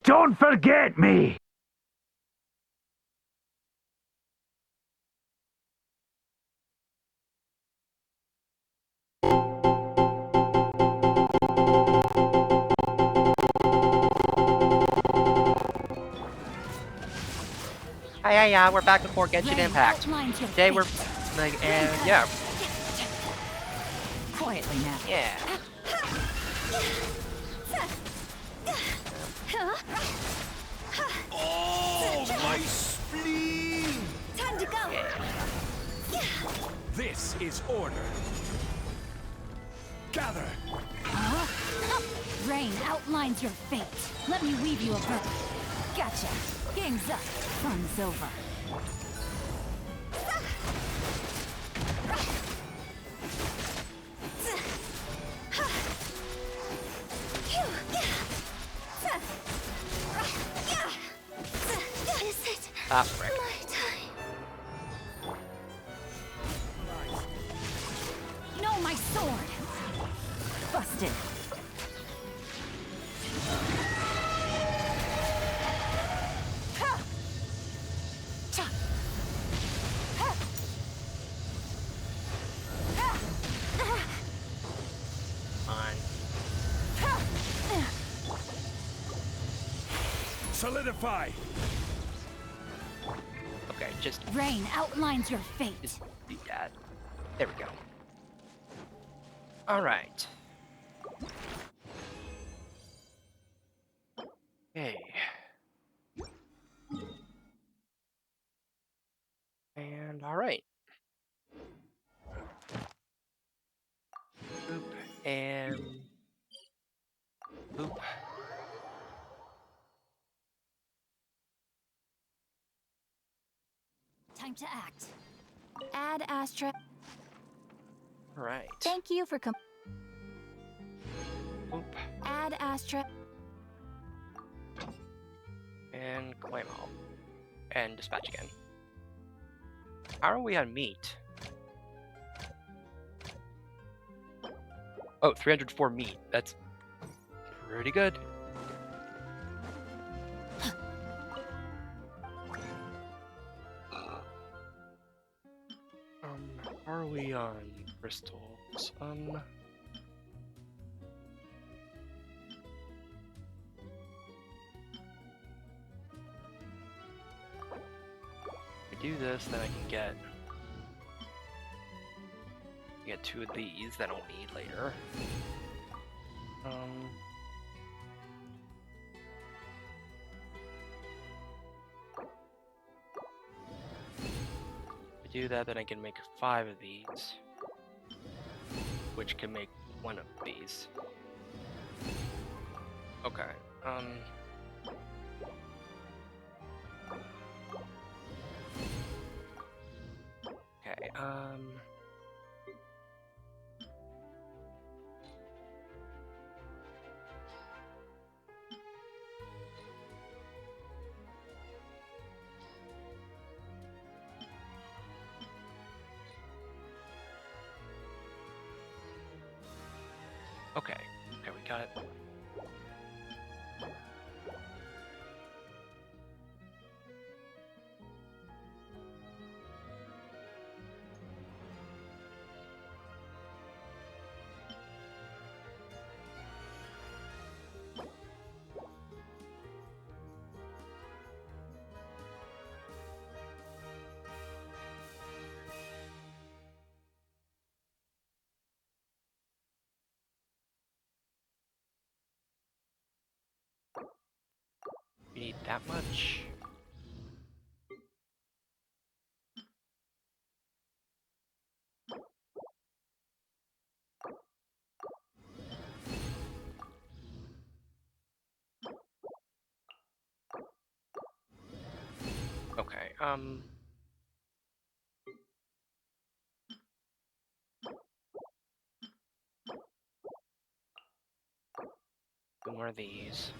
Don't forget me! Yeah, we're back before Genshin Impact. Today we're, and yeah. Quietly now. Yeah. Oh, my spleen! Time to go. Yeah. This is order. Gather! Rain outlines your fate. Let me weave you a bow. Gotcha. Game's up. Fun's over. Is it Ah, frick. my time? No, my sword. Busted. On. Solidify! Okay, just Rain outlines your fate. do that. There we go. Alright. Okay. And alright. Boop. And boop. Time to act. Add Astra. Alright. Thank you for Boop. Add Astra. And claim all. And dispatch again. How are we on meat? Oh, 304 meat. That's pretty good. How are we on crystals? If I do this, then I can get two of these that I'll need later. If I do that, then I can make 5 of these, which can make 1 of these. Okay. Okay. Okay. Okay, we got it. You need that much? Okay, more of these.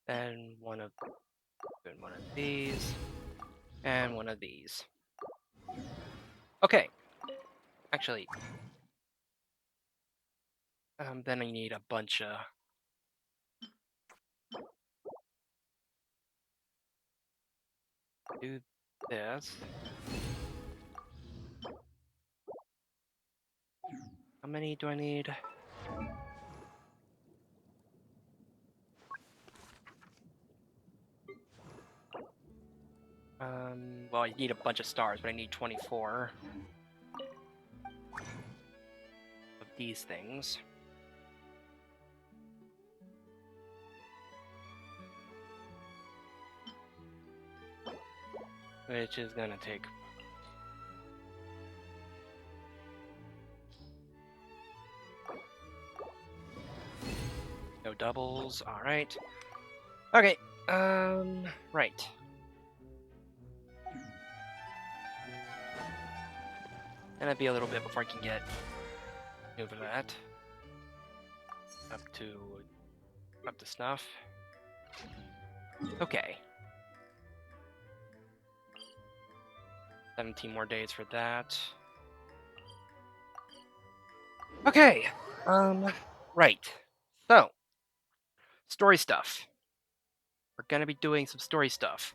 Then one of these. And one of these. Okay. Actually, then I need a bunch of do this. How many do I need? Well, I need a bunch of stars, but I need 24 of these things. Which is gonna take... No doubles, alright. Okay, right. And it'd be a little bit before I can get over that. Up to snuff. Okay. 17 more days for that. Okay. Right. So, story stuff. We're gonna be doing some story stuff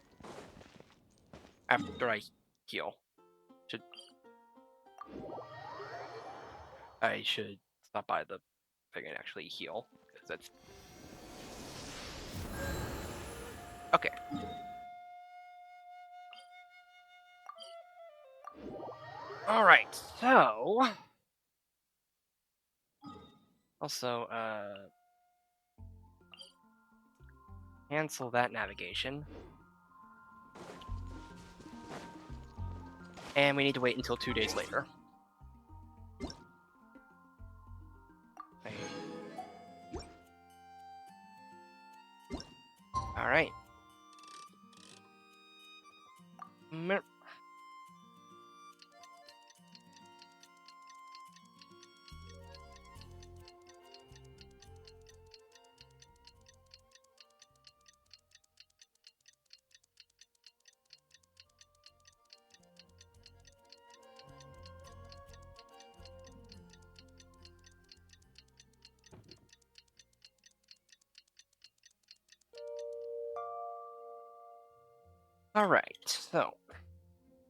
after I heal. I should stop by the thing and actually heal, because that's... Okay. Alright, so... Also, cancel that navigation. And we need to wait until 2 days later. Alright. Alright, so...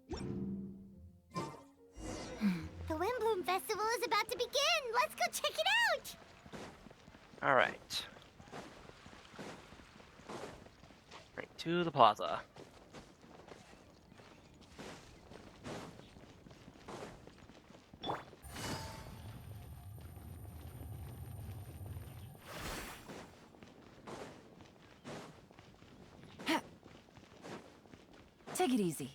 The Windbloom Festival is about to begin! Let's go check it out! Alright. Right, to the plaza. Take it easy.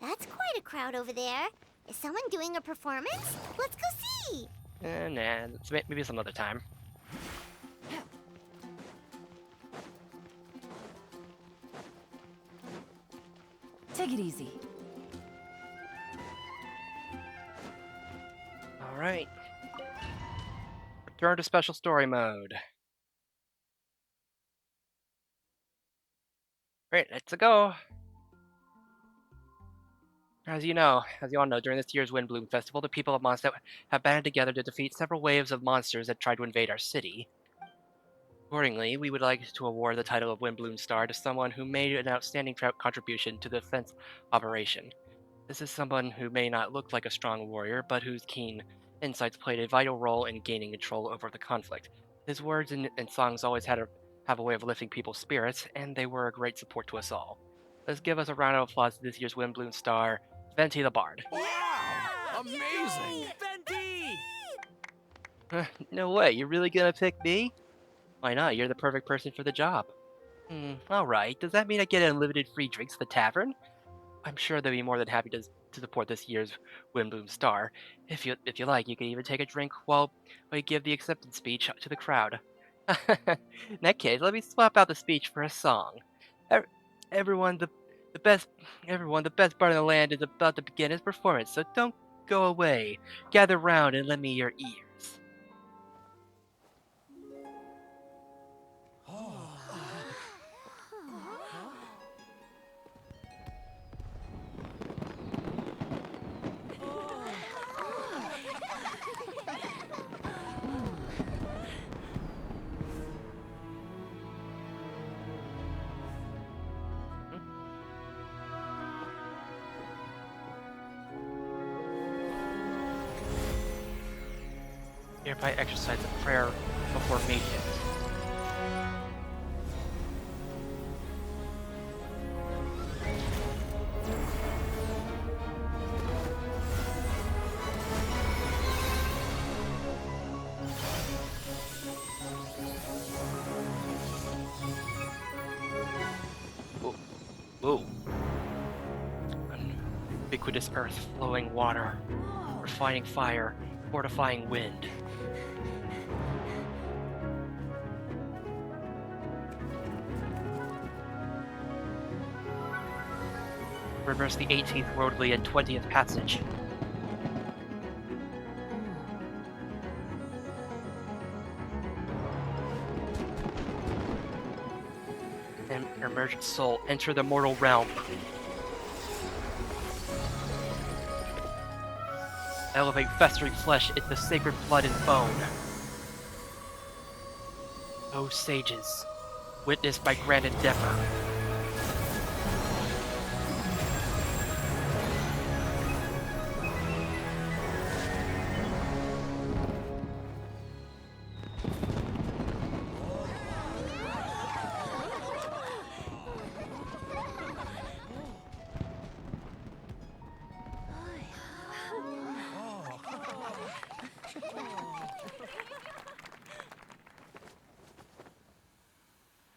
That's quite a crowd over there. Is someone doing a performance? Let's go see! Nah, maybe some other time. Take it easy. Alright. Return to special story mode. Great, let's go. As you all know, during this year's Windbloom Festival, the people of Mondstadt have banded together to defeat several waves of monsters that tried to invade our city. Accordingly, we would like to award the title of Windbloom Star to someone who made an outstanding contribution to the defense operation. This is someone who may not look like a strong warrior, but whose keen insights played a vital role in gaining control over the conflict. His words and songs always have a way of lifting people's spirits, and they were a great support to us all. Let's give us a round of applause to this year's Windbloom Star, Venti the Bard. Wow! Amazing! Venti! No way, you're really gonna pick me? Why not? You're the perfect person for the job. Alright, does that mean I get unlimited free drinks at the tavern? I'm sure they'll be more than happy to support this year's Windbloom Star. If you like, you can even take a drink while you give the acceptance speech to the crowd. In that case, let me swap out the speech for a song. Everyone, the best bard in the land is about to begin his performance, so don't go away. Gather round and lend me your ears. Hereby exercise a prayer before mating. Whoa. Whoa. Ubiquitous earth, flowing water, refining fire, fortifying wind. Reverse the 18th roadly and 20th passage. And emergent soul, enter the mortal realm. Elevate festering flesh into sacred blood and bone. O sages, witness my grand endeavor.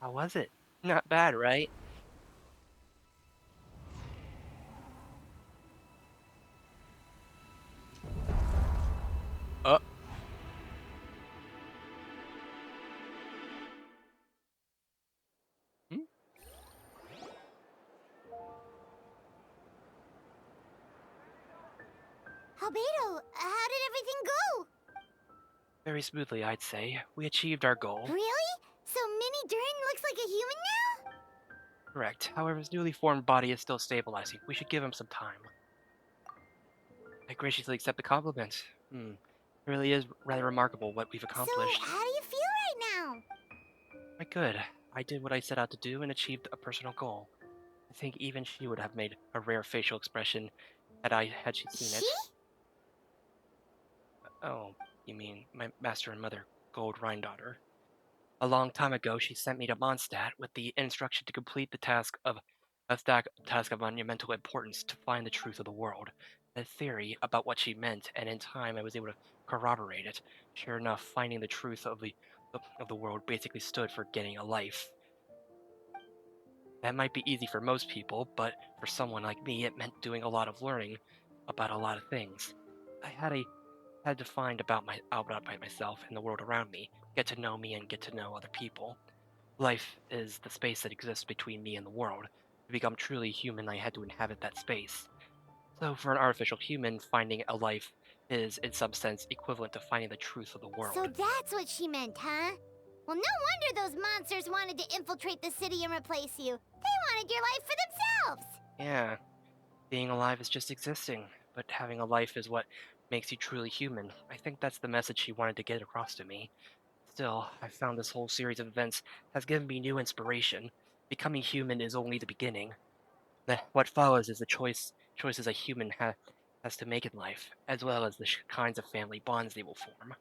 How was it? Not bad, right? Uh. Hmm? Albedo, how did everything go? Very smoothly, I'd say. We achieved our goal. Really? So Mini Durin looks like a human now? Correct. However, his newly formed body is still stabilizing. We should give him some time. I graciously accept the compliment. It really is rather remarkable what we've So, accomplished. how do you feel right now? Quite good. I did what I set out to do and achieved a personal goal. I think even she would have made a rare facial expression had she seen She? it. Oh, you mean my master and mother, Gold Rhine-daughter. A long time ago, she sent me to Mondstadt with the instruction to complete the task of monumental importance to find the truth of the world. A theory about what she meant, and in time I was able to corroborate it. Sure enough, finding the truth of the world basically stood for getting a life. That might be easy for most people, but for someone like me, it meant doing a lot of learning about a lot of things. I had to find out about myself and the world around me, get to know me and get to know other people. Life is the space that exists between me and the world. To become truly human, I had to inhabit that space. So for an artificial human, finding a life is, in some sense, equivalent to finding the truth of the world. So that's what she meant, huh? Well, no wonder those monsters wanted to infiltrate the city and replace you. They wanted your life for themselves. Yeah, being alive is just existing, but having a life is what makes you truly human. I think that's the message she wanted to get across to me. Still, I found this whole series of events has given me new inspiration. Becoming human is only the beginning. What follows is the choices a human has to make in life, as well as the kinds of family bonds they will form.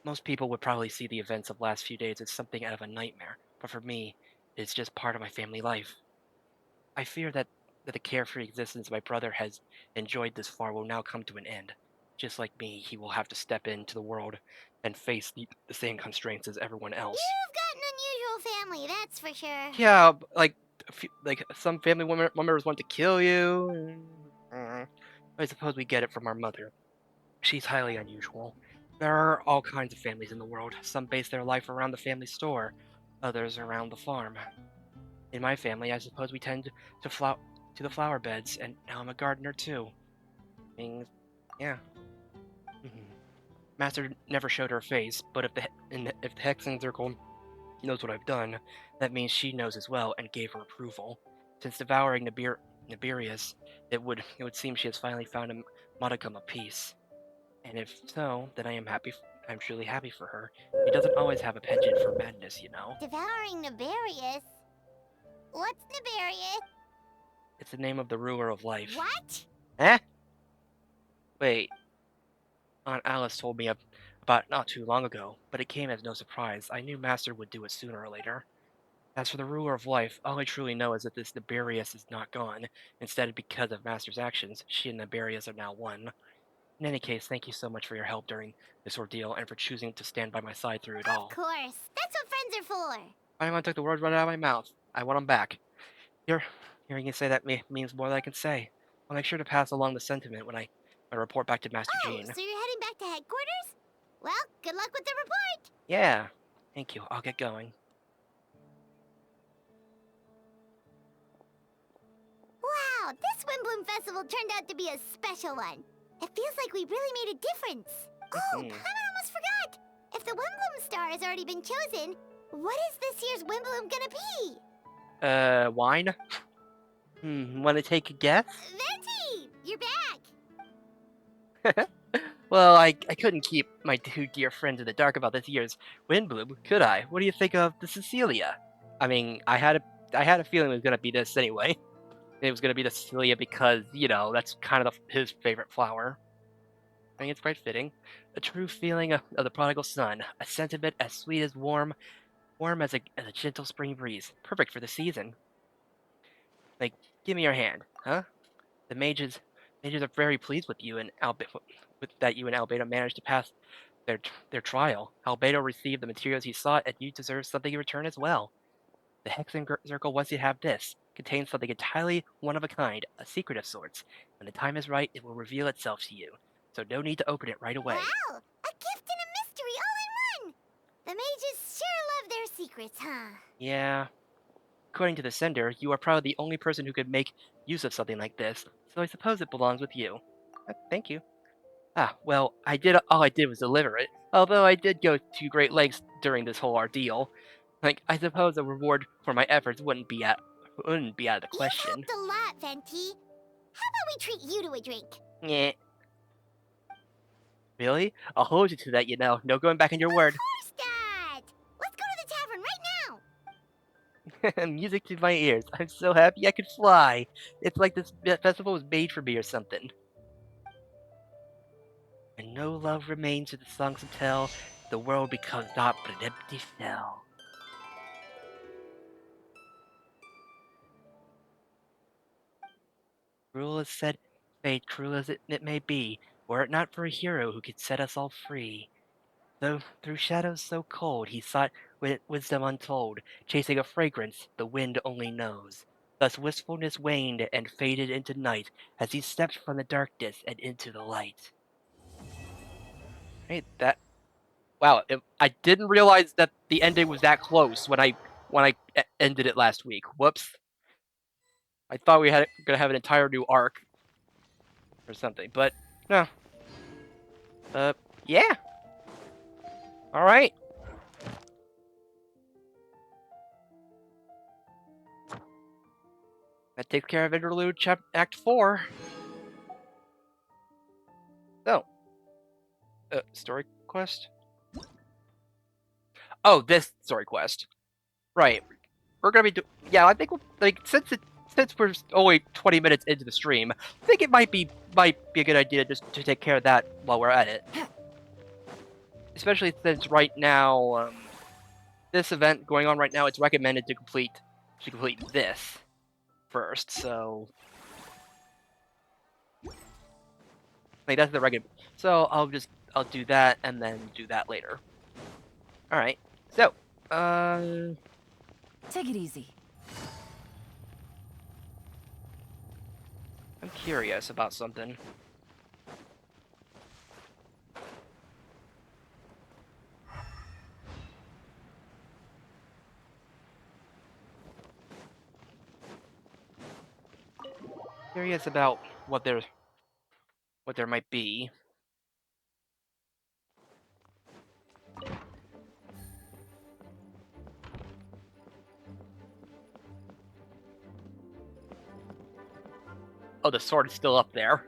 Most people would probably see the events of the last few days as something out of a nightmare, but for me, it's just part of my family life. I fear that the carefree existence my brother has enjoyed this far will now come to an end. Just like me, he will have to step into the world and face the same constraints as everyone else. You've got an unusual family, that's for sure. Yeah, like some family members want to kill you. I suppose we get it from our mother. She's highly unusual. There are all kinds of families in the world. Some base their life around the family store, others around the farm. In my family, I suppose we tend to the flower beds, and now I'm a gardener too. Things, yeah. Mhm. Master never showed her face, but if the Hexen Circle knows what I've done, that means she knows as well and gave her approval. Since devouring Nibirius, it would seem she has finally found a modicum of peace. And if so, then I am happy. I'm truly happy for her. She doesn't always have a penchant for madness, you know. Devouring Nibarius? What's Nibarius? It's the name of the ruler of life. What? Eh? Wait. Aunt Alice told me but not too long ago, but it came as no surprise. I knew Master would do it sooner or later. As for the ruler of life, all I truly know is that this Niberius is not gone. Instead, because of Master's actions, she and Niberius are now one. In any case, thank you so much for your help during this ordeal and for choosing to stand by my side through it Of all. course. That's what friends are for. Anyone took the words right out of my mouth. I want them back. Here, hearing you say that means more than I can say. I'll make sure to pass along the sentiment when I report back to Master Oh, Jean. so you're heading back to headquarters? Well, good luck with the report. Yeah, thank you. I'll get going. Wow, this Windbloom Festival turned out to be a special one. It feels like we really made a difference. Oh, Mhm. I almost forgot. If the Windbloom star has already been chosen, what is this year's Windbloom gonna be? Wine? Want to take a guess? Venti, you're back. Well, I couldn't keep my two dear friends in the dark about this year's Windbloom, could I? What do you think of the Cecilia? I mean, I had a feeling it was gonna be this anyway. It was gonna be the Cecilia because, you know, that's kind of his favorite flower. I think it's quite fitting. A true feeling of the prodigal son, a sentiment as sweet as warm as a gentle spring breeze. Perfect for the season. Like, give me your hand, huh? The mages are very pleased with you and with that you and Albedo managed to pass their trial. Albedo received the materials he sought, and you deserve something in return as well. The Hexen Circle wants you to have this. Contains something entirely one of a kind, a secret of sorts. When the time is right, it will reveal itself to you. So no need to open it right away. Wow, a gift and a mystery all in one. The mages sure love their secrets, huh? Yeah. According to the sender, you are probably the only person who could make use of something like this, so I suppose it belongs with you. Thank you. Ah, well, all I did was deliver it, although I did go to great lengths during this whole ordeal. Like, I suppose a reward for my efforts wouldn't be out of the You've question. helped a lot, Venti. How about we treat you to a drink? Yeah. Really? I'll hold you to that, you know. No going back on your Of word. course, Dad. Let's go to the tavern right now. Music to my ears. I'm so happy I could fly. It's like this festival was made for me or something. And no love remains to the songs to tell, the world becomes naught but an empty shell. Cruel as said fate, cruel as it may be, were it not for a hero who could set us all free. Though through shadows so cold he sought wisdom untold, chasing a fragrance the wind only knows. Thus wistfulness waned and faded into night as he stepped from the darkness and into the light. Right, wow, I didn't realize that the ending was that close when I ended it last week. Whoops. I thought we were gonna have an entire new arc or something, but no. Yeah. All right. That takes care of Interlude Act 4. So, story quest? Oh, this story quest. Right. We're gonna be yeah, I think since we're only 20 minutes into the stream, I think it might be a good idea just to take care of that while we're at it. Especially since right now, this event going on right now, it's recommended to complete this first, so like that's the recommend. So I'll do that and then do that later. All right. So, Take it easy. I'm curious about something. Curious about what there might be. Oh, the sword is still up there.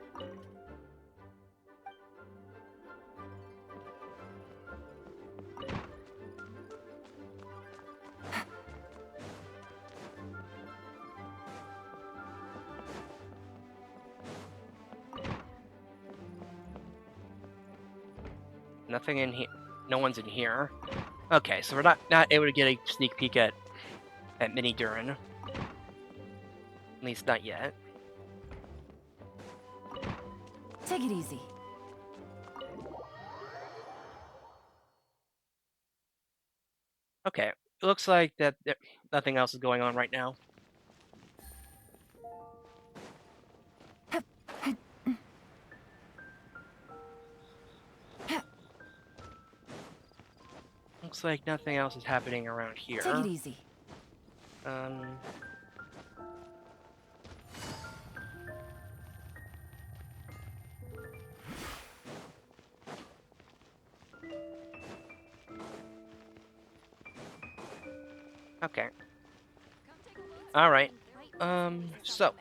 Nothing in here. No one's in here. Okay, so we're not able to get a sneak peek at Mini Durin. At least not yet. Take it easy. Okay, it looks like that nothing else is going on right now. Looks like nothing else is happening around here. Take it easy. Okay. All right. So.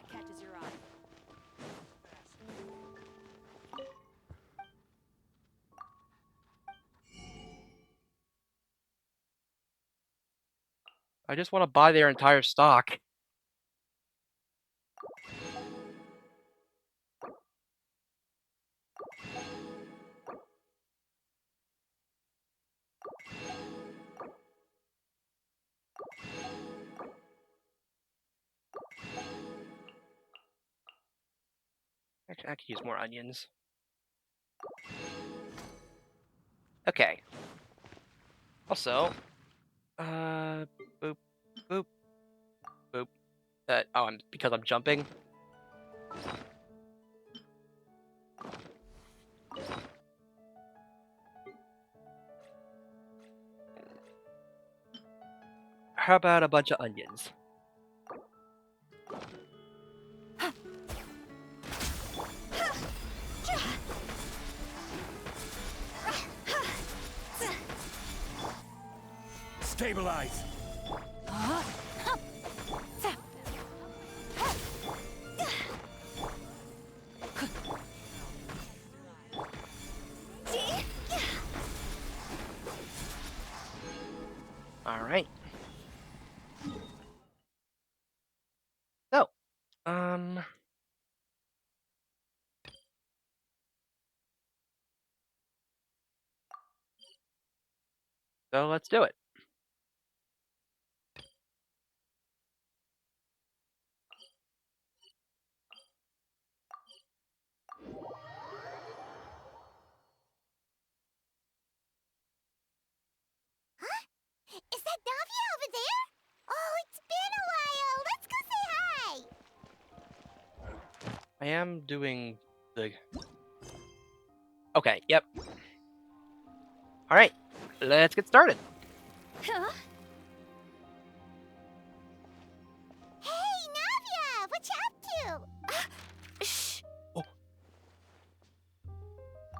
I just want to buy their entire stock. Actually, I could use more onions. Okay. Also, boop, boop, boop. Because I'm jumping. How about a bunch of onions? Stabilize. All right. So, so let's do it. Is that Navia over there? Oh, it's been a while. Let's go say hi. I am doing the. Okay. Yep. All right. Let's get started. Huh? Hey, Navia! What you up to? Shh!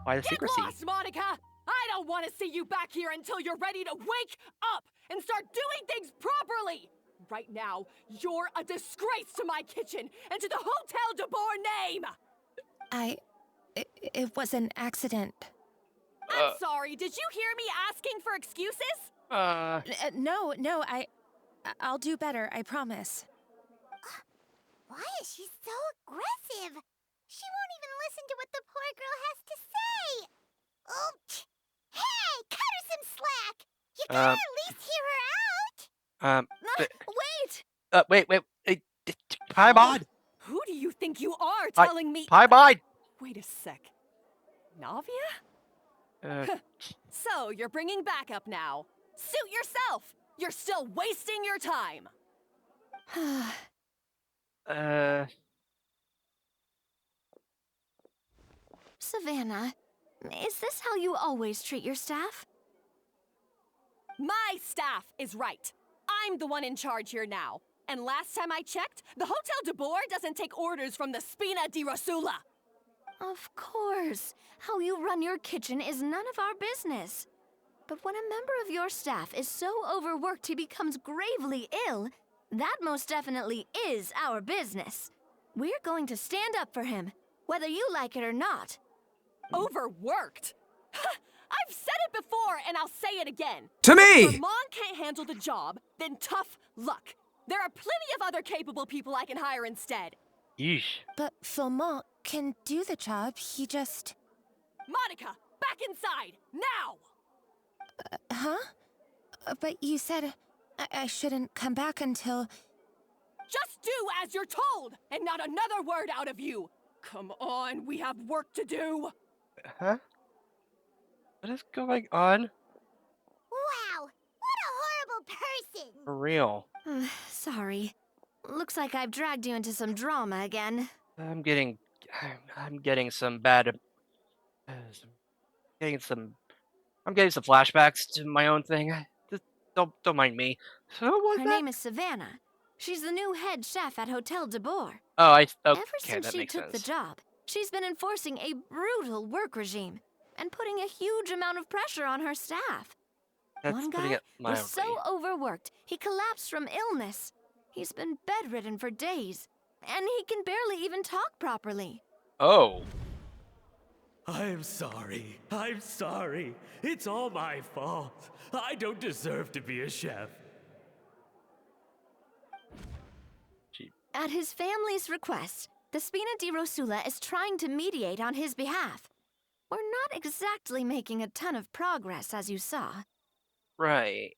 Why the Get secrecy? lost, Monica! I don't want to see you back here until you're ready to wake up and start doing things properly! Right now, you're a disgrace to my kitchen and to the Hotel de Boer name! It was an accident. I'm sorry, did you hear me asking for excuses? No, I'll do better, I promise. Why is she so aggressive? She won't even listen to what the poor girl has to say. Oh, hey, cut her some slack. You gotta at least hear her out. Wait! Wait. Hi, Bod. Who do you think you are telling me? Hi, Bod. Wait a sec. Navia? So, you're bringing backup now. Suit yourself! You're still wasting your time! Savannah, is this how you always treat your staff? My staff is right. I'm the one in charge here now. And last time I checked, the Hotel de Boer doesn't take orders from the Spina di Rosula. Of course. How you run your kitchen is none of our business. But when a member of your staff is so overworked he becomes gravely ill, that most definitely is our business. We're going to stand up for him, whether you like it or not. Overworked? I've said it before, and I'll say it again. To me! If Vermont can't handle the job, then tough luck. There are plenty of other capable people I can hire instead. Yeesh. But Philmont can do the job, he just... Monica, back inside, now! Huh? But you said I shouldn't come back until... Just do as you're told, and not another word out of you! Come on, we have work to do! Huh? What is going on? Wow, what a horrible person! For real. Sorry. Looks like I've dragged you into some drama again. I'm getting some bad, getting some, I'm getting some flashbacks to my own thing. Just don't mind me. So what was Her that? name is Savannah. She's the new head chef at Hotel de Boer. Oh, Ever okay, since that she makes took the sense. job, she's been enforcing a brutal work regime and putting a huge amount of pressure on her staff. That's One putting guy it was so mildly. overworked, he collapsed from illness. He's been bedridden for days, and he can barely even talk properly. Oh, I'm sorry. I'm sorry. It's all my fault. I don't deserve to be a chef. gee. At his family's request, the Spina di Rosula is trying to mediate on his behalf. We're not exactly making a ton of progress, as you saw. Right.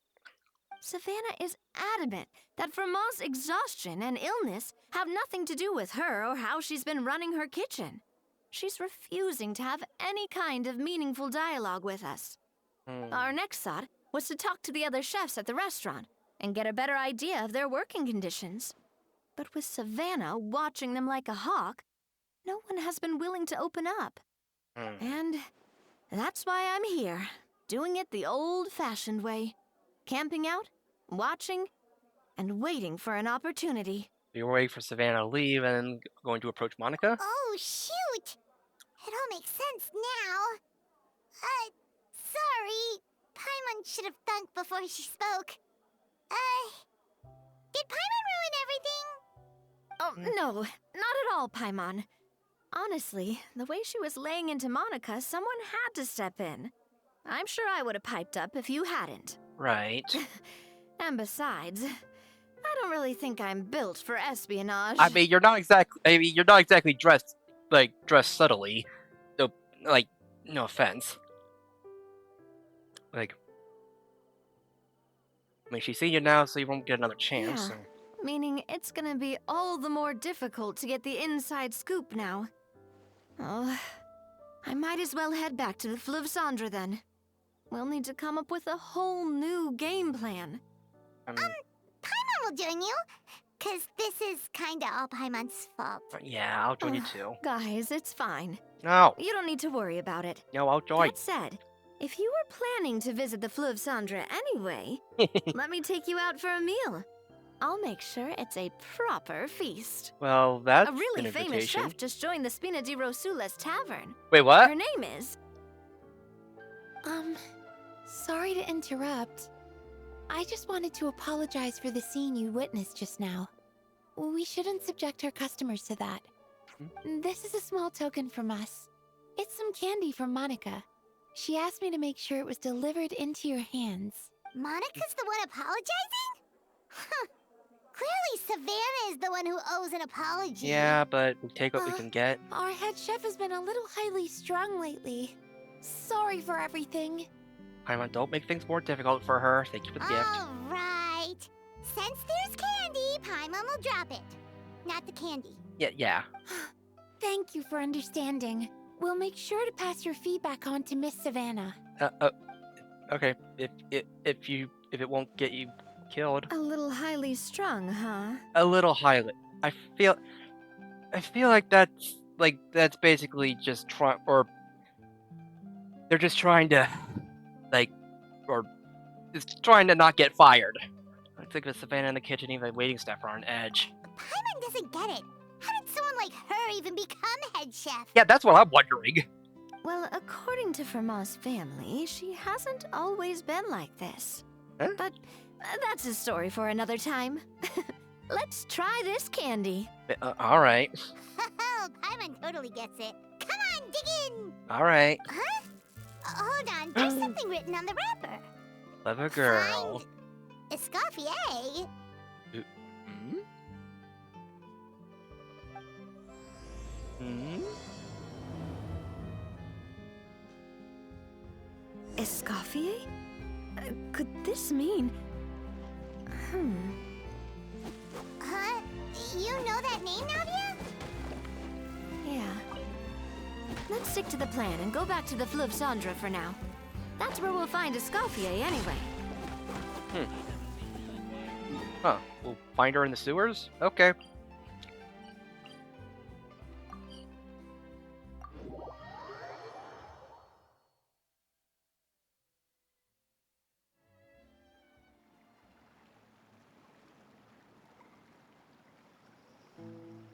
Savannah is adamant that Vermont's exhaustion and illness have nothing to do with her or how she's been running her kitchen. She's refusing to have any kind of meaningful dialogue with us. Our next thought was to talk to the other chefs at the restaurant and get a better idea of their working conditions. But with Savannah watching them like a hawk, no one has been willing to open up. And that's why I'm here, doing it the old-fashioned way. Camping out, watching, and waiting for an opportunity. You were waiting for Savannah to leave and then going to approach Monica? Oh, shoot! It all makes sense now. Sorry. Paimon should have thunk before she spoke. Did Paimon ruin everything? Oh, no, not at all, Paimon. Honestly, the way she was laying into Monica, someone had to step in. I'm sure I would have piped up if you hadn't. Right. And besides, I don't really think I'm built for espionage. I mean, you're not exactly dressed subtly. So, no offense. I mean, she's seen you now, so you won't get another chance. Yeah. So. Meaning it's gonna be all the more difficult to get the inside scoop now. Oh, I might as well head back to the Fleuve Cendre then. We'll need to come up with a whole new game plan. Paimon will join you. 'Cause this is kinda all Paimon's fault. Yeah, I'll join you too. Guys, it's fine. No, You don't need to worry about it. no, I'll join. That said, if you were planning to visit the Fleuve Cendre anyway, let me take you out for a meal. I'll make sure it's a proper feast. Well, that's A really an famous invitation. chef just joined the Spina di Rosula's tavern. Wait, what? Her name is... Sorry to interrupt. I just wanted to apologize for the scene you witnessed just now. We shouldn't subject our customers to that. This is a small token from us. It's some candy from Monica. She asked me to make sure it was delivered into your hands. Monica's the one apologizing? Huh. Clearly Savannah is the one who owes an apology. Yeah, but we take what we can get. Our head chef has been a little highly strung lately. Sorry for everything. Paimon, don't make things more difficult for her. Thank you for the gift. Alright. Since there's candy, Paimon will drop it. Not the candy. Yeah. Thank you for understanding. We'll make sure to pass your feedback on to Miss Savannah. Okay. If it won't get you killed. A little highly strung, huh? A little highly. I feel like that's basically just they're just trying to just trying to not get fired. I think with Savannah in the kitchen, even the waiting staff are on edge. Paimon doesn't get it. How did someone like her even become head chef? Yeah, that's what I'm wondering. Well, according to Fermat's family, she hasn't always been like this. Huh? But that's a story for another time. Let's try this candy. All right. Paimon totally gets it. Come on, dig in. All right. Huh? Hold on, there's something written on the wrapper. Clever girl. Find Escoffier. Hmm? Hmm? Escoffier? Could this mean... Huh? You know that name, Navia? Yeah. Let's stick to the plan and go back to the Fleuve Cendra for now. That's where we'll find Escoffier anyway. Huh. We'll find her in the sewers? Okay.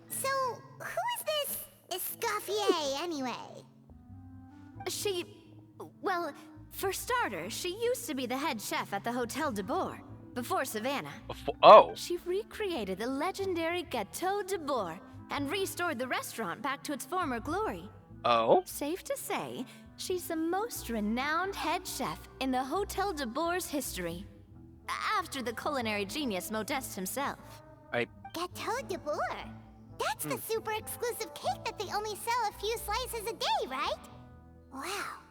So, who is this Escoffier, anyway? She... Well, for starters, she used to be the head chef at the Hotel de Boer, before Savannah. Oh! She recreated the legendary Gâteau de Boer and restored the restaurant back to its former glory. Oh? Safe to say, she's the most renowned head chef in the Hotel de Boer's history. After the culinary genius Modeste himself. Gâteau de Boer? That's the super exclusive cake that they only sell a few slices a day, right? Wow.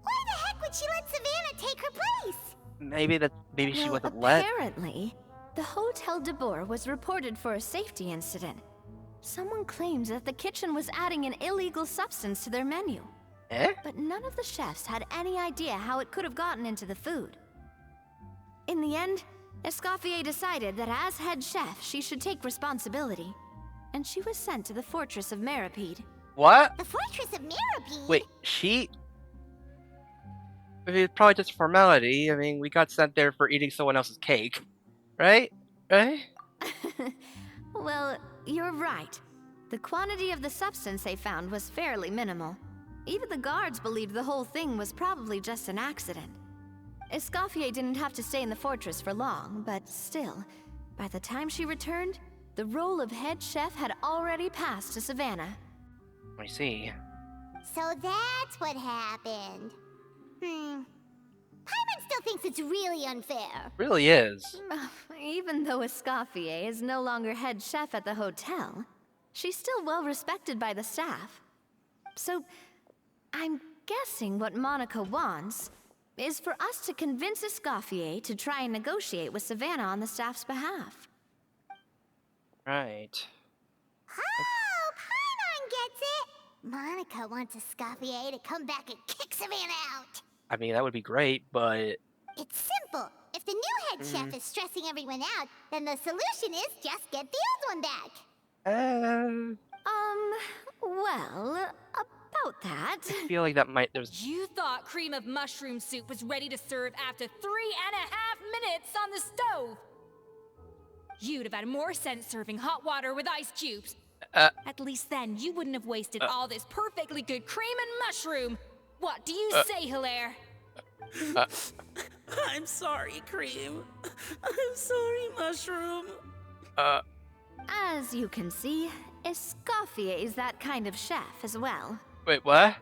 Why the heck would she let Savannah take her place? Maybe she Well, wasn't let. apparently, the Hotel de Boer was reported for a safety incident. Someone claims that the kitchen was adding an illegal substance to their menu. Eh? But none of the chefs had any idea how it could have gotten into the food. In the end, Escoffier decided that as head chef, she should take responsibility. And she was sent to the fortress of Meripede. What? The Fortress of Meripede? Wait, she... I mean, it's probably just a formality. I mean, we got sent there for eating someone else's cake. Right? Right? Well, you're right. The quantity of the substance they found was fairly minimal. Even the guards believed the whole thing was probably just an accident. Escoffier didn't have to stay in the fortress for long, but still, by the time she returned, the role of head chef had already passed to Savannah. I see. So that's what happened. Paimon still thinks it's really unfair. Really is. Even though Escoffier is no longer head chef at the hotel, she's still well respected by the staff. So, I'm guessing what Monica wants is for us to convince Escoffier to try and negotiate with Savannah on the staff's behalf. Right. Oh, Paimon gets it! Monica wants Escoffier to come back and kick Savannah out. I mean, that would be great, but... It's simple. If the new head chef is stressing everyone out, then the solution is just get the old one back. Well, about that. I feel like that might... There's... You thought cream of mushroom soup was ready to serve after 3.5 minutes on the stove. You'd have had more sense serving hot water with ice cubes. At least then you wouldn't have wasted all this perfectly good cream and mushroom. What do you say, Hilaire? I'm sorry, Cream. I'm sorry, Mushroom. As you can see, Escoffier is that kind of chef as well. Wait, what?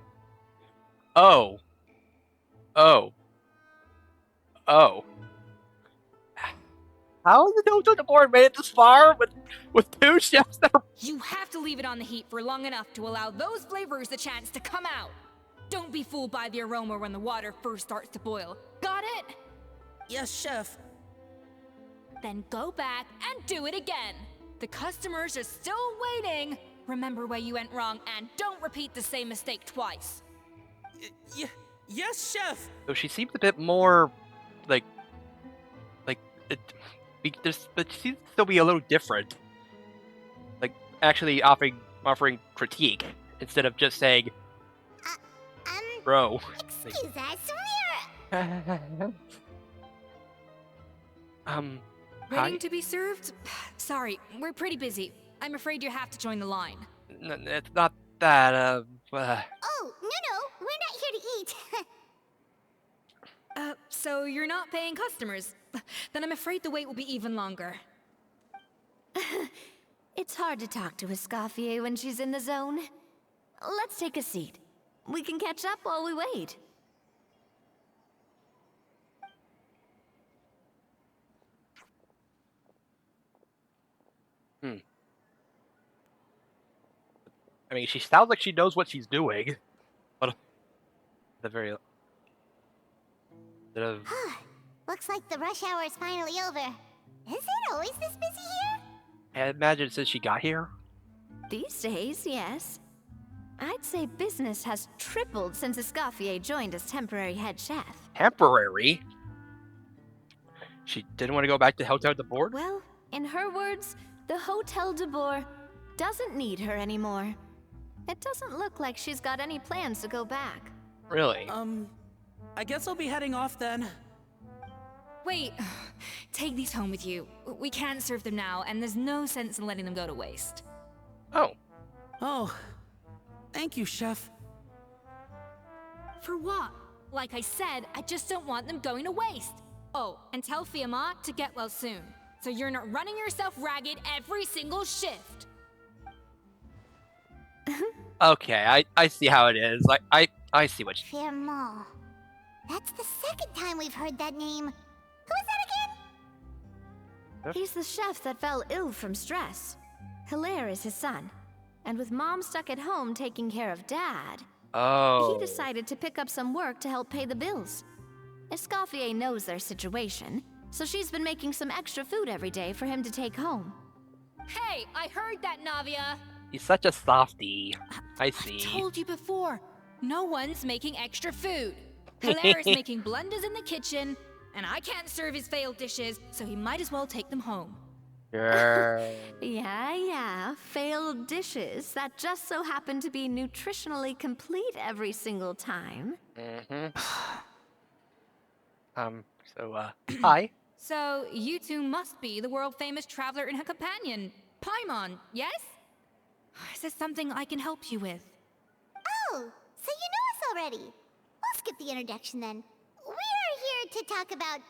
Oh. Oh. Oh. How has the Hotel de Boer made it this far with two chefs that are... You have to leave it on the heat for long enough to allow those flavors a chance to come out. Don't be fooled by the aroma when the water first starts to boil. Got it? Yes, Chef. Then go back and do it again. The customers are still waiting. Remember where you went wrong and don't repeat the same mistake twice. Yes, Chef. So she seems a bit more, like but she seems to still be a little different. Like, actually offering critique instead of just saying, bro. Excuse us, Ready to be served? Sorry, we're pretty busy. I'm afraid you have to join the line. It's not that, Oh, no, we're not here to eat. So you're not paying customers? Then I'm afraid the wait will be even longer. It's hard to talk to Escoffier when she's in the zone. Let's take a seat. We can catch up while we wait. I mean, she sounds like she knows what she's doing, but the very... Instead of... Looks like the rush hour is finally over. Is it always this busy here? I imagine since she got here. These days, yes. I'd say business has tripled since Escoffier joined as temporary head chef. Temporary? She didn't want to go back to Hotel de Board? Well, in her words, the Hotel de Boer doesn't need her anymore. It doesn't look like she's got any plans to go back. Really? I guess I'll be heading off then. Wait, take these home with you. We can't serve them now, and there's no sense in letting them go to waste. Oh. Oh, thank you, Chef. For what? Like I said, I just don't want them going to waste. Oh, and tell Fiamma to get well soon, so you're not running yourself ragged every single shift. Okay, I see how it is. Like, I see what you... Fiamma. That's the second time we've heard that name. Who is that again? He's the chef that fell ill from stress. Hilaire is his son. And with Mom stuck at home taking care of Dad, Oh. he decided to pick up some work to help pay the bills. Escoffier knows their situation, so she's been making some extra food every day for him to take home. Hey, I heard that, Navia! He's such a softie. I see. I told you before, no one's making extra food. Hilaire is making blunders in the kitchen, and I can't serve his failed dishes, so he might as well take them home. Sure. Yeah, failed dishes that just so happen to be nutritionally complete every single time. Hi. So, you two must be the world-famous traveler and her companion, Paimon, yes? Is there something I can help you with? Oh, so you know us already. We'll skip the introduction then. We're here to talk about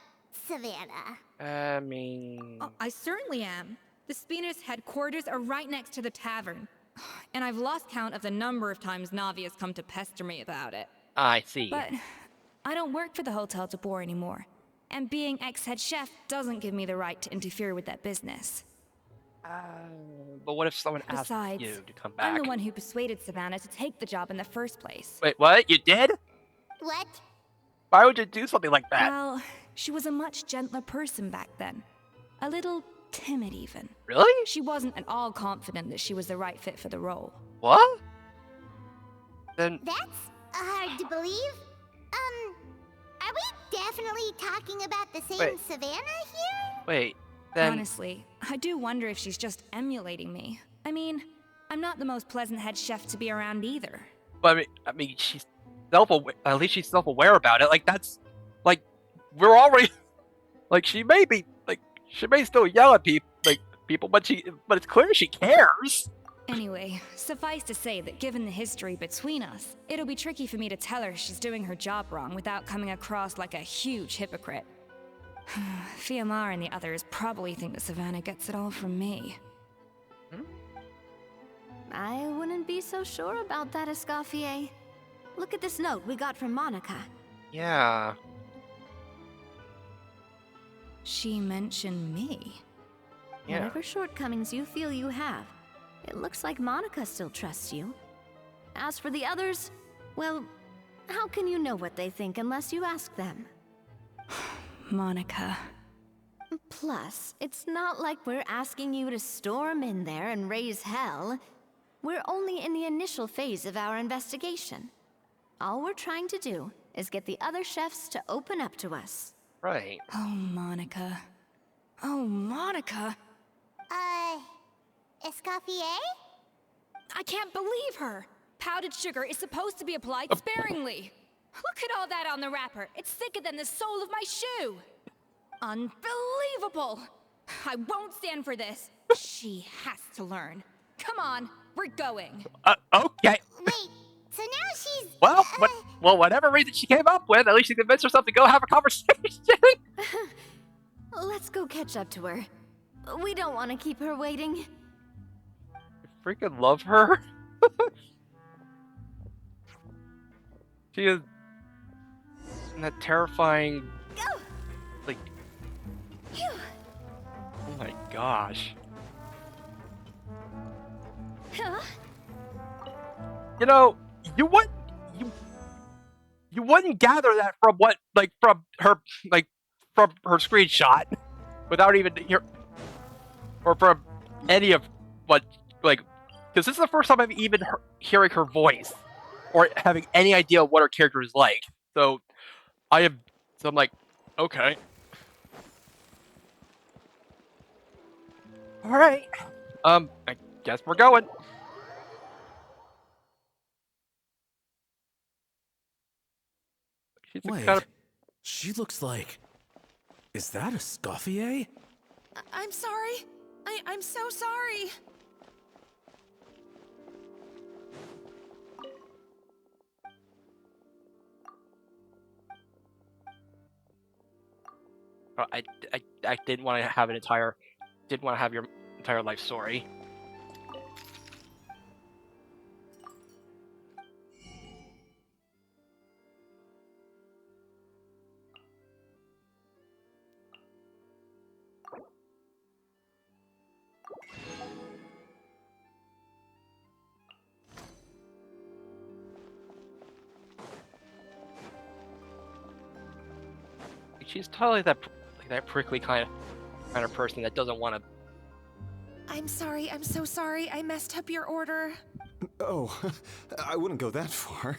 Savannah. I mean... Oh, I certainly am. The Spina's headquarters are right next to the tavern. And I've lost count of the number of times Navi has come to pester me about it. I see. But I don't work for the Hotel de Boer anymore. And being ex-head chef doesn't give me the right to interfere with that business. But what if someone asked Besides, you to come back? I'm the one who persuaded Savannah to take the job in the first place. Wait, what? You did? What? Why would you do something like that? Well, she was a much gentler person back then. A little timid even. Really? She wasn't at all confident that she was the right fit for the role. What? Then... That's hard to believe. Are we definitely talking about the same Wait. Savannah here? Wait, then... Honestly, I do wonder if she's just emulating me. I mean, I'm not the most pleasant head chef to be around either. But I mean, she's self-aware. At least she's self-aware about it. Like, that's... Like, we're already... Like, she may be... Like, she may still yell at people, but it's clear she cares. Anyway, suffice to say that given the history between us, it'll be tricky for me to tell her she's doing her job wrong without coming across like a huge hypocrite. Fiamma and the others probably think that Savannah gets it all from me. I wouldn't be so sure about that, Escoffier. Look at this note we got from Monica. Yeah. She mentioned me. Yeah. Whatever shortcomings you feel you have, it looks like Monica still trusts you. As for the others, well, how can you know what they think unless you ask them? Monica. Plus, it's not like we're asking you to storm in there and raise hell. We're only in the initial phase of our investigation. All we're trying to do is get the other chefs to open up to us. Right. Oh, Monica. Oh, Monica. Escoffier? I can't believe her! Powdered sugar is supposed to be applied sparingly. Look at all that on the wrapper. It's thicker than the sole of my shoe. Unbelievable! I won't stand for this. She has to learn. Come on, we're going. Okay. Wait, so now she's... Well, whatever reason she came up with, at least she convinced herself to go have a conversation. Let's go catch up to her. We don't want to keep her waiting. I freaking love her. She is that terrifying, like, oh my gosh. Huh? You know, you You wouldn't gather that from from her screenshot without even or from any of what because this is the first time I'm even hearing her voice or having any idea what her character is like. So I'm like, okay, all right. I guess we're going. She's Wait, kind of. she looks like... Is that Escoffier? I'm sorry. I'm so sorry. I didn't want to have your entire life story. She's totally that prickly kind of person that doesn't want to. I'm sorry. I'm so sorry. I messed up your order. Oh, I wouldn't go that far.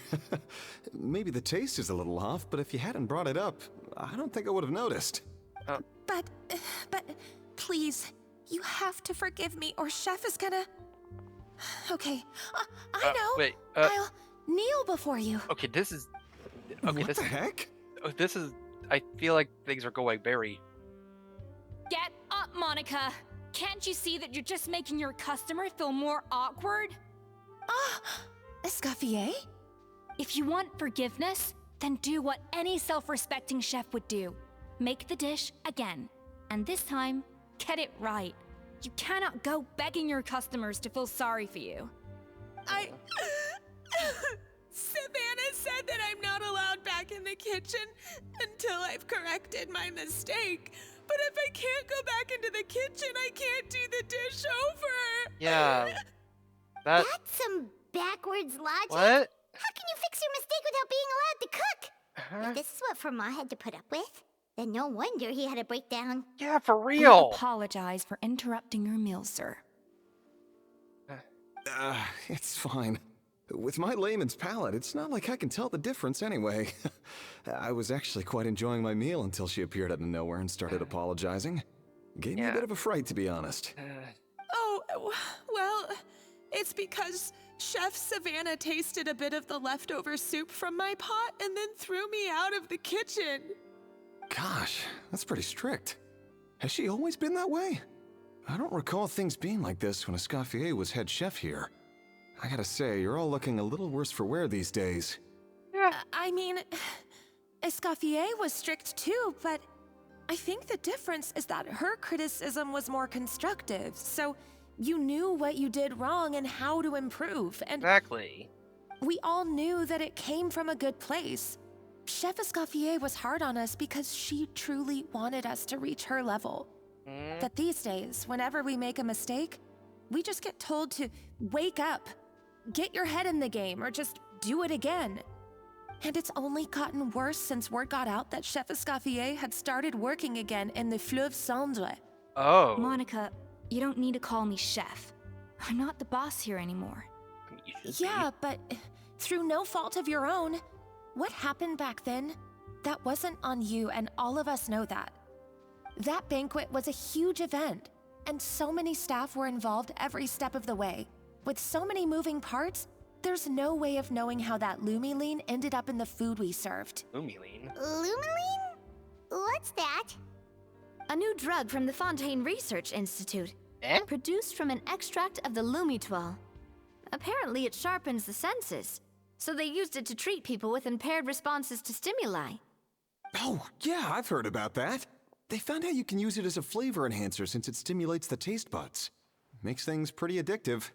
Maybe the taste is a little off, but if you hadn't brought it up, I don't think I would have noticed. But please, you have to forgive me or Chef is gonna... Okay, I know. Wait. I'll kneel before you. Okay, this is. Okay, what the heck? This is. I feel like things are going very. Get up, Monica! Can't you see that you're just making your customer feel more awkward? Escoffier? If you want forgiveness, then do what any self-respecting chef would do. Make the dish again. And this time, get it right. You cannot go begging your customers to feel sorry for you. Savannah said that I'm not allowed back in the kitchen until I've corrected my mistake. But if I can't go back into the kitchen, I can't do the dish over. Yeah. That's some backwards logic. What? How can you fix your mistake without being allowed to cook? If this is what Fermat had to put up with, then no wonder he had a breakdown. Yeah, for We real. apologize for interrupting your meal, sir. It's fine. With my layman's palate, it's not like I can tell the difference anyway. I was actually quite enjoying my meal until she appeared out of nowhere and started apologizing. Gave me a bit of a fright, to be honest. Oh, well, it's because Chef Savannah tasted a bit of the leftover soup from my pot and then threw me out of the kitchen. Gosh, that's pretty strict. Has she always been that way? I don't recall things being like this when Escoffier was head chef here. I gotta say, you're all looking a little worse for wear these days. I mean, Escoffier was strict too, but I think the difference is that her criticism was more constructive, so you knew what you did wrong and how to improve, and Exactly. we all knew that it came from a good place. Chef Escoffier was hard on us because she truly wanted us to reach her level. But these days, whenever we make a mistake, we just get told to wake up, get your head in the game, or just do it again. And it's only gotten worse since word got out that Chef Escoffier had started working again in the Fleuve Cendre. Oh. Monica, you don't need to call me chef. I'm not the boss here anymore. You should be. Yeah, but through no fault of your own, what happened back then, that wasn't on you, and all of us know that. That banquet was a huge event, and so many staff were involved every step of the way. With so many moving parts, there's no way of knowing how that lumiline ended up in the food we served. Lumiline. Lumiline? What's that? A new drug from the Fontaine Research Institute, produced from an extract of the lumitoile. Apparently it sharpens the senses, so they used it to treat people with impaired responses to stimuli. Oh, yeah, I've heard about that. They found out you can use it as a flavor enhancer since it stimulates the taste buds. Makes things pretty addictive.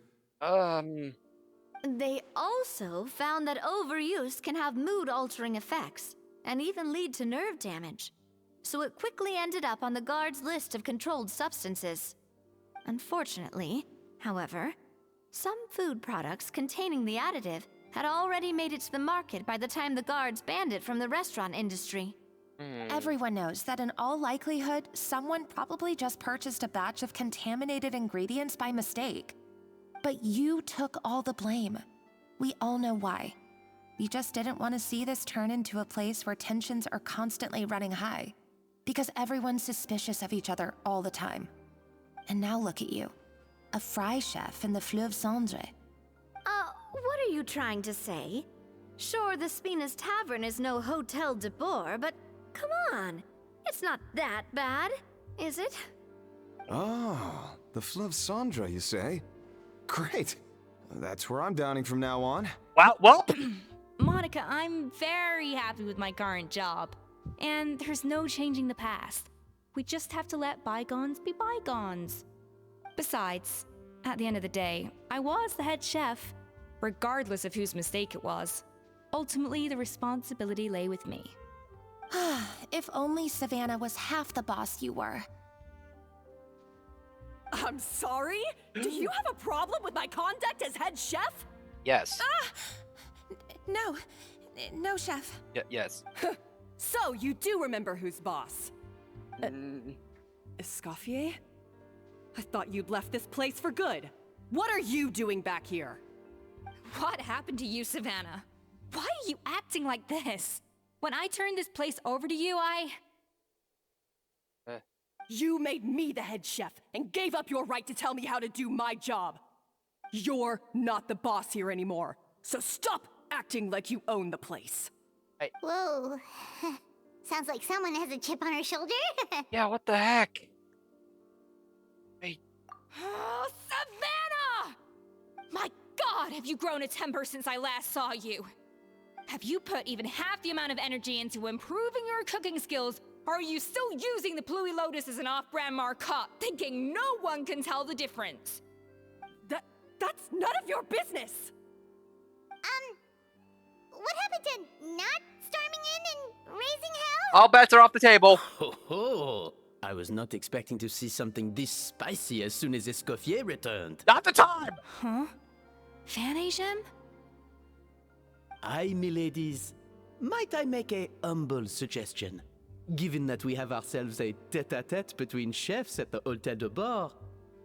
They also found that overuse can have mood-altering effects, and even lead to nerve damage. So it quickly ended up on the guard's list of controlled substances. Unfortunately, however, some food products containing the additive had already made it to the market by the time the guards banned it from the restaurant industry. Everyone knows that in all likelihood, someone probably just purchased a batch of contaminated ingredients by mistake. But you took all the blame. We all know why. We just didn't want to see this turn into a place where tensions are constantly running high, because everyone's suspicious of each other all the time. And now look at you, a fry chef in the Fleuve Cendre. What are you trying to say? Sure, the Spina's Tavern is no Hotel de Boer, but come on. It's not that bad, is it? Oh, the Fleuve Cendre, you say? Great. That's where I'm dining from now on. Wow, well. Monica, I'm very happy with my current job. And there's no changing the past. We just have to let bygones be bygones. Besides, at the end of the day, I was the head chef, regardless of whose mistake it was. Ultimately, the responsibility lay with me. If only Savannah was half the boss you were. I'm sorry? Do you have a problem with my conduct as head chef? Yes. No, chef. Yes. So, you do remember who's boss? Escoffier? I thought you'd left this place for good. What are you doing back here? What happened to you, Savannah? Why are you acting like this? When I turned this place over to you, You made me the head chef and gave up your right to tell me how to do my job. You're not the boss here anymore, so stop acting like you own the place. Whoa. Sounds like someone has a chip on her shoulder. Yeah, what the heck? Wait. Oh, Savannah! My God, have you grown a temper since I last saw you? Have you put even half the amount of energy into improving your cooking skills, or are you still using the Pluie Lotus as an off-brand marcotte, thinking no one can tell the difference? That's none of your business! What happened to not storming in and raising hell? All bets are off the table. Ho! I was not expecting to see something this spicy as soon as Escoffier returned. Not the time! Huh? Fan Asian? Aye, miladies. Might I make a humble suggestion? Given that we have ourselves a tete-a-tete between chefs at the Hôtel de Bord,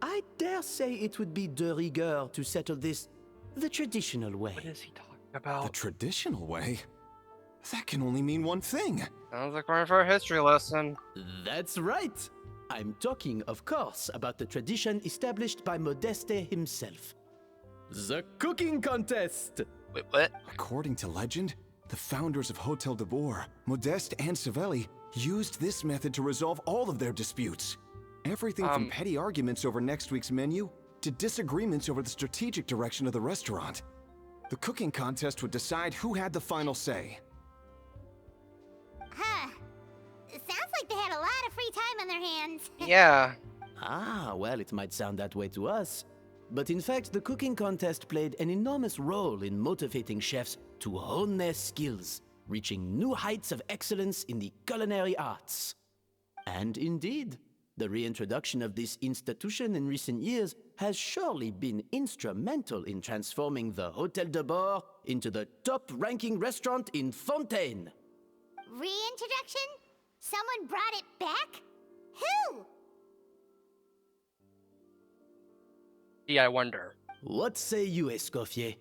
I dare say it would be de rigueur to settle this the traditional way. What is he talking about? The traditional way? That can only mean one thing. Sounds like we're in for a history lesson. That's right. I'm talking, of course, about the tradition established by Modeste himself. The cooking contest! Wait, what? According to legend, the founders of Hotel de Boer, Modeste and Savelli, used this method to resolve all of their disputes. Everything from petty arguments over next week's menu to disagreements over the strategic direction of the restaurant. The cooking contest would decide who had the final say. Huh. It sounds like they had a lot of free time on their hands. Yeah. Well, it might sound that way to us. But in fact, the cooking contest played an enormous role in motivating chefs to hone their skills, reaching new heights of excellence in the culinary arts. And indeed, the reintroduction of this institution in recent years has surely been instrumental in transforming the Hôtel de Bord into the top-ranking restaurant in Fontaine. Reintroduction? Someone brought it back? Who? Gee, I wonder. What say you, Escoffier?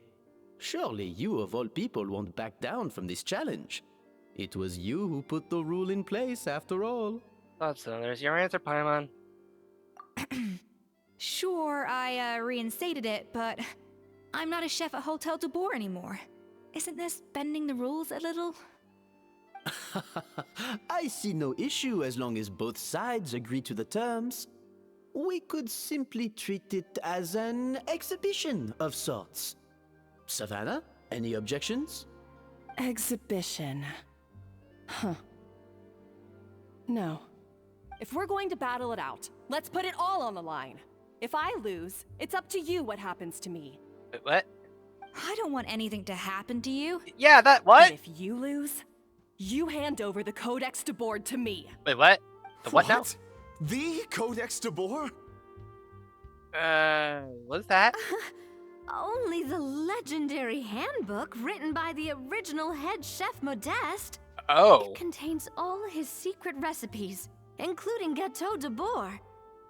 Surely you of all people won't back down from this challenge. It was you who put the rule in place, after all. Thought so. There's your answer, Paimon. Sure, I reinstated it, but I'm not a chef at Hotel de Boer anymore. Isn't this bending the rules a little? I see no issue as long as both sides agree to the terms. We could simply treat it as an exhibition of sorts. Savannah, any objections? Exhibition. Huh. No. If we're going to battle it out, let's put it all on the line. If I lose, it's up to you what happens to me. Wait, what? I don't want anything to happen to you. Yeah, that what? And if you lose, you hand over the Codex de Boer to me. Wait, what? The what now? The Codex de Boer? What's that? Only the legendary handbook written by the original head chef Modeste. Oh. It contains all his secret recipes, including Gâteau de Bourg.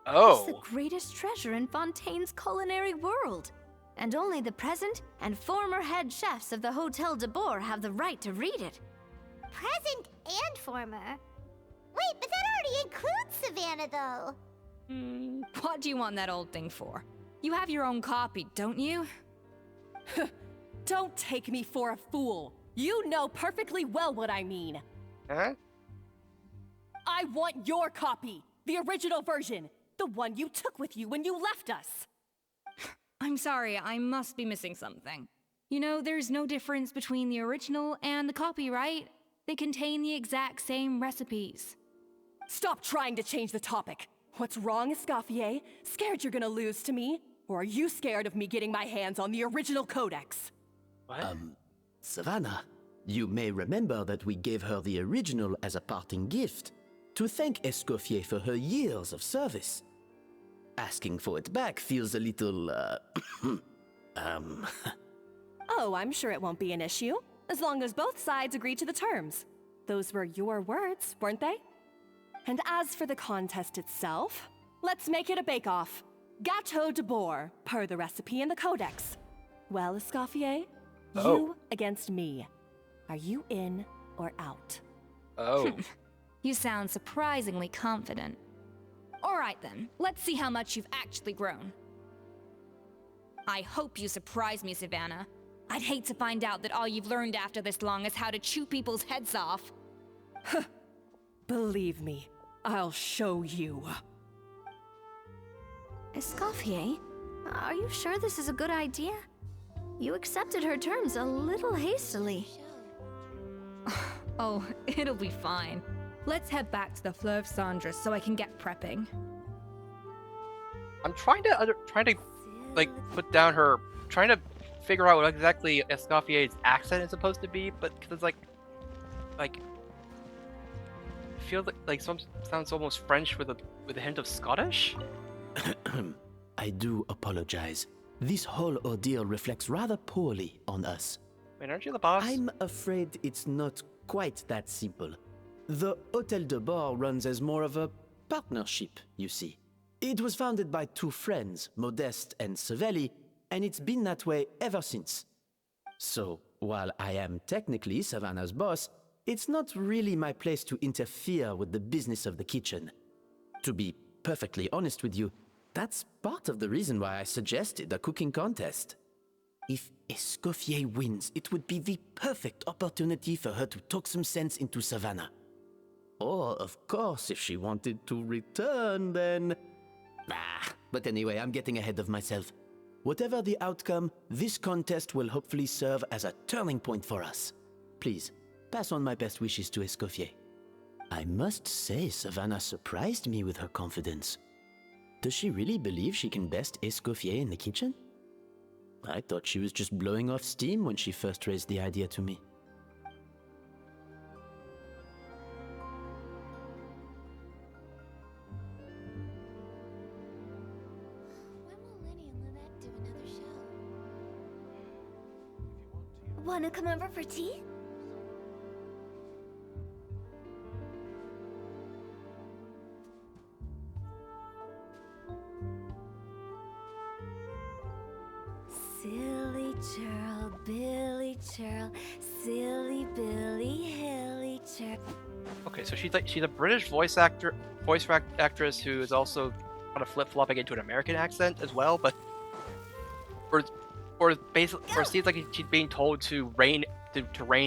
It's the Oh. greatest treasure in Fontaine's culinary world. And only the present and former head chefs of the Hotel de Bourg have the right to read it. Present and former. Wait, but that already includes Savannah, though. What do you want that old thing for? You have your own copy, don't you? Don't take me for a fool. You know perfectly well what I mean. Huh? I want your copy, the original version, the one you took with you when you left us. I'm sorry, I must be missing something. You know, there's no difference between the original and the copy, right? They contain the exact same recipes. Stop trying to change the topic. What's wrong, Escoffier? Scared you're gonna lose to me? Or are you scared of me getting my hands on the original codex? What? Savannah, you may remember that we gave her the original as a parting gift to thank Escoffier for her years of service. Asking for it back feels a little, Oh, I'm sure it won't be an issue, as long as both sides agree to the terms. Those were your words, weren't they? And as for the contest itself, let's make it a bake-off. Gâteau de Bourg, per the recipe in the codex. Well, Escoffier, you against me. Are you in or out? Oh. You sound surprisingly confident. All right then, let's see how much you've actually grown. I hope you surprise me, Savannah. I'd hate to find out that all you've learned after this long is how to chew people's heads off. Believe me, I'll show you. Escoffier, are you sure this is a good idea? You accepted her terms a little hastily. Oh, it'll be fine. Let's head back to the Fleuve Cendres so I can get prepping. I'm trying to like put down her, trying to figure out what exactly Escoffier's accent is supposed to be, but because it's like feels like some sounds almost French with a hint of Scottish. I do apologize. This whole ordeal reflects rather poorly on us. Wait, aren't you the boss? I'm afraid it's not quite that simple. The Hôtel de Bourg runs as more of a partnership, you see. It was founded by two friends, Modeste and Savelli, and it's been that way ever since. So, while I am technically Savannah's boss, it's not really my place to interfere with the business of the kitchen. To be perfectly honest with you, that's part of the reason why I suggested a cooking contest. If Escoffier wins, it would be the perfect opportunity for her to talk some sense into Savannah. Or, of course, if she wanted to return, then... But anyway, I'm getting ahead of myself. Whatever the outcome, this contest will hopefully serve as a turning point for us. Please, pass on my best wishes to Escoffier. I must say, Savannah surprised me with her confidence. Does she really believe she can best Escoffier in the kitchen? I thought she was just blowing off steam when she first raised the idea to me. When will Lenny and Lynette do another show? Wanna come over for tea? Silly churl, Billy churl, silly Billy, hilly churl. Okay, so she's a British voice actress who is also kind of flip-flopping into an American accent as well, but or basically, or it seems like she's being told to rein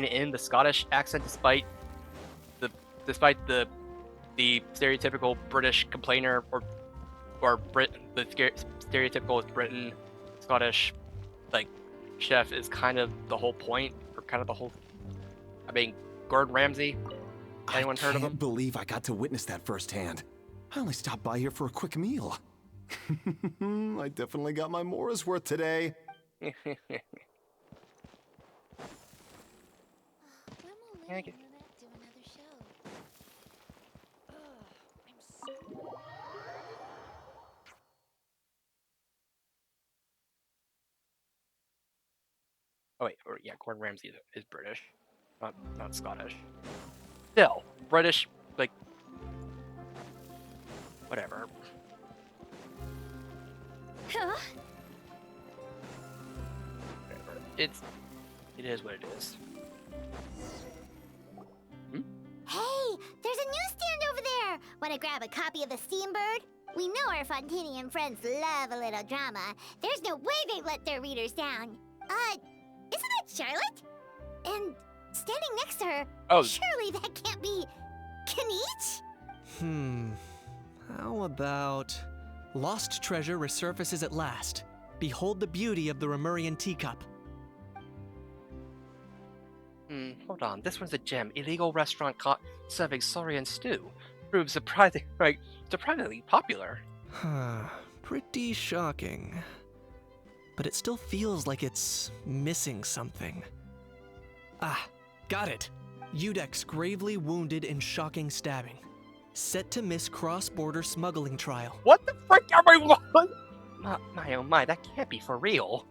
in the Scottish accent despite the stereotypical British complainer or the stereotypical Britain Scottish like chef is kind of the whole point, or kind of the whole. I mean, Gordon Ramsay. Anyone heard of him? I can't believe I got to witness that firsthand. I only stopped by here for a quick meal. I definitely got my Mora's worth today. When will Lenny and Lynette do another show? Oh wait, or yeah, Gordon Ramsay is British, not Scottish. Still, British, like, whatever. Huh? Whatever. It is what it is. Hey, there's a newsstand over there. Want to grab a copy of the Steambird? We know our Fontanian friends love a little drama. There's no way they'd let their readers down. Isn't that Charlotte? And standing next to her, surely that can't be Kinich? How about... Lost treasure resurfaces at last. Behold the beauty of the Remurian teacup. Hold on. This one's a gem. Illegal restaurant serving Saurian stew. Proves surprisingly popular. Pretty shocking. But it still feels like it's missing something. Ah, got it. Udex gravely wounded in shocking stabbing. Set to miss cross-border smuggling trial. What the frick are we what? My oh my, that can't be for real.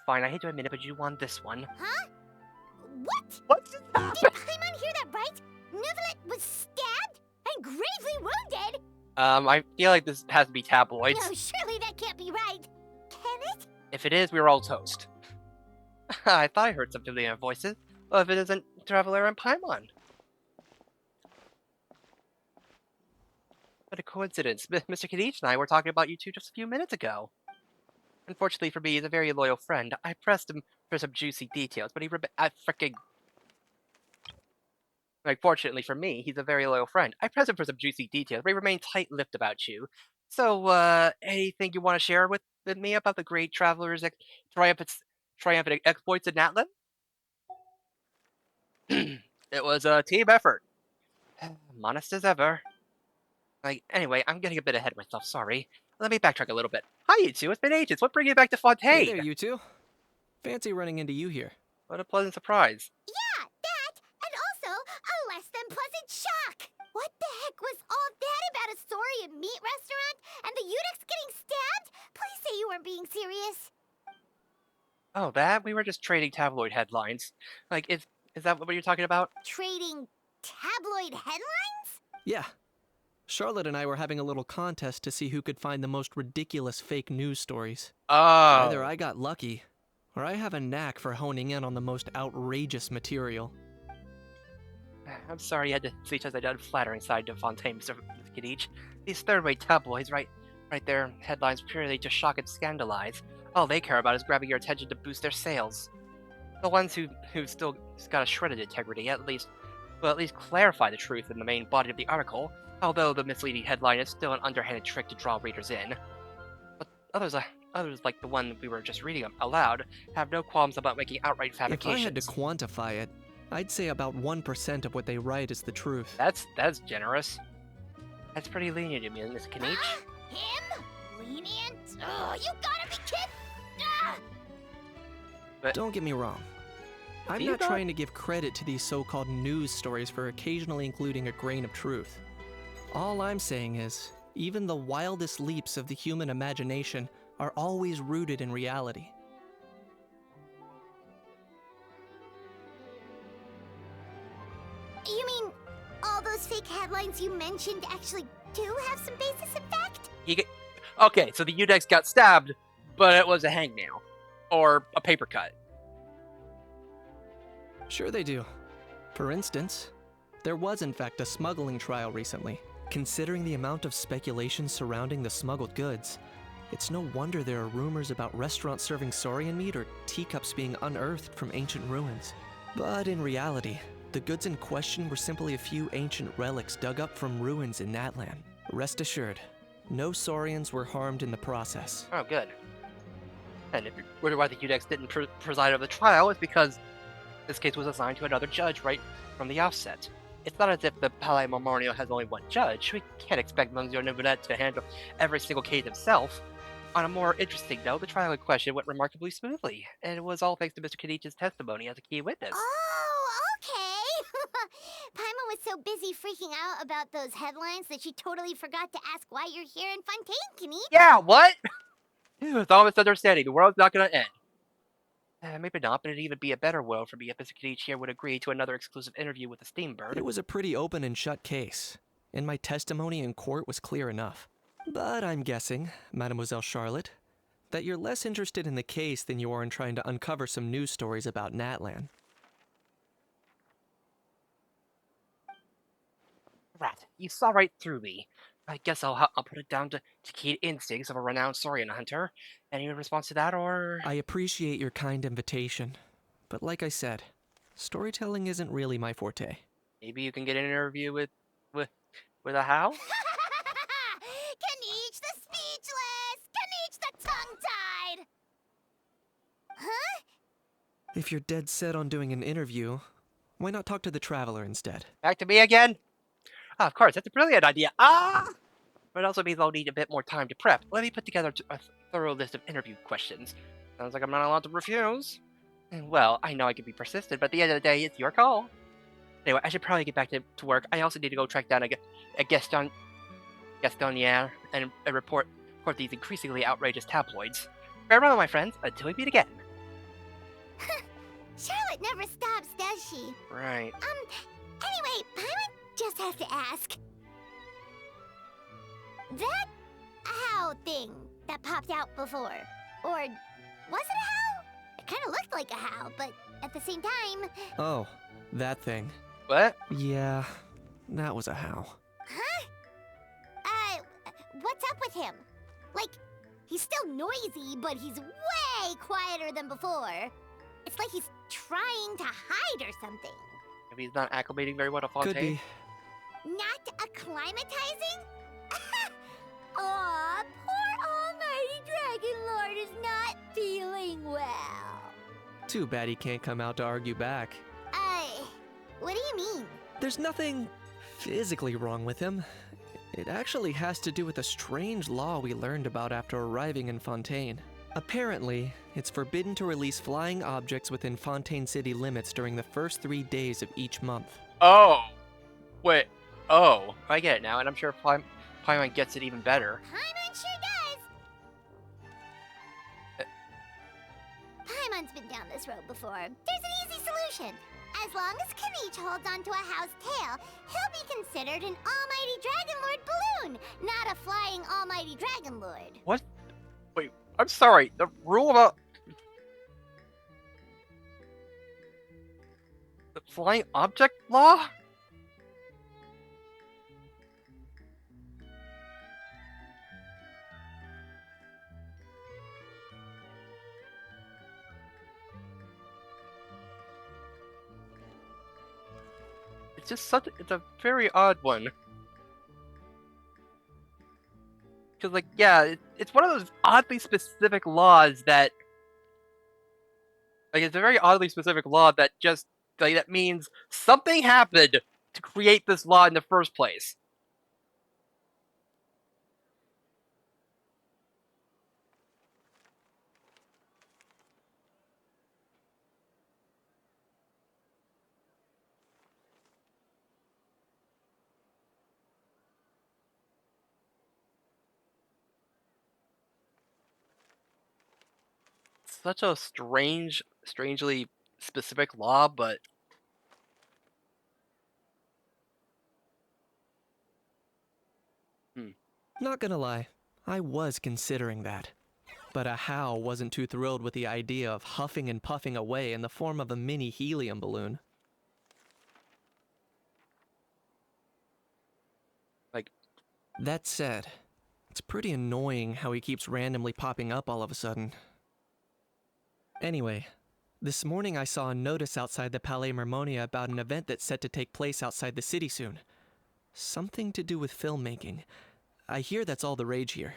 Fine, I hate to admit it, but you won this one. Huh? What? What just happened? Did Paimon hear that right? Nevelet was stabbed and gravely wounded? I feel like this has to be tabloids. No, surely that can't be right. Can it? If it is, we're all toast. I thought I heard some familiar voices. Well, if it isn't Traveler and Paimon. What a coincidence. Mr. Kinich and I were talking about you two just a few minutes ago. Unfortunately for me, he's a very loyal friend. I pressed him for some juicy details, but he Like, fortunately for me, he's a very loyal friend. I pressed him for some juicy details, but he remained tight-lipped about you. So, anything you want to share with me about the great Traveler's triumphant exploits in Natlan? It was a team effort. Modest as ever. Anyway, I'm getting a bit ahead of myself, sorry. Let me backtrack a little bit. Hi, you two. It's been ages. What brings you back to Fontaine? Hey there, you two. Fancy running into you here. What a pleasant surprise. Yeah, that, and also a less than pleasant shock. What the heck was all that about a Saurian meat restaurant and the Udex getting stabbed? Please say you weren't being serious. Oh, that? We were just trading tabloid headlines. Is that what you're talking about? Trading tabloid headlines? Yeah. Charlotte and I were having a little contest to see who could find the most ridiculous fake news stories. Oh. Either I got lucky, or I have a knack for honing in on the most outrageous material. I'm sorry you had to see such an unflattering side to Fontaine, Mr. Kinich. These third-rate tabloids, right there, headlines purely to shock and scandalize. All they care about is grabbing your attention to boost their sales. The ones who still got a shredded integrity, at least clarify the truth in the main body of the article, although the misleading headline is still an underhanded trick to draw readers in. But others like the one we were just reading aloud, have no qualms about making outright fabrications. If I had to quantify it, I'd say about 1% of what they write is the truth. That's generous. That's pretty lenient of me, Miss Kinich. Him? Lenient? Oh, you gotta be kidding! But don't get me wrong. I'm not trying to give credit to these so-called news stories for occasionally including a grain of truth. All I'm saying is, even the wildest leaps of the human imagination are always rooted in reality. You mean all those fake headlines you mentioned actually do have some basis in fact? Okay, so the Udex got stabbed, but it was a hangnail. Or a paper cut. Sure they do. For instance, there was in fact a smuggling trial recently. Considering the amount of speculation surrounding the smuggled goods, it's no wonder there are rumors about restaurants serving saurian meat or teacups being unearthed from ancient ruins. But in reality, the goods in question were simply a few ancient relics dug up from ruins in Natlan. Rest assured, no saurians were harmed in the process. Oh, good. And if you wonder why the Udex didn't preside over the trial, it's because this case was assigned to another judge right from the outset. It's not as if the Palais Memorial has only one judge. We can't expect Monsieur Neuvillette to handle every single case himself. On a more interesting note, the trial in question went remarkably smoothly, and it was all thanks to Mr. Kenich's testimony as a key witness. Oh, okay. Paimon was so busy freaking out about those headlines that she totally forgot to ask why you're here in Fontaine, Kinich. Yeah, what? With all misunderstanding, the world's not gonna end. Maybe not, but it'd even be a better world for me if Mr. Kenichi would agree to another exclusive interview with the Steambird. It was a pretty open and shut case, and my testimony in court was clear enough. But I'm guessing, Mademoiselle Charlotte, that you're less interested in the case than you are in trying to uncover some news stories about Natlan. Rat, you saw right through me. I guess I'll put it down to keen instincts of a renowned saurian hunter. Any response to that, or...? I appreciate your kind invitation, but like I said, storytelling isn't really my forte. Maybe you can get an interview with a How? Kanich the speechless! Kanich the tongue-tied! Huh? If you're dead set on doing an interview, why not talk to the Traveler instead? Back to me again? Of course, that's a brilliant idea. But it also means I'll need a bit more time to prep. Let me put together a thorough list of interview questions. Sounds like I'm not allowed to refuse. Well, I know I can be persistent, but at the end of the day, it's your call. Anyway, I should probably get back to work. I also need to go track down a Gastonniere and report these increasingly outrageous tabloids. Farewell, my friends, until we meet again. Charlotte never stops, does she? Right. Anyway, Paimon just has to ask. That How thing that popped out before, or was it a How? It kind of looked like a How, but at the same time... Oh, that thing. What? Yeah, that was a How. Huh? What's up with him? Like, he's still noisy, but he's way quieter than before. It's like he's trying to hide or something. Maybe he's not acclimating very well to Fontaine. Could be. Not acclimatizing? Aw, poor Almighty Dragon Lord is not feeling well. Too bad he can't come out to argue back. What do you mean? There's nothing physically wrong with him. It actually has to do with a strange law we learned about after arriving in Fontaine. Apparently, it's forbidden to release flying objects within Fontaine city limits during the first 3 days of each month. Oh! Wait. Oh. I get it now, and I'm sure Paimon gets it even better. Paimon sure does! Paimon's been down this road before. There's an easy solution. As long as Kanich holds onto a How's tail, he'll be considered an Almighty Dragon Lord balloon, not a flying Almighty Dragon Lord. What? Wait, I'm sorry. The rule about... the flying object law? It's just such it's a very odd one. Because, like, yeah, it's one of those oddly specific laws that... like, it's a very oddly specific law that just, like, that means something happened to create this law in the first place. Such a strangely specific law, but... Not gonna lie, I was considering that. But a How wasn't too thrilled with the idea of huffing and puffing away in the form of a mini helium balloon. Like... That said, it's pretty annoying how he keeps randomly popping up all of a sudden. Anyway, this morning I saw a notice outside the Palais Mermonia about an event that's set to take place outside the city soon. Something to do with filmmaking. I hear that's all the rage here.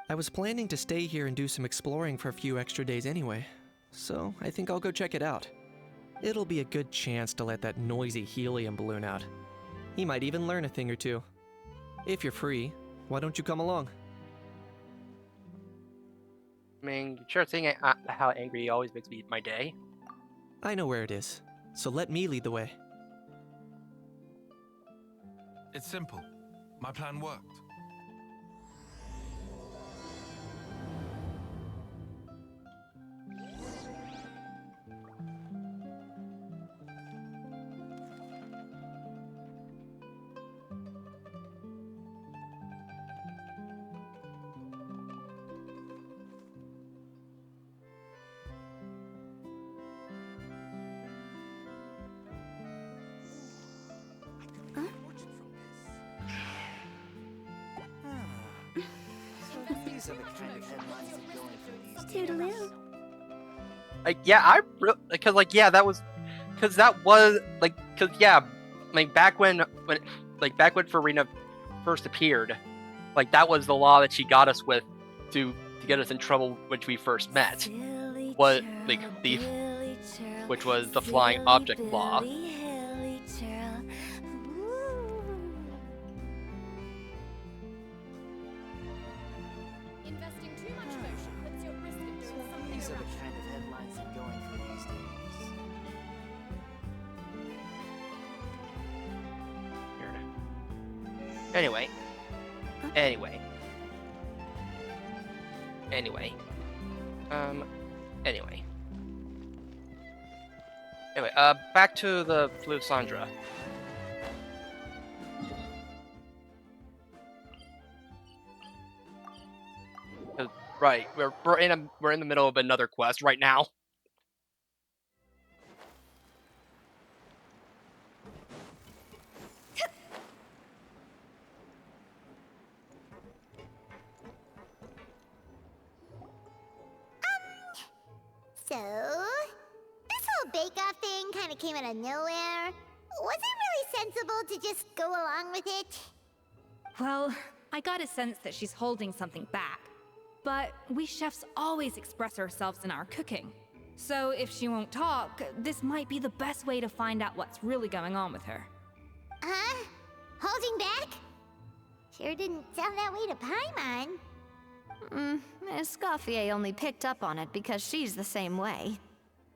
I was planning to stay here and do some exploring for a few extra days anyway, so I think I'll go check it out. It'll be a good chance to let that noisy helium balloon out. He might even learn a thing or two. If you're free, why don't you come along? I mean, sure thing, how angry he always makes my day. I know where it is, so let me lead the way. It's simple. My plan worked. Toodaloo. Like, yeah, that was back when Farina first appeared, like that was the law that she got us with to get us in trouble when we first met. Which was the flying object law. Investing too much motion puts you at risk of doing something These are the irrational. kind of headlines I'm going for these days. Anyway. Back to the Blue Sandra. Right, we're in the middle of another quest right now. So, this whole bake-off thing kind of came out of nowhere. Was it really sensible to just go along with it? Well, I got a sense that she's holding something back. But we chefs always express ourselves in our cooking. So if she won't talk, this might be the best way to find out what's really going on with her. Huh? Holding back? Sure didn't sound that way to Paimon. Escoffier only picked up on it because she's the same way.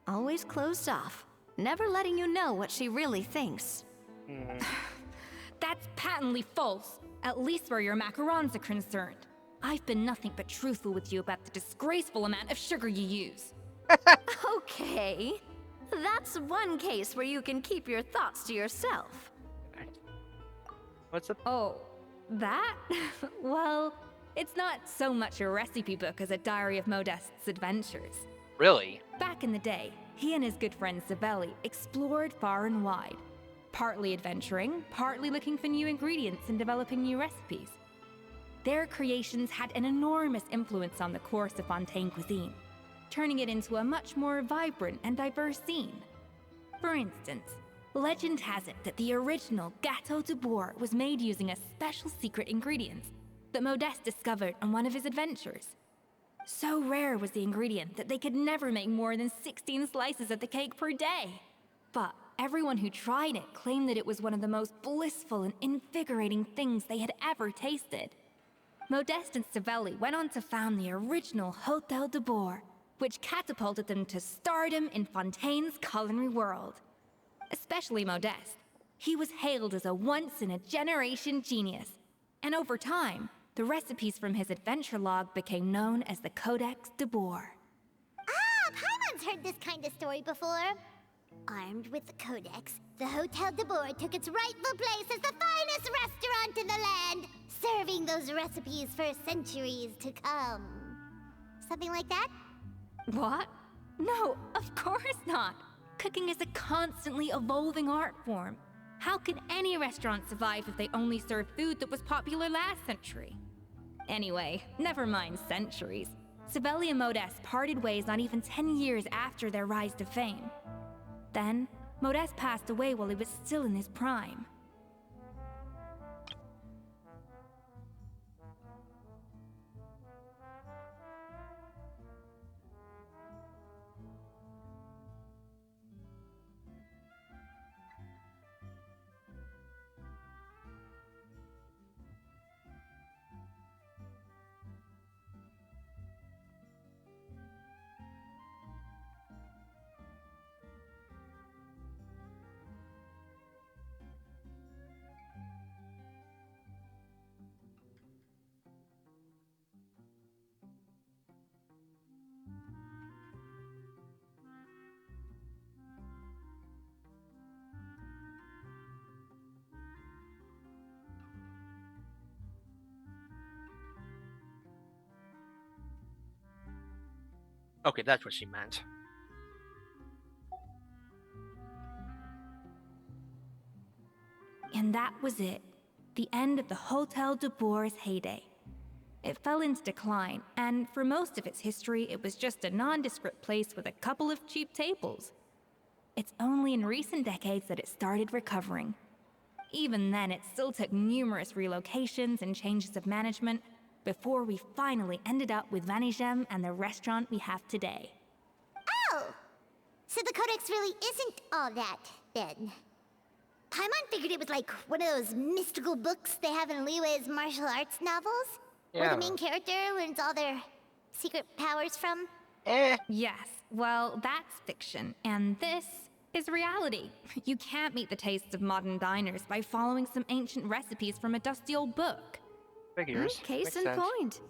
Always closed off, never letting you know what she really thinks. That's patently false, at least where your macarons are concerned. I've been nothing but truthful with you about the disgraceful amount of sugar you use. Okay. That's one case where you can keep your thoughts to yourself. What's up? Oh, that? Well, it's not so much a recipe book as a diary of Modest's adventures. Really? Back in the day, he and his good friend Savelli explored far and wide, partly adventuring, partly looking for new ingredients and developing new recipes. Their creations had an enormous influence on the course of Fontaine cuisine, turning it into a much more vibrant and diverse scene. For instance, legend has it that the original Gâteau de Bourg was made using a special secret ingredient that Modeste discovered on one of his adventures. So rare was the ingredient that they could never make more than 16 slices of the cake per day. But everyone who tried it claimed that it was one of the most blissful and invigorating things they had ever tasted. Modeste and Savelli went on to found the original Hôtel de Bourg, which catapulted them to stardom in Fontaine's culinary world. Especially Modeste. He was hailed as a once-in-a-generation genius, and over time, the recipes from his adventure log became known as the Codex de Bourg. Ah, Paimon's heard this kind of story before. Armed with the Codex, the Hôtel de Bourg took its rightful place as the finest restaurant in the land, serving those recipes for centuries to come. Something like that? What? No, of course not. Cooking is a constantly evolving art form. How can any restaurant survive if they only serve food that was popular last century? Anyway, never mind centuries. Savelli and Modeste parted ways not even 10 years after their rise to fame. Then, Modeste passed away while he was still in his prime. Okay, that's what she meant. And that was it. The end of the Hôtel de Bourg's heyday. It fell into decline, and for most of its history, it was just a nondescript place with a couple of cheap tables. It's only in recent decades that it started recovering. Even then, it still took numerous relocations and changes of management before we finally ended up with Vanigem and the restaurant we have today. Oh! So the Codex really isn't all that, then. Paimon figured it was like one of those mystical books they have in Liyue's martial arts novels? Where the main character learns all their secret powers from? Yes, well, that's fiction, and this is reality. You can't meet the tastes of modern diners by following some ancient recipes from a dusty old book. Figures. Case in point.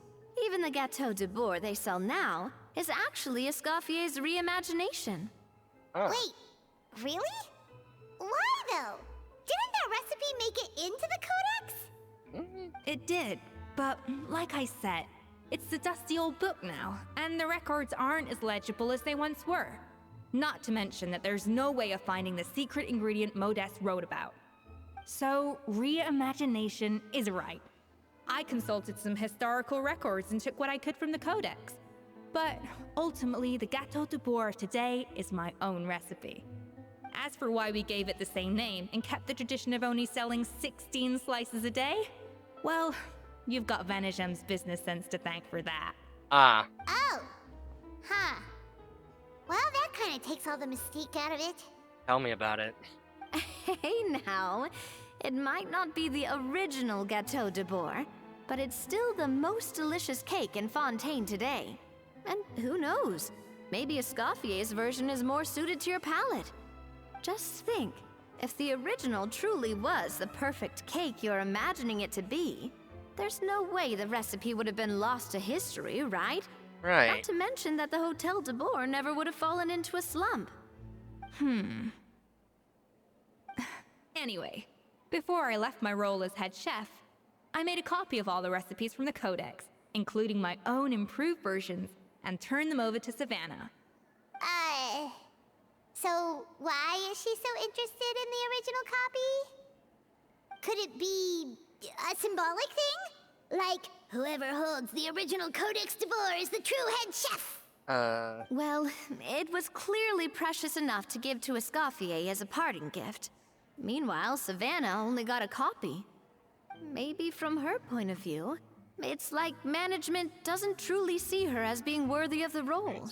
Even the Gâteau de Bourg they sell now is actually Escoffier's reimagination. Oh. Wait, really? Why though? Didn't that recipe make it into the Codex? It did, but like I said, it's the dusty old book now, and the records aren't as legible as they once were. Not to mention that there's no way of finding the secret ingredient Modest wrote about. So, reimagination is right. I consulted some historical records and took what I could from the Codex. But ultimately, the Gâteau de Bourg of today is my own recipe. As for why we gave it the same name and kept the tradition of only selling 16 slices a day, well, you've got Vanigem's business sense to thank for that. Ah. Oh. Huh. Well, that kind of takes all the mystique out of it. Tell me about it. Hey now, it might not be the original Gâteau de Bourg, but it's still the most delicious cake in Fontaine today. And who knows, maybe Escoffier's version is more suited to your palate. Just think, if the original truly was the perfect cake you're imagining it to be, there's no way the recipe would have been lost to history, right? Right. Not to mention that the Hotel de Bourg never would have fallen into a slump. Anyway, before I left my role as head chef, I made a copy of all the recipes from the Codex, including my own improved versions, and turned them over to Savannah. So why is she so interested in the original copy? Could it be a symbolic thing? Like, whoever holds the original Codex de Bourg is the true head chef? Well, it was clearly precious enough to give to Escoffier as a parting gift. Meanwhile, Savannah only got a copy. Maybe from her point of view, it's like management doesn't truly see her as being worthy of the role.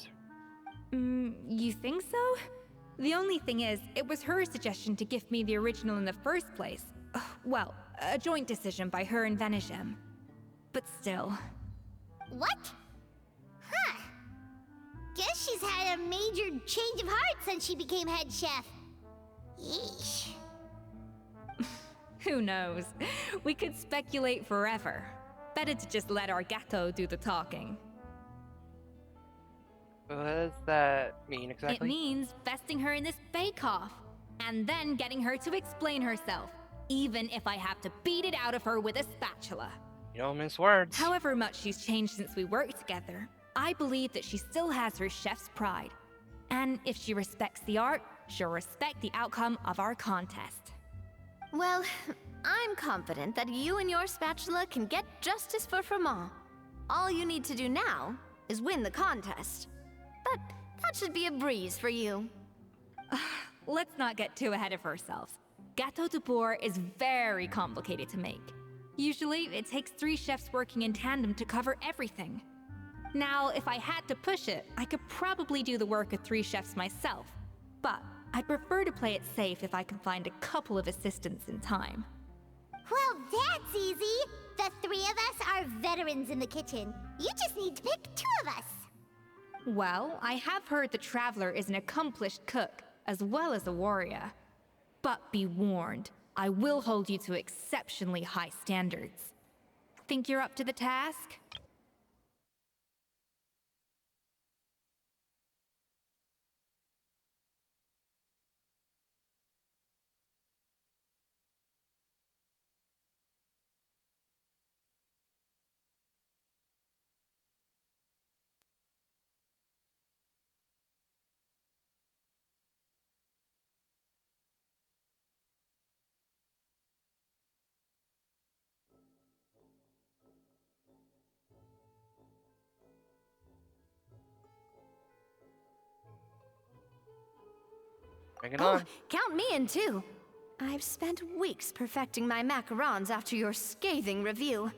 You think so? The only thing is, it was her suggestion to gift me the original in the first place. Well, a joint decision by her and Vanigem. But still. What? Huh. Guess she's had a major change of heart since she became head chef. Yeesh. Who knows? We could speculate forever. Better to just let our Gâteau do the talking. What does that mean exactly? It means vesting her in this bake-off, and then getting her to explain herself, even if I have to beat it out of her with a spatula. You don't mince words. However much she's changed since we worked together, I believe that she still has her chef's pride. And if she respects the art, she'll respect the outcome of our contest. Well, I'm confident that you and your spatula can get justice for Froment. All you need to do now is win the contest. But that should be a breeze for you. Let's not get too ahead of ourselves. Gâteau de Bourg is very complicated to make. Usually, it takes 3 chefs working in tandem to cover everything. Now, if I had to push it, I could probably do the work of 3 chefs myself. But I'd prefer to play it safe if I can find a couple of assistants in time. Well, that's easy. The 3 of us are veterans in the kitchen. You just need to pick 2 of us. Well, I have heard the Traveler is an accomplished cook, as well as a warrior. But be warned, I will hold you to exceptionally high standards. Think you're up to the task? Bring it on. Count me in too. I've spent weeks perfecting my macarons after your scathing review.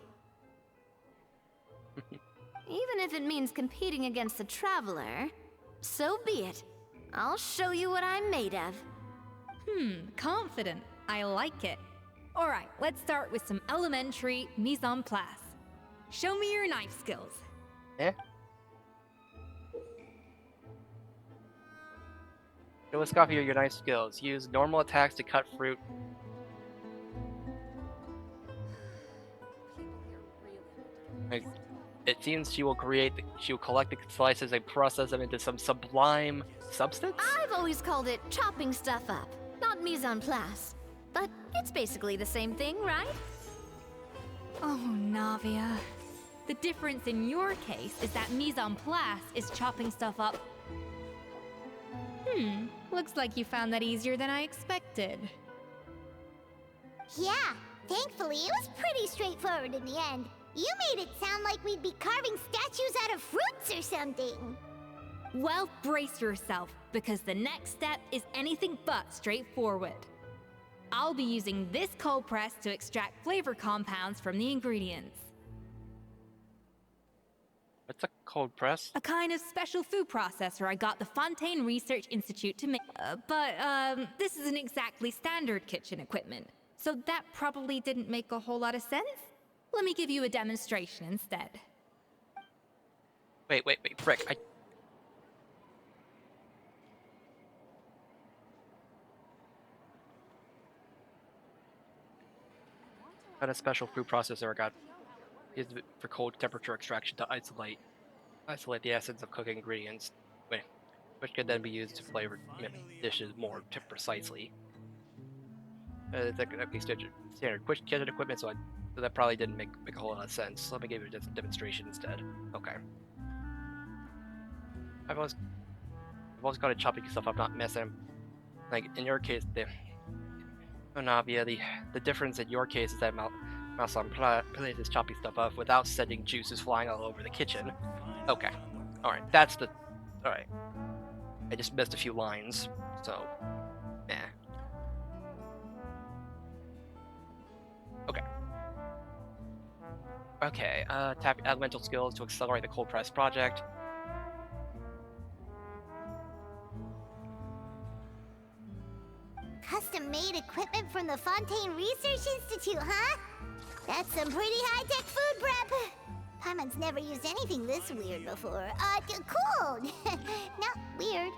Even if it means competing against the Traveler, so be it. I'll show you what I'm made of. Confident. I like it. Alright, let's start with some elementary mise en place. Show me your knife skills. Eh? Show Escoffier your knife skills. Use normal attacks to cut fruit. It seems she will collect the slices and process them into some sublime substance? I've always called it chopping stuff up, not mise en place. But it's basically the same thing, right? Oh, Navia. The difference in your case is that mise en place is chopping stuff up. Looks like you found that easier than I expected. Yeah, thankfully it was pretty straightforward in the end. You made it sound like we'd be carving statues out of fruits or something. Well, brace yourself, because the next step is anything but straightforward. I'll be using this cold press to extract flavor compounds from the ingredients. What's a cold press? A kind of special food processor I got the Fontaine Research Institute to make. But this isn't exactly standard kitchen equipment, so that probably didn't make a whole lot of sense. Let me give you a demonstration instead. Wait, frick, Got a special food processor I got used for cold temperature extraction to isolate the essence of cooking ingredients, which can then be used to flavor dishes more precisely. That could be standard kitchen equipment, so that probably didn't make a whole lot of sense. Let me give you a demonstration instead. Okay. I've always got to chopping stuff up, not messing. Like in your case, Navia, the difference in your case is that Mouse on Place is chopping stuff up without sending juices flying all over the kitchen. Okay. Alright, alright. I just missed a few lines, so Okay, tap elemental skills to accelerate the cold press project. Custom-made equipment from the Fontaine Research Institute, huh? That's some pretty high-tech food prep. Paimon's never used anything this weird before. Cool. Not weird.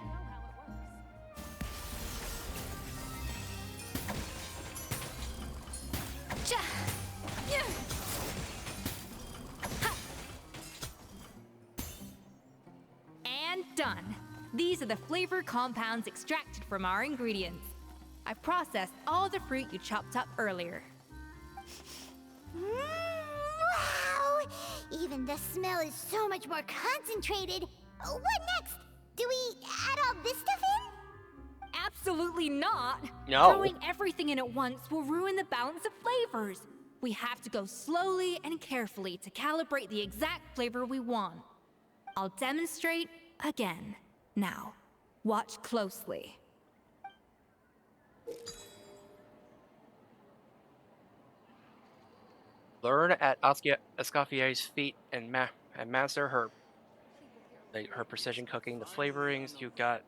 And done. These are the flavor compounds extracted from our ingredients. I processed all the fruit you chopped up earlier. Wow! Even the smell is so much more concentrated. What next? Do we add all this stuff in? Absolutely not! No. Throwing everything in at once will ruin the balance of flavors. We have to go slowly and carefully to calibrate the exact flavor we want. I'll demonstrate again. Now, watch closely. Learn at Escoffier's feet and master her precision cooking. The flavorings you got.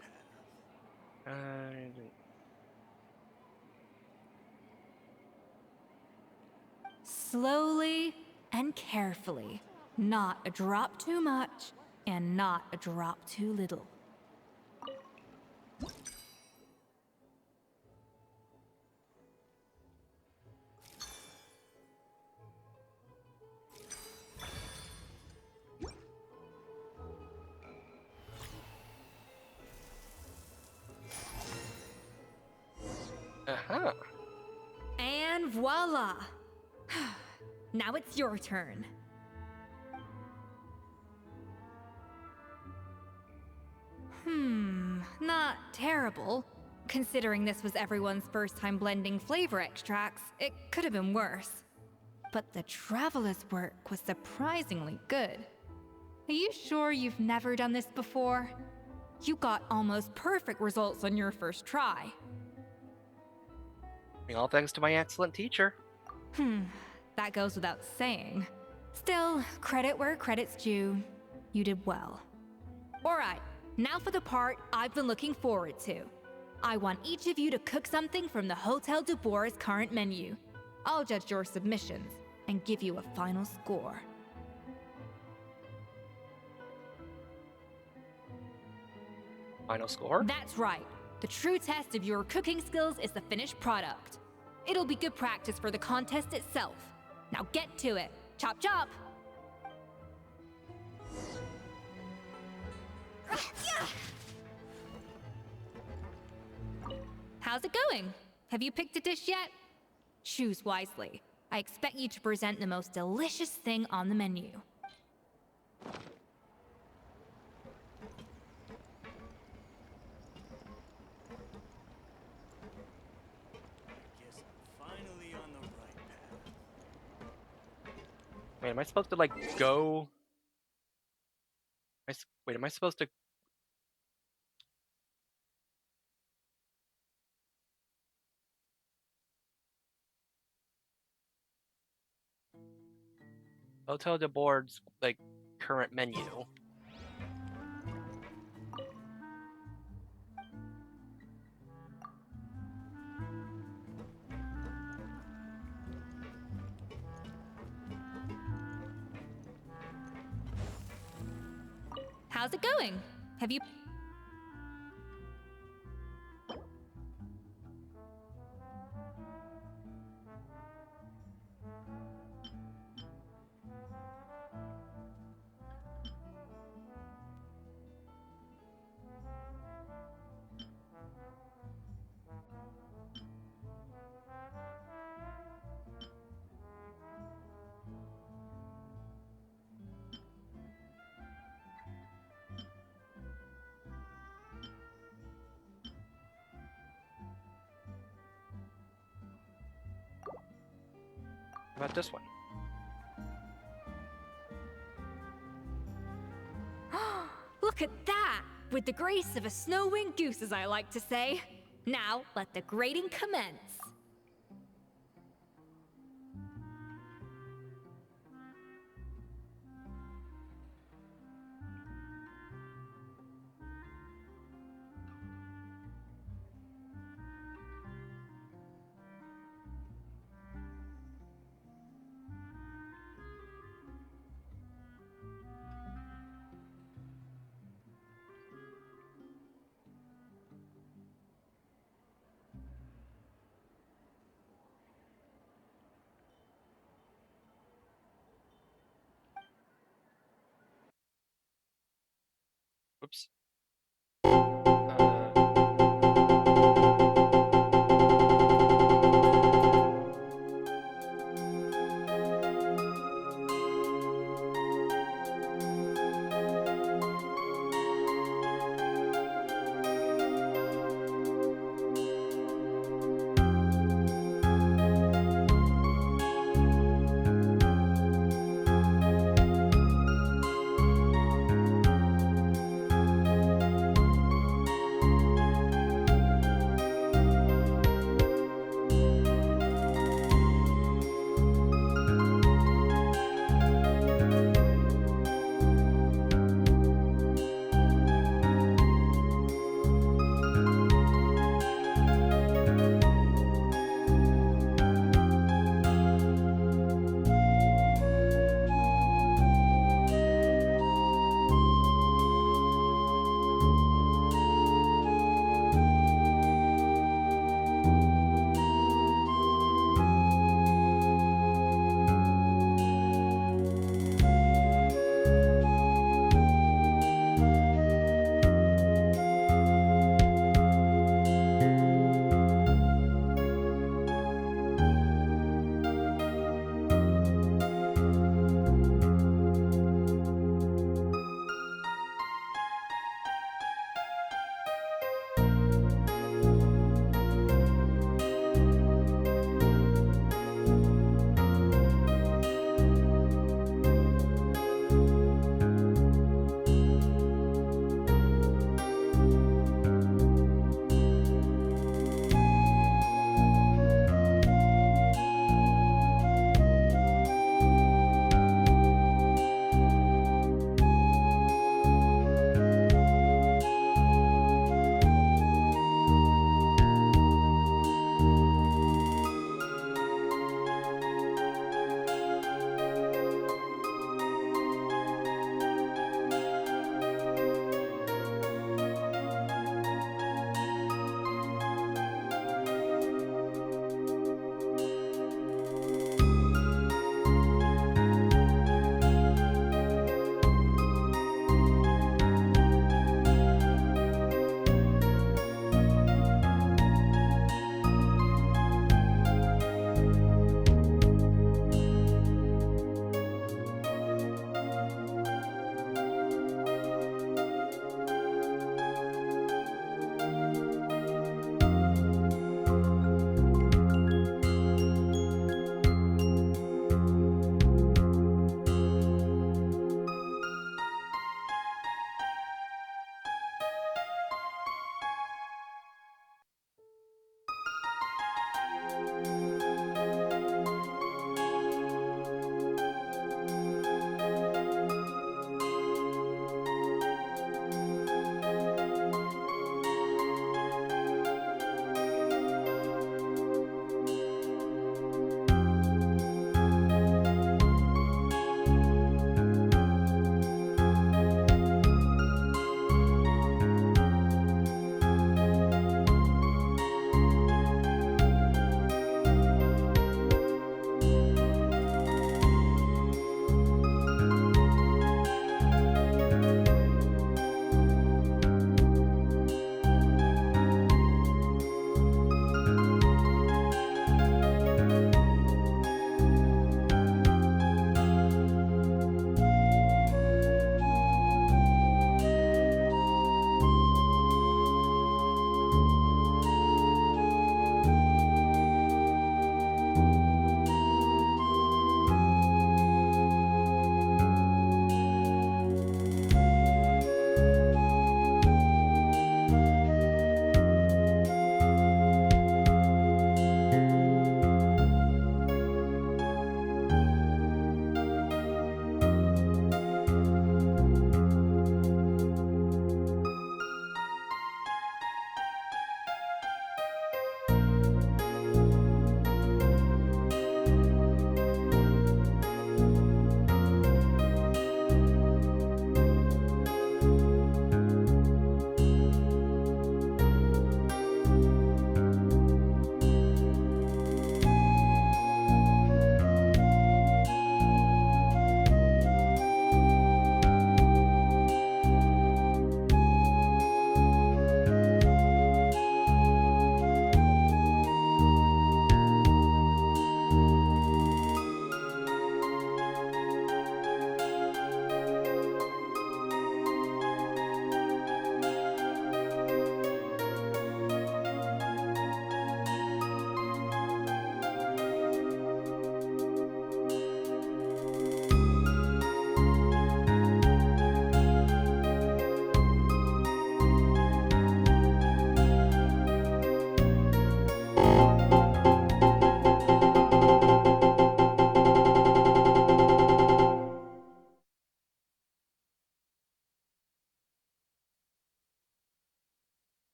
Slowly and carefully. Not a drop too much, and not a drop too little. And voila! Now it's your turn. Not terrible. Considering this was everyone's first time blending flavor extracts, it could have been worse. But the Traveler's work was surprisingly good. Are you sure you've never done this before? You got almost perfect results on your first try. All thanks to my excellent teacher. That goes without saying. Still, credit where credit's due. You did well. Alright, now for the part I've been looking forward to. I want each of you to cook something from the Hotel du Bois' current menu. I'll judge your submissions and give you a final score. Final score? That's right. The true test of your cooking skills is the finished product. It'll be good practice for the contest itself. Now get to it. Chop chop! How's it going? Have you picked a dish yet? Choose wisely. I expect you to present the most delicious thing on the menu. Guess I'm finally on the right path. Wait, am I supposed to, like, go... Wait, am I supposed to... Hotel de Board's, like, current menu. How's it going? Have you... How about this one? Look at that! With the grace of a snow-winged goose, as I like to say. Now, let the grating commence.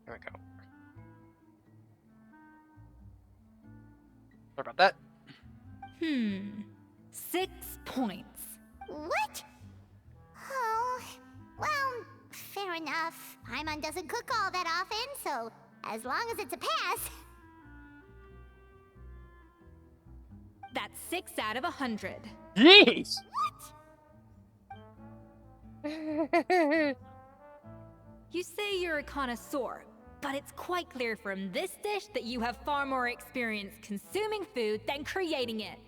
There we go. Sorry about that. 6 points. What? Oh, well, fair enough. Paimon doesn't cook all that often, so as long as it's a pass. That's 6 out of 100. Jeez! You say you're a connoisseur, but it's quite clear from this dish that you have far more experience consuming food than creating it.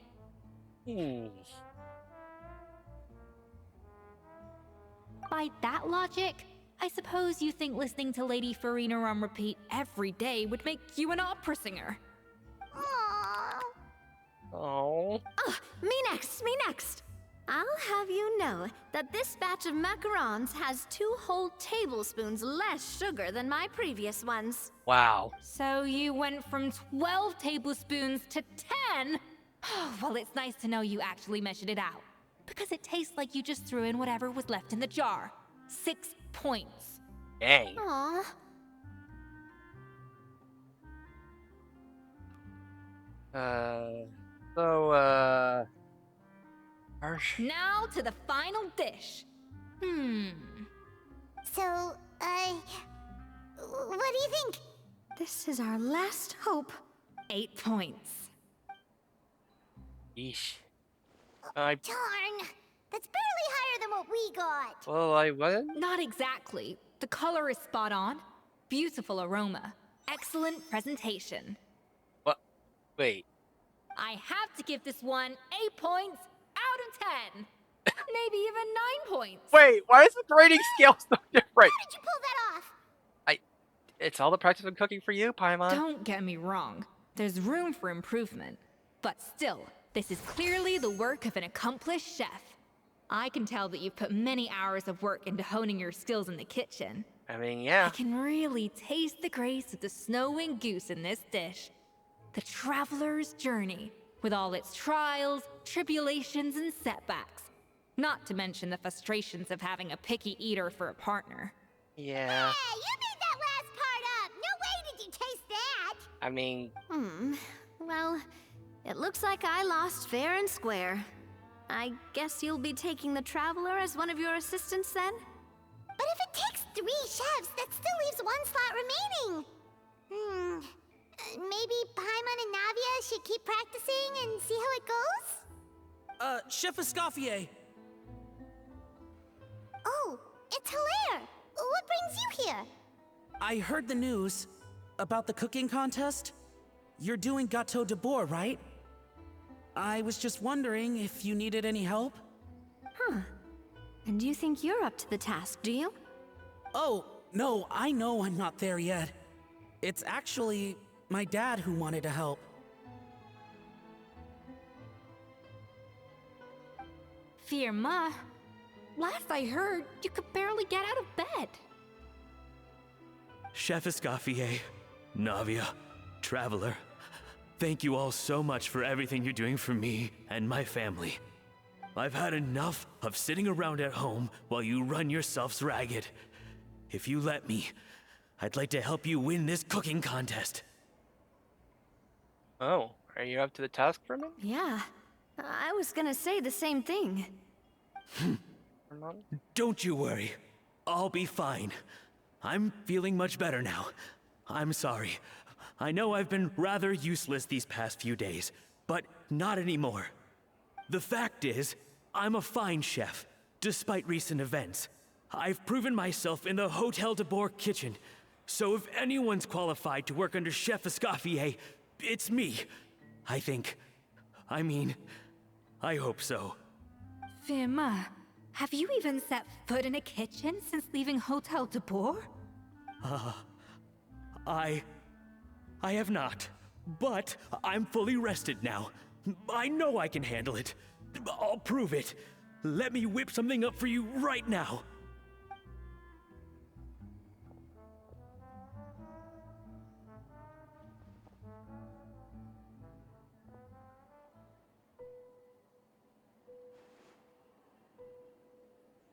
By that logic, I suppose you think listening to Lady Farina on repeat every day would make you an opera singer. Oh. Me next, me next. I'll have you know that this batch of macarons has 2 whole tablespoons less sugar than my previous ones. Wow. So you went from 12 tablespoons to 10? Well, it's nice to know you actually measured it out. Because it tastes like you just threw in whatever was left in the jar. 6 points. Dang. Aww. Now to the final dish. So, what do you think? This is our last hope. 8 points. Yeesh. Darn! That's barely higher than what we got. Well, I wasn't. Not exactly. The color is spot on. Beautiful aroma. Excellent presentation. What? Wait. I have to give this one 8 points out of 10. Maybe even 9 points. Wait, why is the grading scale so different? How did you pull that off? It's all the practice of cooking for you, Paimon. Don't get me wrong. There's room for improvement. But still, this is clearly the work of an accomplished chef. I can tell that you've put many hours of work into honing your skills in the kitchen. I mean, yeah. I can really taste the grace of the snow-winged goose in this dish. The traveler's journey, with all its trials, tribulations, and setbacks. Not to mention the frustrations of having a picky eater for a partner. Yeah. Hey, you made that last part up! No way did you taste that! I mean... Well, it looks like I lost fair and square. I guess you'll be taking the Traveler as one of your assistants then? But if it takes 3 chefs, that still leaves 1 slot remaining. Maybe Paimon and Navia should keep practicing and see how it goes? Chef Escoffier! Oh, it's Hilaire! What brings you here? I heard the news about the cooking contest. You're doing Gâteau de Bourg, right? I was just wondering if you needed any help? And you think you're up to the task, do you? Oh, no, I know I'm not there yet. It's actually my dad who wanted to help. Firma, last I heard, you could barely get out of bed. Chef Escoffier, Navia, Traveler, thank you all so much for everything you're doing for me and my family. I've had enough of sitting around at home while you run yourselves ragged. If you let me, I'd like to help you win this cooking contest. Oh, are you up to the task for me? Yeah, I was gonna say the same thing. Don't you worry. I'll be fine. I'm feeling much better now. I'm sorry. I know I've been rather useless these past few days, but not anymore. The fact is, I'm a fine chef, despite recent events. I've proven myself in the Hotel de Bourg kitchen, so if anyone's qualified to work under Chef Escoffier, it's me. I think. I mean, I hope so. Firma, have you even set foot in a kitchen since leaving Hotel de Bourg? I have not, but I'm fully rested now. I know I can handle it. I'll prove it. Let me whip something up for you right now.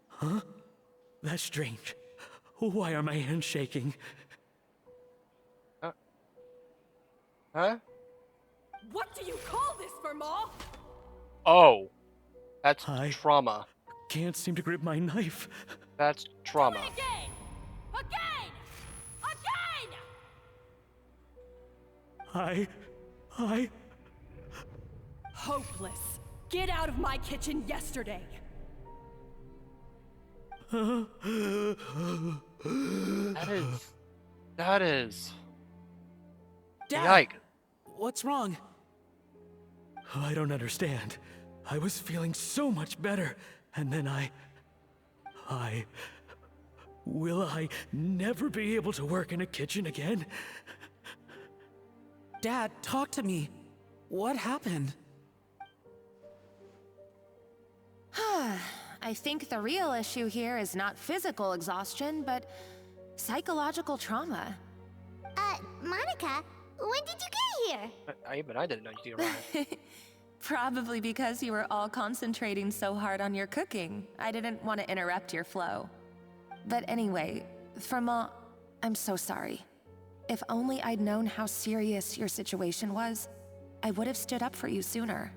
Huh? That's strange. Why are my hands shaking? Huh? What do you call this, Verma? Oh. That's I- trauma. Can't seem to grip my knife. That's trauma. Do it again! Again! Again! I... Hopeless. Get out of my kitchen yesterday. That is... Dad, Yike. what's wrong? I don't understand. I was feeling so much better, and then Will I never be able to work in a kitchen again? Dad, talk to me. What happened? I think the real issue here is not physical exhaustion, but psychological trauma. Monica, when did you get here? I didn't know you'd arrive. Probably because you were all concentrating so hard on your cooking. I didn't want to interrupt your flow. But anyway, Verma, I'm so sorry. If only I'd known how serious your situation was, I would have stood up for you sooner.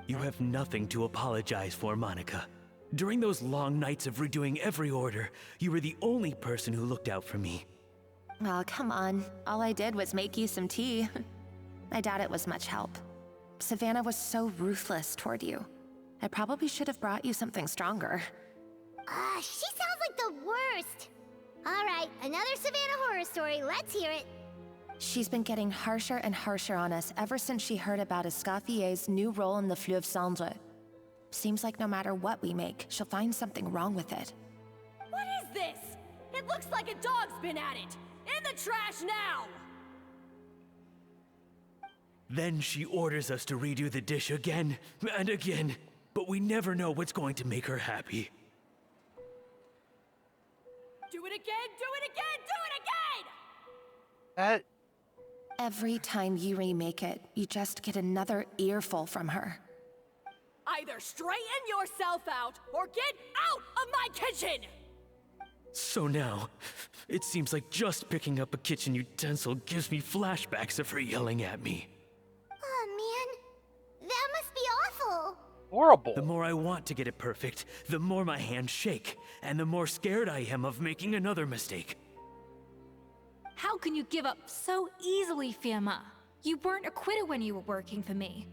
You have nothing to apologize for, Monica. During those long nights of redoing every order, you were the only person who looked out for me. Oh, come on. All I did was make you some tea. I doubt it was much help. Savannah was so ruthless toward you. I probably should have brought you something stronger. She sounds like the worst. All right, another Savannah horror story. Let's hear it. She's been getting harsher and harsher on us ever since she heard about Escoffier's new role in the Fleuve Cendre. Seems like no matter what we make, she'll find something wrong with it. What is this? It looks like a dog's been at it. In the trash now! Then she orders us to redo the dish again and again, but we never know what's going to make her happy. Do it again, do it again, do it again! That... Every time you remake it, you just get another earful from her. Either straighten yourself out, or get out of my kitchen! So now, it seems like just picking up a kitchen utensil gives me flashbacks of her yelling at me. Oh man, that must be awful. Horrible. The more I want to get it perfect, the more my hands shake, and the more scared I am of making another mistake. How can you give up so easily, Fiamma? You weren't a quitter when you were working for me.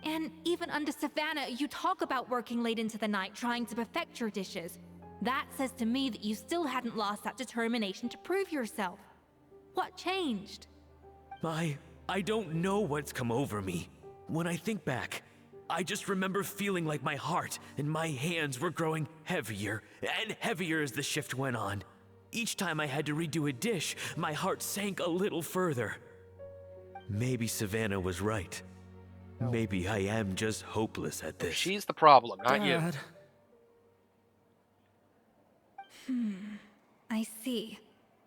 And even under Savannah, you talk about working late into the night trying to perfect your dishes. That says to me that you still hadn't lost that determination to prove yourself. What changed? I don't know what's come over me. When I think back, I just remember feeling like my heart and my hands were growing heavier and heavier as the shift went on. Each time I had to redo a dish, my heart sank a little further. Maybe Savannah was right. Maybe I am just hopeless at this. She's the problem, not you. Dad. I see.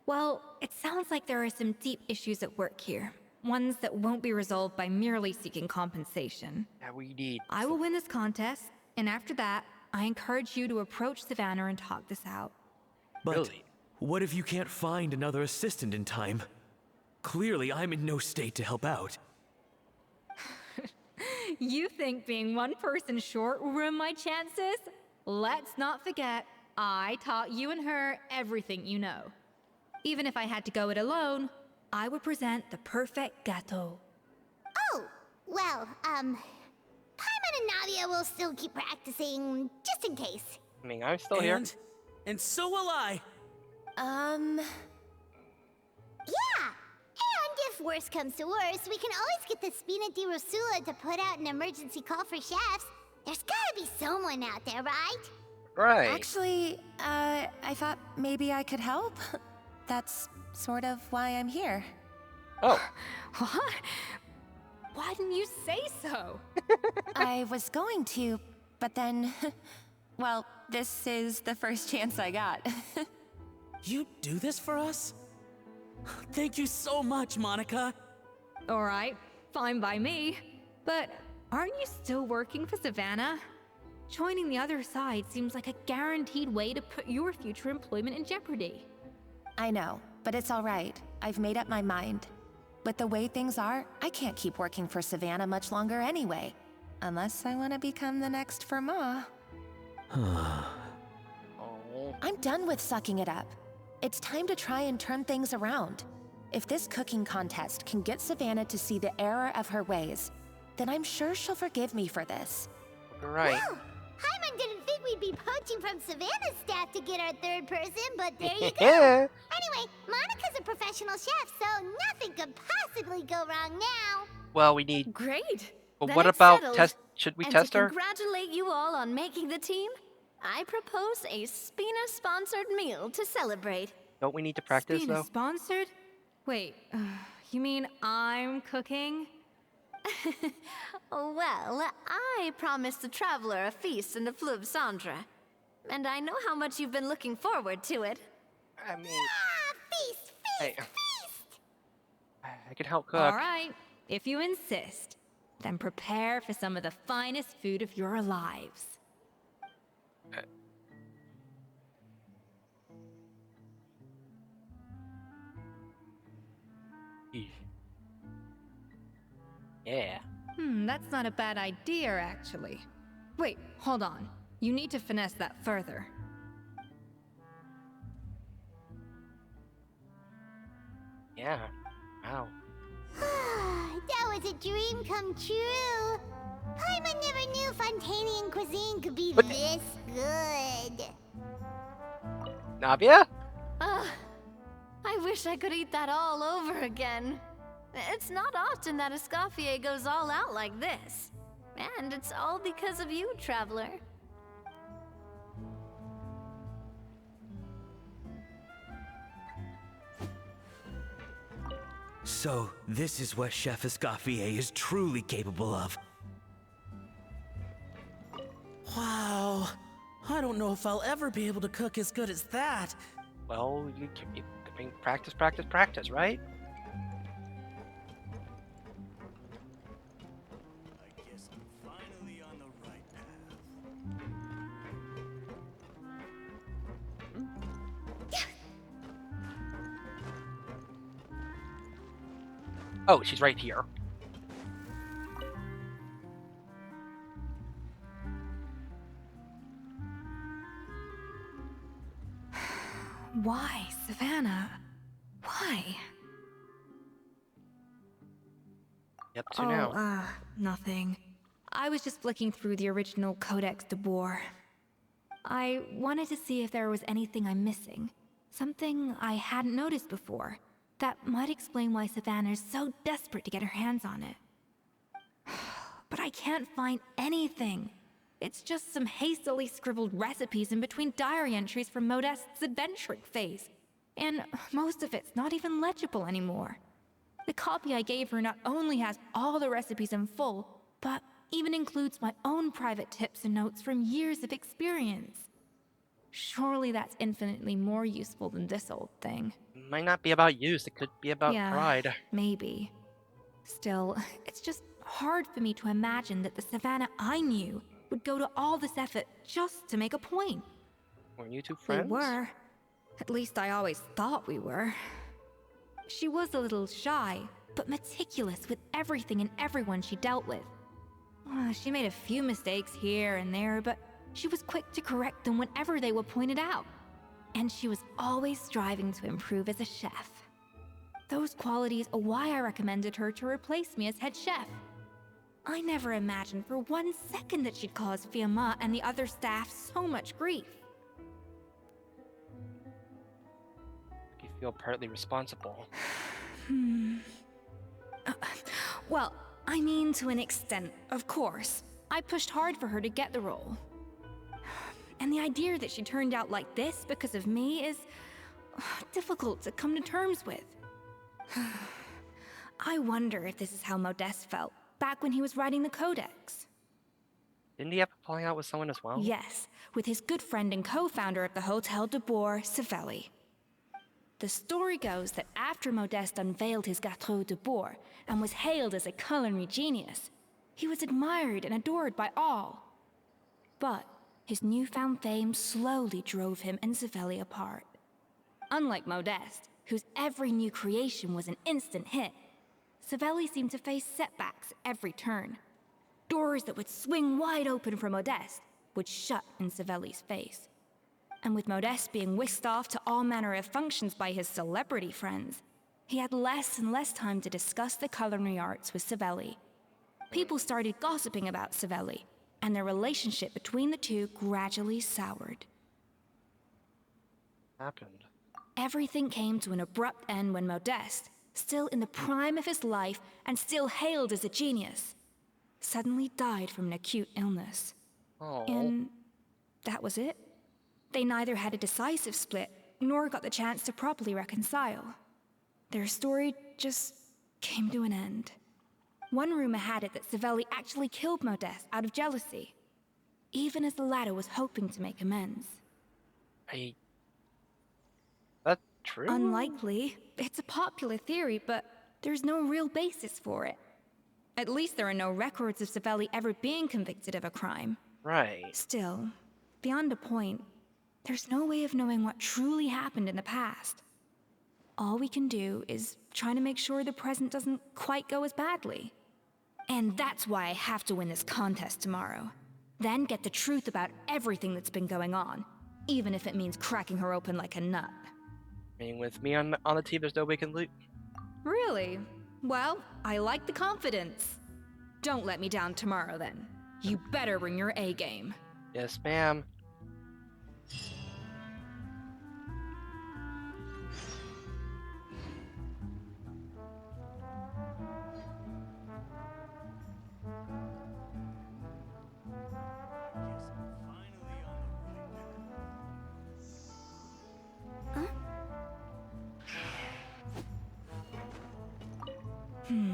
Well, it sounds like there are some deep issues at work here. Ones that won't be resolved by merely seeking compensation. Yeah, we need... I will win this contest, and after that, I encourage you to approach Savannah and talk this out. But Really? what if you can't find another assistant in time? Clearly, I'm in no state to help out. You think being one person short will ruin my chances? Let's not forget, I taught you and her everything you know. Even if I had to go it alone, I would present the perfect gâteau. Oh, well, Paimon and Nadia will still keep practicing, just in case. I mean, I'm still here. And so will I. Yeah! And if worse comes to worse, we can always get the Spina di Rosula to put out an emergency call for chefs. There's gotta be someone out there, right? Right. Actually, I thought maybe I could help. That's sort of why I'm here. Oh. What? Why didn't you say so? I was going to, but then... Well, this is the first chance I got. You do this for us? Thank you so much, Monica. Alright, fine by me. But aren't you still working for Savannah? Joining the other side seems like a guaranteed way to put your future employment in jeopardy. I know, but it's all right. I've made up my mind. With the way things are, I can't keep working for Savannah much longer anyway. Unless I want to become the next Fermat. I'm done with sucking it up. It's time to try and turn things around. If this cooking contest can get Savannah to see the error of her ways, then I'm sure she'll forgive me for this. Right. Well, Hyman didn't think we'd be poaching from Savannah's staff to get our third person, but there you go. Anyway, Monica's a professional chef, so nothing could possibly go wrong now. Well, we need... Great. But Then what it's about settled. test? Should we And test to her? congratulate you all on making the team, I propose a Spina-sponsored meal to celebrate. Don't we need to practice, Spina though? sponsored? Wait, you mean I'm cooking? Well, I promised the traveler a feast in the Fleuve Cendre. And I know how much you've been looking forward to it. I mean... Feast, Hey, feast! I can help cook. All right, if you insist, then prepare for some of the finest food of your lives. Yeah. That's not a bad idea, actually. Wait, hold on. You need to finesse that further. Yeah. Wow. That was a dream come true. Hyman never knew Fontanian cuisine could be What? this good. Navia? I wish I could eat that all over again. It's not often that Escoffier goes all out like this. And it's all because of you, Traveler. So, this is what Chef Escoffier is truly capable of. Wow. I don't know if I'll ever be able to cook as good as that. Well, I mean, practice, practice, practice, right? I guess I'm finally on the right path. Oh, she's right here. Why, Savannah? Why? Up to now. Nothing. I was just flicking through the original Codex de Boer. I wanted to see if there was anything I'm missing. Something I hadn't noticed before. That might explain why Savannah's so desperate to get her hands on it. But I can't find anything. It's just some hastily scribbled recipes in between diary entries from Modeste's adventuring phase. And most of it's not even legible anymore. The copy I gave her not only has all the recipes in full, but even includes my own private tips and notes from years of experience. Surely that's infinitely more useful than this old thing. Might not be about use, it could be about pride. Maybe. Still, it's just hard for me to imagine that the Savannah I knew would go to all this effort just to make a point. Weren't you two friends? We were. At least I always thought we were. She was a little shy, but meticulous with everything and everyone she dealt with. She made a few mistakes here and there, but she was quick to correct them whenever they were pointed out. And she was always striving to improve as a chef. Those qualities are why I recommended her to replace me as head chef. I never imagined for 1 second that she'd cause Firma and the other staff so much grief. You feel partly responsible. Well, I mean to an extent, of course. I pushed hard for her to get the role. And the idea that she turned out like this because of me is difficult to come to terms with. I wonder if this is how Modeste felt back when he was writing the Codex. Didn't he have a falling out with someone as well? Yes, with his good friend and co-founder of the Hotel de Boer, Savelli. The story goes that after Modeste unveiled his Gâteau de Boer and was hailed as a culinary genius, he was admired and adored by all. But his newfound fame slowly drove him and Savelli apart. Unlike Modeste, whose every new creation was an instant hit, Savelli seemed to face setbacks at every turn. Doors that would swing wide open for Modeste would shut in Savelli's face. And with Modeste being whisked off to all manner of functions by his celebrity friends, he had less and less time to discuss the culinary arts with Savelli. People started gossiping about Savelli, and their relationship between the two gradually soured. Happened. Everything came to an abrupt end when Modeste, still in the prime of his life and still hailed as a genius, suddenly died from an acute illness. Oh. And that was it. They neither had a decisive split, nor got the chance to properly reconcile. Their story just came to an end. One rumor had it that Savelli actually killed Modeste out of jealousy, even as the latter was hoping to make amends. That's true? Unlikely. It's a popular theory, but there's no real basis for it. At least there are no records of Savelli ever being convicted of a crime. Right. Still, beyond a point, there's no way of knowing what truly happened in the past. All we can do is try to make sure the present doesn't quite go as badly. And that's why I have to win this contest tomorrow. Then get the truth about everything that's been going on, even if it means cracking her open like a nut. I mean, with me on the team, there's no way we can lose. Really? Well, I like the confidence. Don't let me down tomorrow, then. You better bring your A game. Yes, ma'am.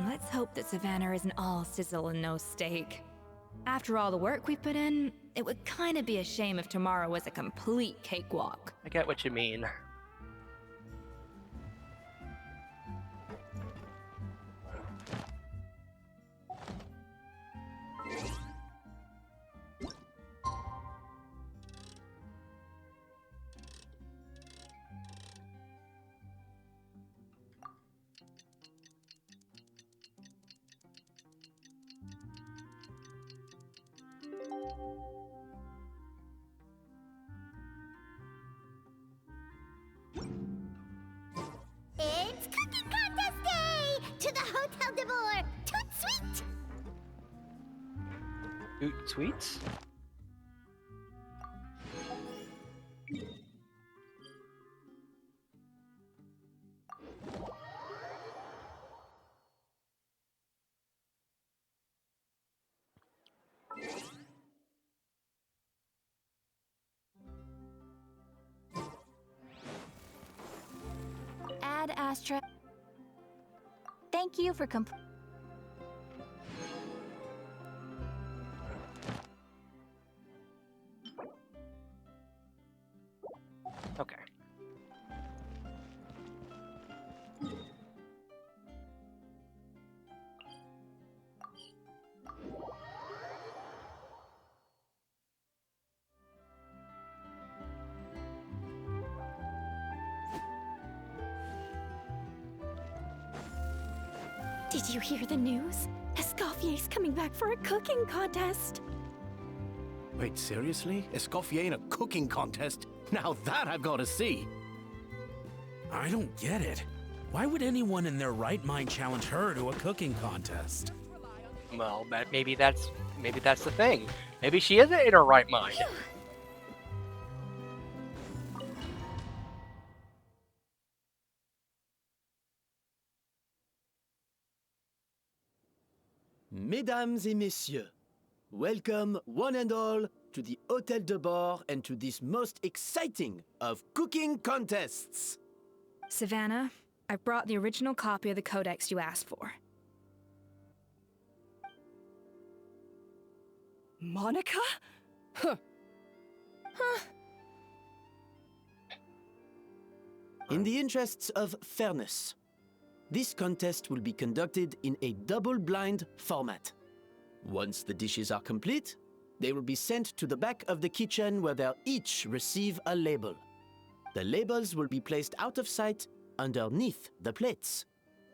Let's hope that Savannah isn't all sizzle and no steak. After all the work we've put in, it would kinda be a shame if tomorrow was a complete cakewalk. I get what you mean. It's cooking contest day! To the Hotel de Boer! Toot sweet! Toot sweets? Ad Astra. Thank you for Okay. Did you hear the news? Escoffier's coming back for a cooking contest. Wait, seriously? Escoffier in a cooking contest? Now that I've got to see. I don't get it. Why would anyone in their right mind challenge her to a cooking contest? Well, maybe that's the thing. Maybe she isn't in her right mind. Mesdames et messieurs, welcome one and all to the Hotel de Boer and to this most exciting of cooking contests. Savannah, I've brought the original copy of the codex you asked for. Monica? Huh. In the interests of fairness, this contest will be conducted in a double-blind format. Once the dishes are complete, they will be sent to the back of the kitchen where they'll each receive a label. The labels will be placed out of sight underneath the plates,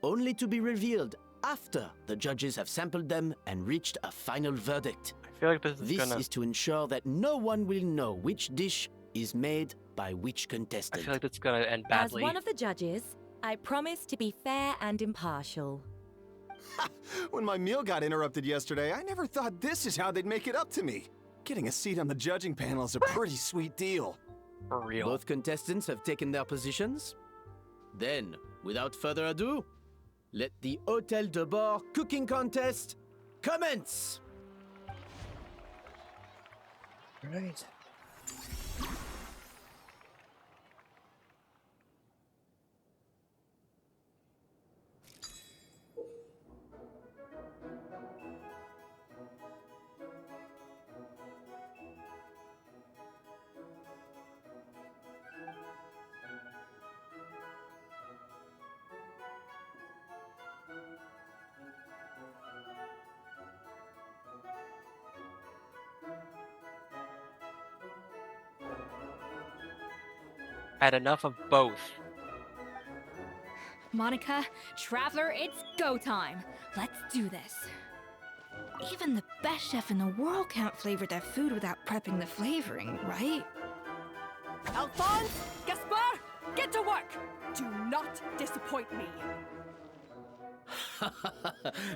only to be revealed after the judges have sampled them and reached a final verdict. I feel like this is This gonna... is to ensure that no one will know which dish is made by which I contestant. feel like this is gonna end As badly. one of the judges, I promise to be fair and impartial. When my meal got interrupted yesterday, I never thought this is how they'd make it up to me. Getting a seat on the judging panel is a pretty sweet deal. For real. Both contestants have taken their positions. Then, without further ado, let the Hôtel de Bord cooking contest commence! Right. Had enough of both. Monica, Traveler, it's go time. Let's do this. Even the best chef in the world can't flavor their food without prepping the flavoring, right? Alphonse, Gaspar, get to work. Do not disappoint me.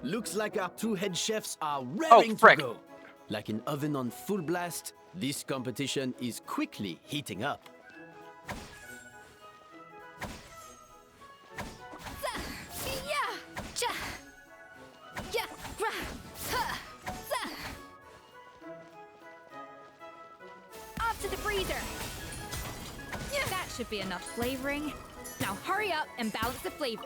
Looks like our two head chefs are raring to go. Like an oven on full blast, this competition is quickly heating up. Off to the freezer. That should be enough flavoring. Now hurry up and balance the flavor.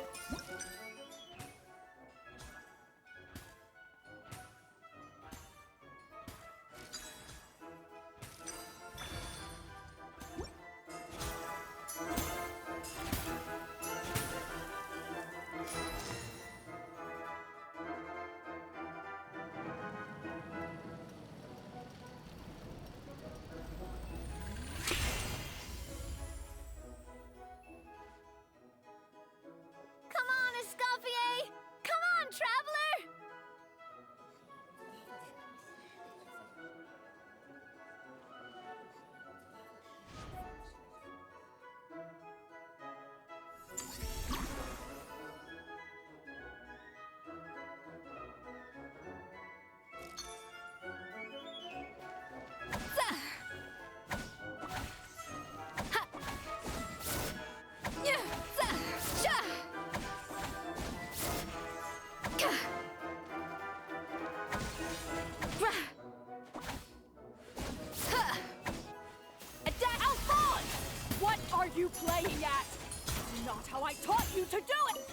Come on, Escoffier! Come on, Traveler! Alphonse! What are you playing at? Not how I taught you to do it!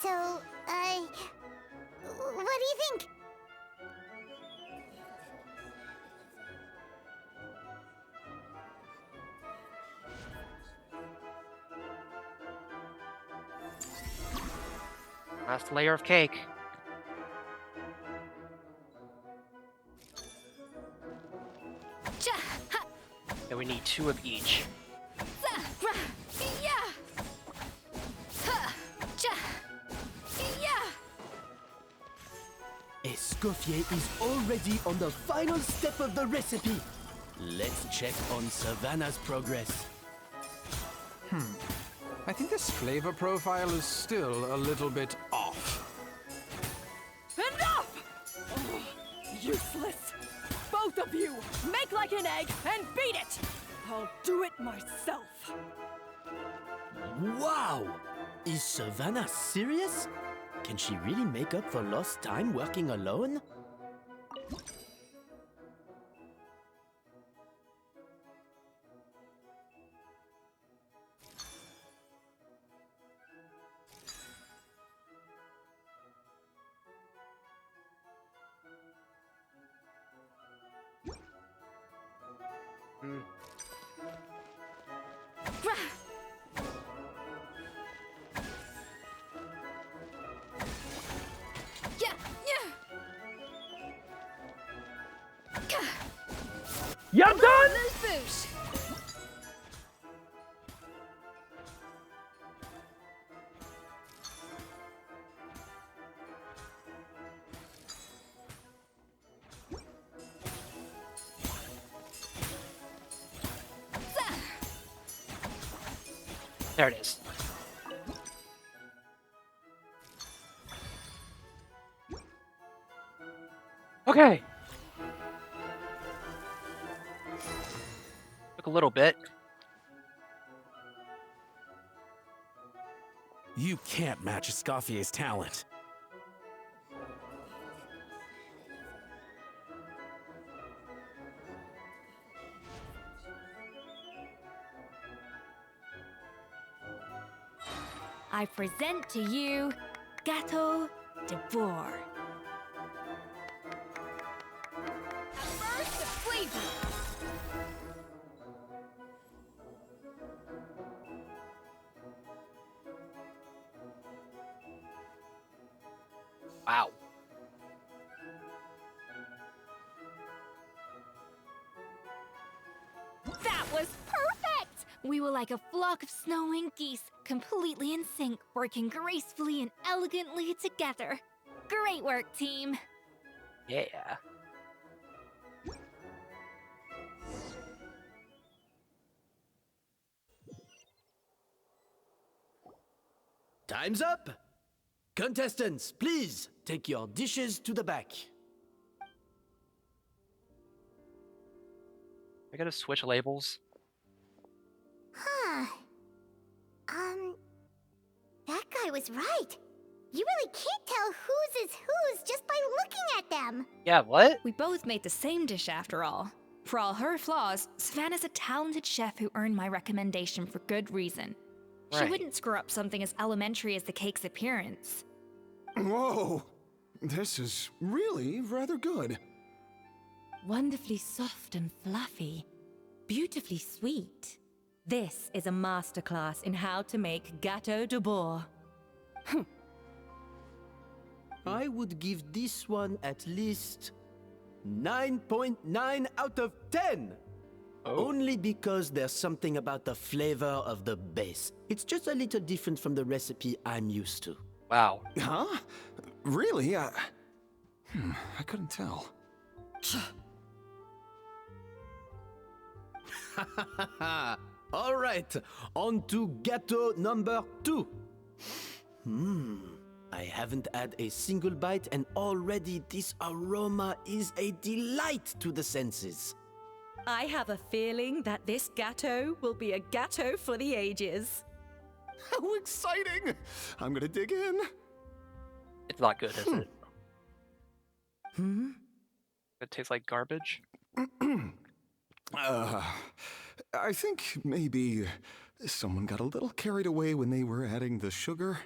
So, what do you think? Last layer of cake. And we need 2 of each. Escoffier is already on the final step of the recipe. Let's check on Savannah's progress. I think this flavor profile is still a little bit off. Enough! Oh, useless! Both of you, make like an egg and beat it! I'll do it myself. Wow! Is Savannah serious? Can she really make up for lost time working alone? You're done? Boosh. There it is. Okay. Took a little bit. You can't match Escoffier's talent. I present to you Gâteau de Bourg. A burst of flavor. Wow. That was perfect! We were like a flock of snowing geese, completely in sync, working gracefully and elegantly together. Great work, team. Yeah. Time's up! Contestants, please take your dishes to the back. I gotta switch labels. Huh. That guy was right. You really can't tell whose is whose just by looking at them. Yeah, what? We both made the same dish after all. For all her flaws, Savannah's a talented chef who earned my recommendation for good reason. She Right. wouldn't screw up something as elementary as the cake's appearance. Whoa! This is really rather good. Wonderfully soft and fluffy. Beautifully sweet. This is a masterclass in how to make Gâteau de Bourg. I would give this one at least 9.9 out of 10. Only because there's something about the flavor of the base. It's just a little different from the recipe I'm used to. Wow. Huh? Really? I couldn't tell. All right, on to gâteau number 2. I haven't had a single bite and already this aroma is a delight to the senses. I have a feeling that this gâteau will be a gâteau for the ages. How exciting! I'm gonna dig in. It's not good, is it? It tastes like garbage. I think maybe someone got a little carried away when they were adding the sugar.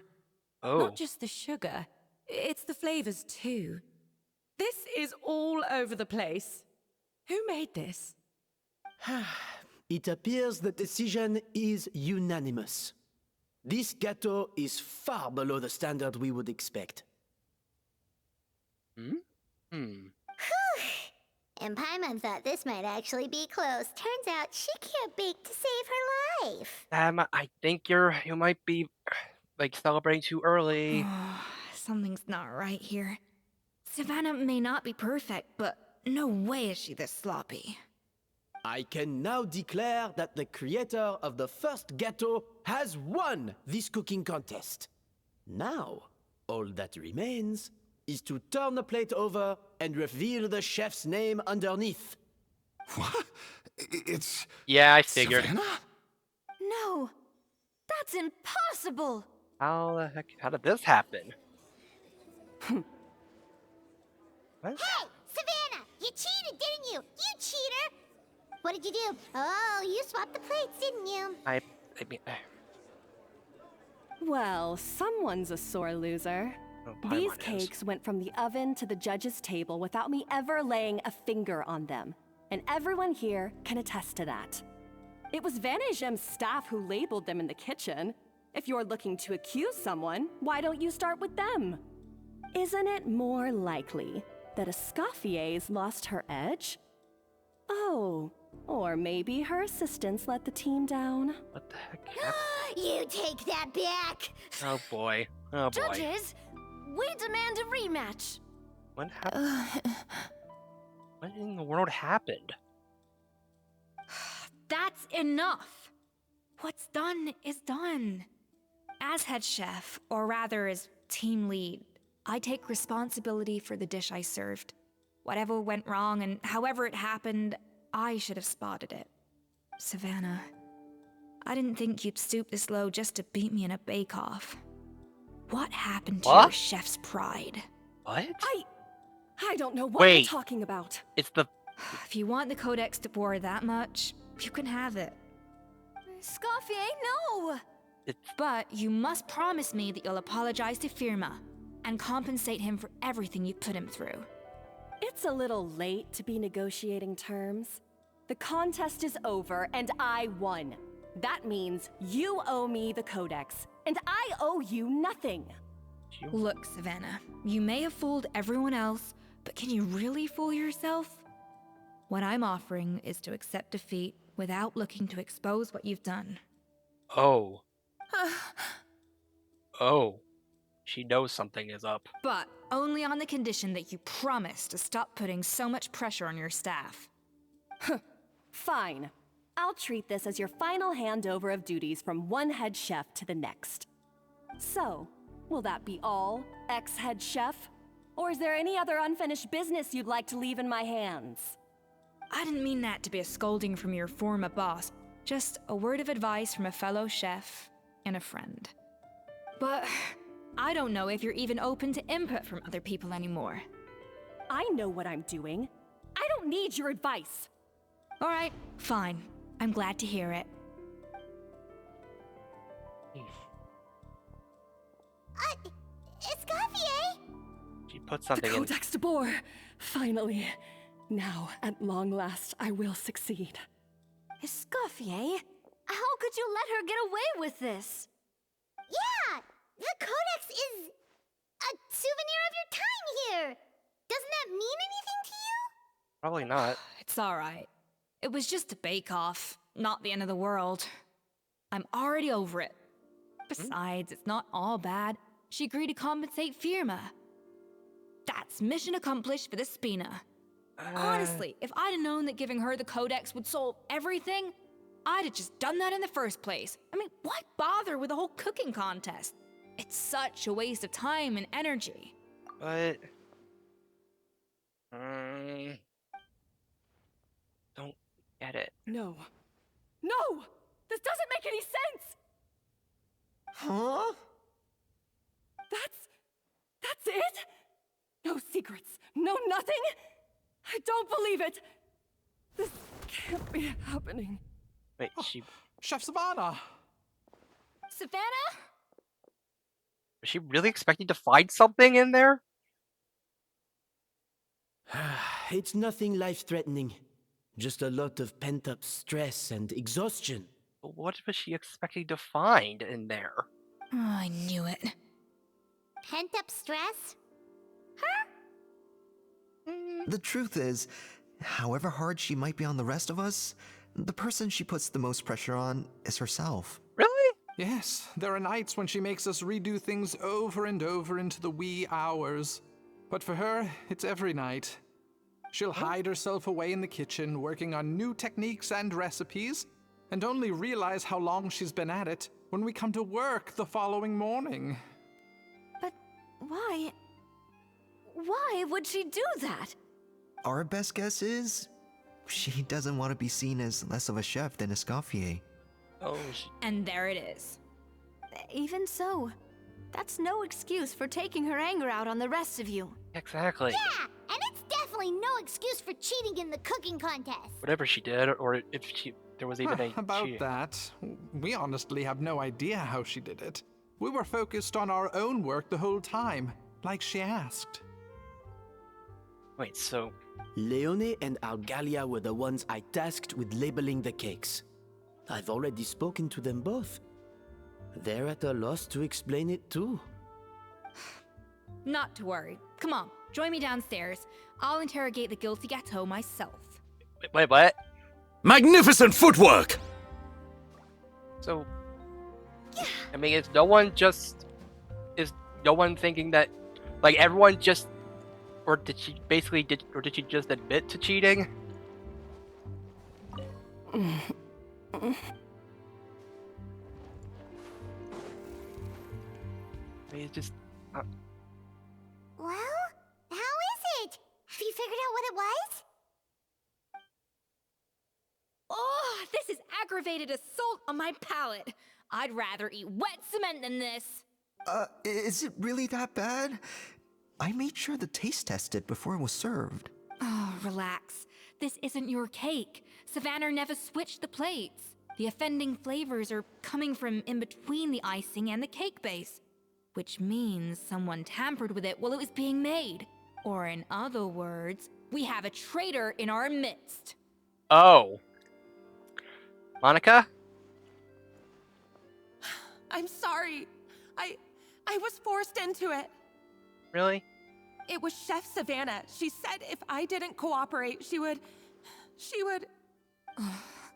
Oh. Not just the sugar, it's the flavors too. This is all over the place. Who made this? It appears the decision is unanimous. This gâteau is far below the standard we would expect. And Paimon thought this might actually be close. Turns out she can't bake to save her life. I think you might be like celebrating too early. Something's not right here. Savannah may not be perfect, but no way is she this sloppy. I can now declare that the creator of the first gâteau has won this cooking contest. Now, all that remains is to turn the plate over and reveal the chef's name underneath. What? It's... Yeah, I figured. Savannah? No, that's impossible. How the heck? How did this happen? What? Hey, Savannah! You cheated, didn't you? You cheater! What did you do? Oh, you swapped the plates, didn't you? I mean, Well, someone's a sore loser. These cakes went from the oven to the judge's table without me ever laying a finger on them. And everyone here can attest to that. It was Van Gem's staff who labeled them in the kitchen. If you're looking to accuse someone, why don't you start with them? Isn't it more likely that Escoffier's lost her edge? Oh, or maybe her assistants let the team down. What the heck? You take that back! Oh boy. Oh boy. Judges, we demand a rematch. What happened? What in the world happened? That's enough. What's done is done. As head chef, or rather as team lead, I take responsibility for the dish I served. Whatever went wrong and however it happened, I should have spotted it. Savannah, I didn't think you'd stoop this low just to beat me in a bake-off. What happened to your chef's pride? What? I don't know what Wait. you're talking about. It's the... If you want the Codex de Boer that much, you can have it. Escoffier, no! But you must promise me that you'll apologize to Firma and compensate him for everything you put him through. It's a little late to be negotiating terms. The contest is over and I won. That means you owe me the Codex, and I owe you nothing. Look, Savannah, you may have fooled everyone else, but can you really fool yourself? What I'm offering is to accept defeat without looking to expose what you've done. Oh. Oh. She knows something is up. But only on the condition that you promise to stop putting so much pressure on your staff. Fine. I'll treat this as your final handover of duties from one head chef to the next. So, will that be all, ex-head chef? Or is there any other unfinished business you'd like to leave in my hands? I didn't mean that to be a scolding from your former boss, just a word of advice from a fellow chef and a friend. But I don't know if you're even open to input from other people anymore. I know what I'm doing. I don't need your advice. All right, fine. I'm glad to hear it. Escoffier! She put something the in. Codex de Boer! Finally. Now, at long last, I will succeed. Escoffier? How could you let her get away with this? Yeah! The Codex is a souvenir of your time here! Doesn't that mean anything to you? Probably not. It's all right. It was just a bake-off, not the end of the world. I'm already over it. Besides, it's not all bad. She agreed to compensate Firma. That's mission accomplished for the Spina. Honestly, if I'd have known that giving her the Codex would solve everything, I'd have just done that in the first place. I mean, why bother with the whole cooking contest? It's such a waste of time and energy. But... don't get it. No. No! This doesn't make any sense! Huh? That's it? No secrets, no nothing? I don't believe it! This can't be happening. Wait, she... Chef Savannah! Savannah? Was she really expecting to find something in there? It's nothing life-threatening. Just a lot of pent-up stress and exhaustion. What was she expecting to find in there? Oh, I knew it. Pent-up stress? The truth is, however hard she might be on the rest of us, the person she puts the most pressure on is herself. Really? Yes, there are nights when she makes us redo things over and over into the wee hours. But for her, it's every night. She'll hide herself away in the kitchen, working on new techniques and recipes, and only realize how long she's been at it when we come to work the following morning. But why? Why would she do that? Our best guess is she doesn't want to be seen as less of a chef than Escoffier. Oh, And there it is. Even so, that's no excuse for taking her anger out on the rest of you. exactly. Yeah, and it's definitely no excuse for cheating in the cooking contest. Whatever she did, or if there was even a About cheat. that, we honestly have no idea how she did it. We were focused on our own work the whole time, like she asked. Wait, so... Leone and Algalia were the ones I tasked with labeling the cakes. I've already spoken to them both. They're at a loss to explain it too. Not to worry. Come on, join me downstairs. I'll interrogate the guilty gâteau myself. Wait, what? Magnificent footwork! So, I mean, is no one thinking that, like, everyone just, or did she just admit to cheating? I mean, it's just. Well, how is it? Have you figured out what it was? Oh, this is aggravated assault on my palate. I'd rather eat wet cement than this. Is it really that bad? I made sure to taste test it before it was served. Oh, relax. This isn't your cake. Savannah never switched the plates. The offending flavors are coming from in between the icing and the cake base, which means someone tampered with it while it was being made. Or in other words, we have a traitor in our midst. Oh. Monica? I'm sorry. I was forced into it. Really? It was Chef Savannah. She said if I didn't cooperate, she would...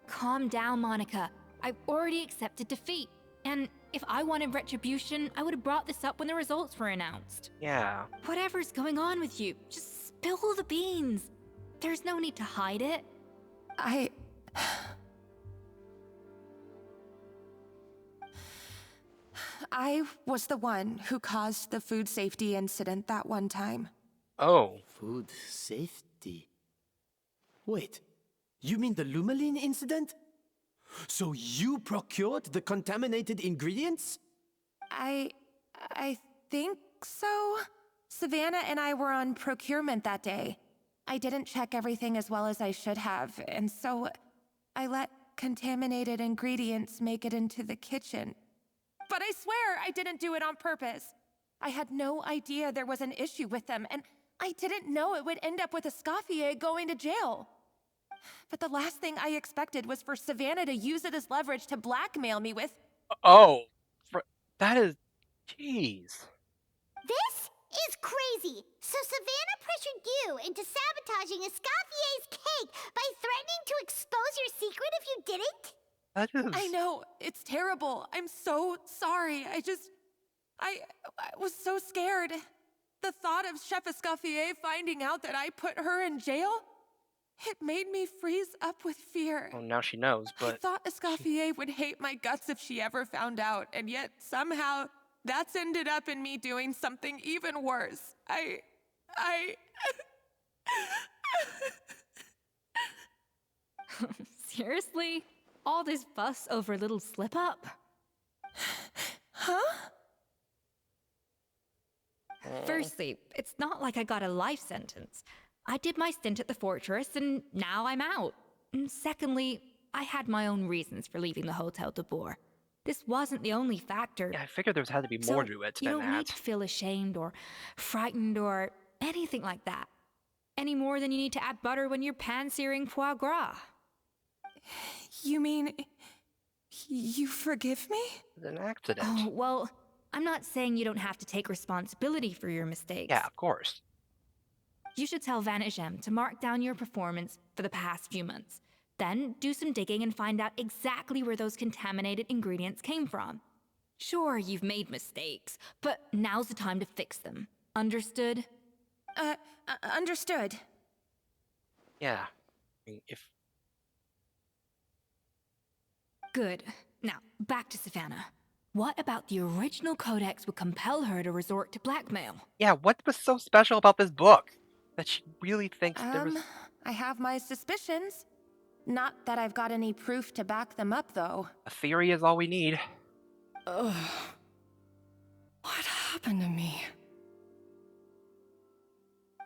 Calm down, Monica. I've already accepted defeat. And if I wanted retribution, I would have brought this up when the results were announced. Yeah. Whatever's going on with you, just spill the beans. There's no need to hide it. I was the one who caused the food safety incident that one time. Oh. Food safety? Wait, you mean the Lumaline incident? So you procured the contaminated ingredients? I think so. Savannah and I were on procurement that day. I didn't check everything as well as I should have, and so I let contaminated ingredients make it into the kitchen. But I swear I didn't do it on purpose. I had no idea there was an issue with them, and I didn't know it would end up with Escoffier going to jail. But the last thing I expected was for Savannah to use it as leverage to blackmail me with... Oh. That is... Jeez. This is crazy. So Savannah pressured you into sabotaging Escoffier's cake by threatening to expose your secret if you didn't? I know, it's terrible. I'm so sorry. I was so scared. The thought of Chef Escoffier finding out that I put her in jail, it made me freeze up with fear. Well, now she knows, but... I thought Escoffier would hate my guts if she ever found out, and yet somehow that's ended up in me doing something even worse. Seriously? All this fuss over a little slip-up? Huh? Firstly, it's not like I got a life sentence. I did my stint at the fortress, and now I'm out. And secondly, I had my own reasons for leaving the Hotel de Boer. This wasn't the only factor. Yeah, I figured there had to be more to it than you don't that. need to feel ashamed or frightened or anything like that. Any more than you need to add butter when you're pan-searing foie gras. You mean... you forgive me? It's an accident. Oh, well, I'm not saying you don't have to take responsibility for your mistakes. Yeah, of course. You should tell Vanagem to mark down your performance for the past few months. Then do some digging and find out exactly where those contaminated ingredients came from. Sure, you've made mistakes, but now's the time to fix them. Understood? Understood. Yeah. I mean, if... Good. Now, back to Savannah. What about the original codex would compel her to resort to blackmail? Yeah, what was so special about this book? That she really thinks there was... I have my suspicions. Not that I've got any proof to back them up, though. A theory is all we need. Ugh. What happened to me?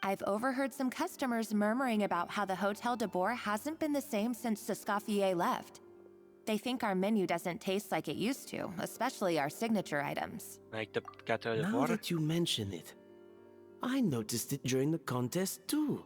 I've overheard some customers murmuring about how the Hotel de Boer hasn't been the same since Escoffier left. They think our menu doesn't taste like it used to, especially our signature items. Like the Gâteau de Now Boer? that you mention it, I noticed it during the contest too.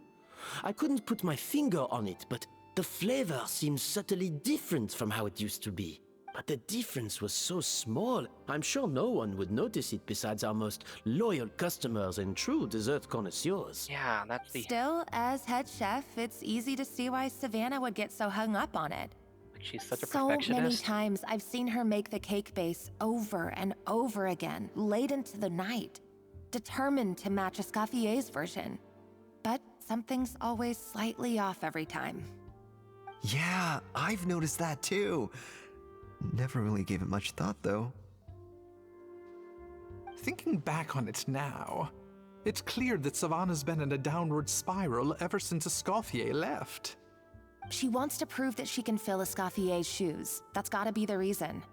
I couldn't put my finger on it, but the flavor seems subtly different from how it used to be. But the difference was so small, I'm sure no one would notice it besides our most loyal customers and true dessert connoisseurs. Yeah, that's the... Still, as head chef, it's easy to see why Savannah would get so hung up on it. She's such a So perfectionist. many times I've seen her make the cake base over and over again, late into the night, determined to match Escoffier's version. But something's always slightly off every time. Yeah, I've noticed that too. Never really gave it much thought, though. Thinking back on it now, it's clear that Savannah's been in a downward spiral ever since Escoffier left. She wants to prove that she can fill Escoffier's shoes. That's gotta be the reason.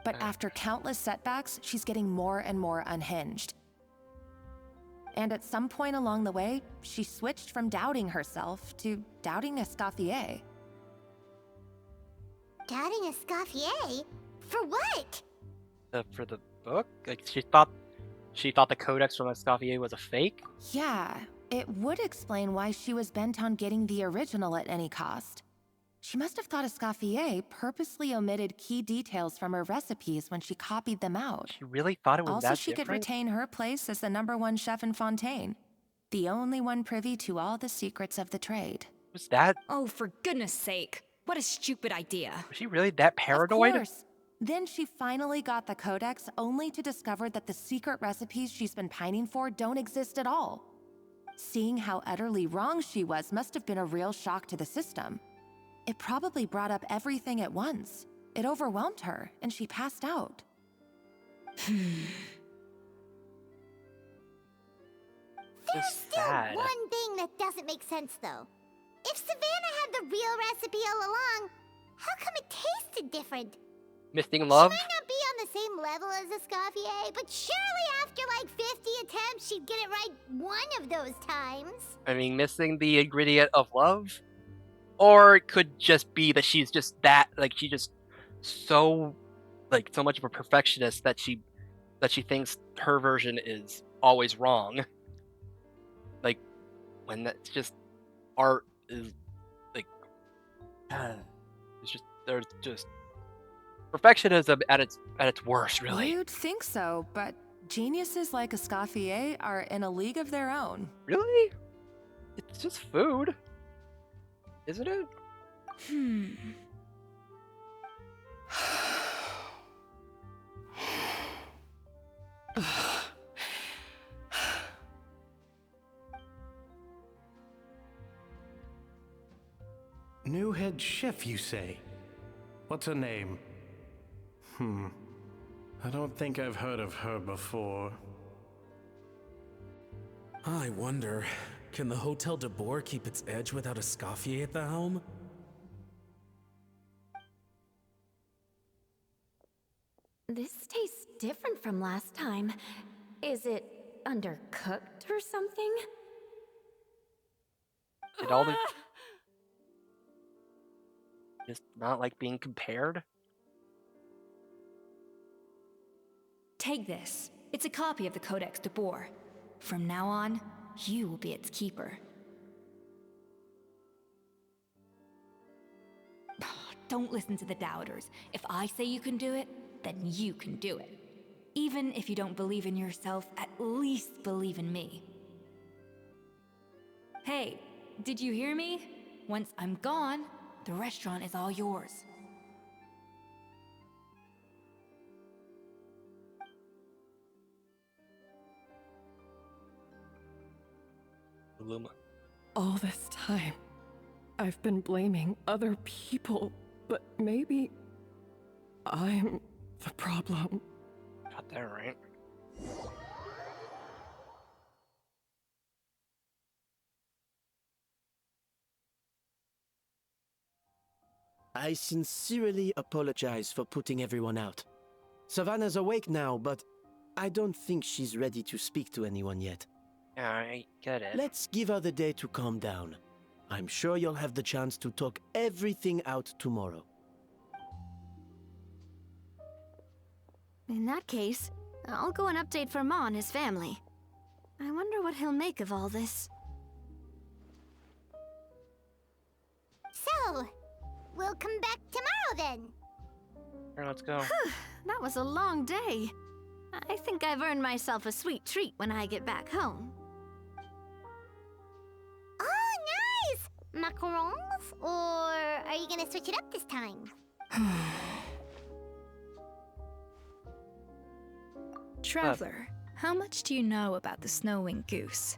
But after countless setbacks, she's getting more and more unhinged. And at some point along the way, she switched from doubting herself to doubting Escoffier. Doubting Escoffier? For what? For the book? Like, she thought the codex from Escoffier was a fake? Yeah, it would explain why she was bent on getting the original at any cost. She must have thought Escoffier purposely omitted key details from her recipes when she copied them out. She really thought it was Also, that she different? could retain her place as the #1 chef in Fontaine, the only one privy to all the secrets of the trade. Was that... Oh, for goodness sake. What a stupid idea. Was she really that paranoid? Of course. Then she finally got the codex, only to discover that the secret recipes she's been pining for don't exist at all. Seeing how utterly wrong she was must have been a real shock to the system. It probably brought up everything at once. It overwhelmed her, and she passed out. There's still one thing that doesn't make sense, though. If Savannah had the real recipe all along, how come it tasted different? Missing love? She might not be on the same level as Escoffier, but surely after like 50 attempts, she'd get it right one of those times. I mean, missing the ingredient of love? Or it could just be that she's just that, like, she just so much of a perfectionist that she thinks her version is always wrong. Like, when that's just art is like, it's just, there's just perfectionism at its worst, really. You'd think so, but geniuses like Escoffier are in a league of their own. Really? It's just food, isn't it? New head chef, you say? What's her name? I don't think I've heard of her before. I wonder, can the Hotel de Boer keep its edge without Escoffier at the helm? This tastes different from last time. Is it undercooked or something? Did all the... just not like being compared? Take this. It's a copy of the Codex de Boer. From now on, you will be its keeper. Don't listen to the doubters. If I say you can do it, then you can do it. Even if you don't believe in yourself, at least believe in me. Hey, did you hear me? Once I'm gone, the restaurant is all yours. Luma. All this time, I've been blaming other people, but maybe I'm the problem. Got that right. I sincerely apologize for putting everyone out. Savannah's awake now, but I don't think she's ready to speak to anyone yet. Yeah, I get it. Let's give her the day to calm down. I'm sure you'll have the chance to talk everything out tomorrow. In that case, I'll go and update for Ma and his family. I wonder what he'll make of all this. So, we'll come back tomorrow then. Here, let's go. That was a long day. I think I've earned myself a sweet treat when I get back home. Oh, nice! Macarons? Or are you gonna switch it up this time? Traveler, how much do you know about the snow-winged goose?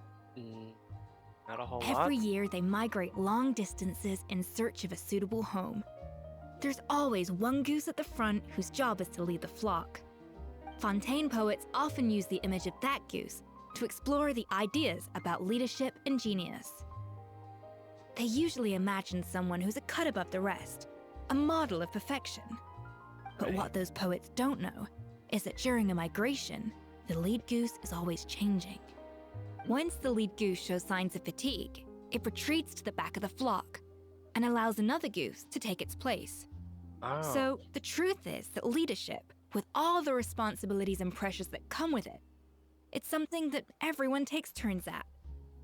Not a whole Every lot. year, they migrate long distances in search of a suitable home. There's always one goose at the front whose job is to lead the flock. Fontaine poets often use the image of that goose to explore the ideas about leadership and genius. They usually imagine someone who's a cut above the rest, a model of perfection. But what those poets don't know is that during a migration, the lead goose is always changing. Once the lead goose shows signs of fatigue, it retreats to the back of the flock and allows another goose to take its place. Oh. So the truth is that leadership, with all the responsibilities and pressures that come with it, it's something that everyone takes turns at.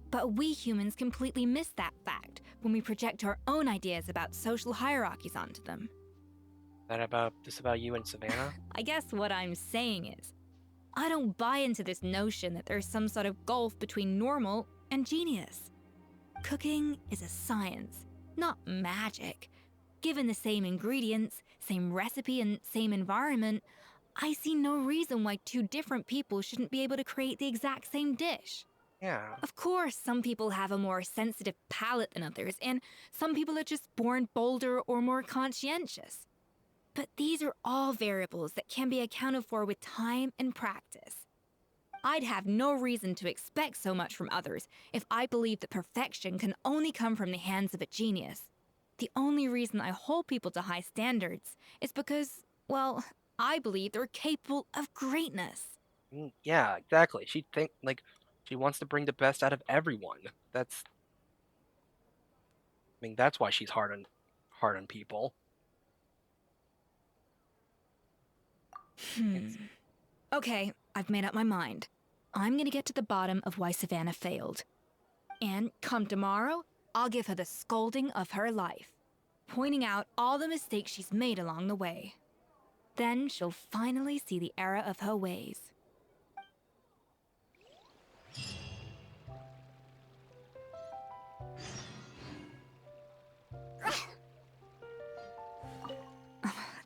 But we humans completely miss that fact when we project our own ideas about social hierarchies onto them. This about you and Savannah? I guess what I'm saying is, I don't buy into this notion that there's some sort of gulf between normal and genius. Cooking is a science, not magic. Given the same ingredients, same recipe, and same environment, I see no reason why two different people shouldn't be able to create the exact same dish. Yeah. Of course, some people have a more sensitive palate than others, and some people are just born bolder or more conscientious. But these are all variables that can be accounted for with time and practice. I'd have no reason to expect so much from others if I believed that perfection can only come from the hands of a genius. The only reason I hold people to high standards is because, well, I believe they're capable of greatness. Yeah, exactly. She wants to bring the best out of everyone. That's why she's hard on people. Okay, I've made up my mind. I'm gonna get to the bottom of why Savannah failed. And come tomorrow, I'll give her the scolding of her life, pointing out all the mistakes she's made along the way. Then she'll finally see the error of her ways.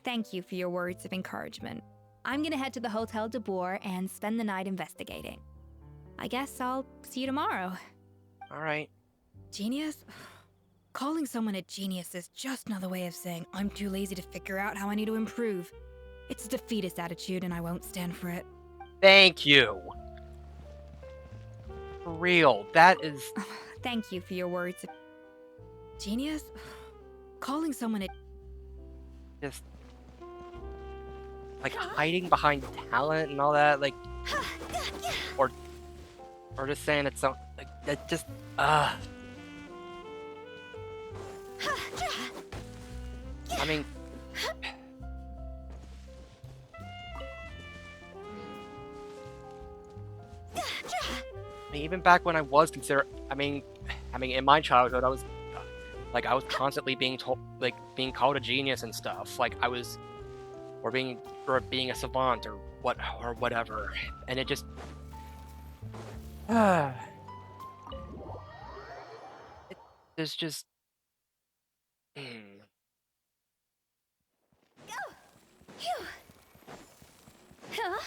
Thank you for your words of encouragement. I'm gonna head to the Hotel de Boer and spend the night investigating. I guess I'll see you tomorrow. All right. Genius? Calling someone a genius is just another way of saying I'm too lazy to figure out how I need to improve. It's a defeatist attitude and I won't stand for it. Thank you. For real, that is... Thank you for your words. Genius? Calling someone a... Just... like, hiding behind talent and all that, like... Or just saying it's so... like, that just... I mean... even back when I was considered... I mean, in my childhood, I was constantly being told, being called a genius and stuff. Like, I was... or being a savant or whatever, and it just there's just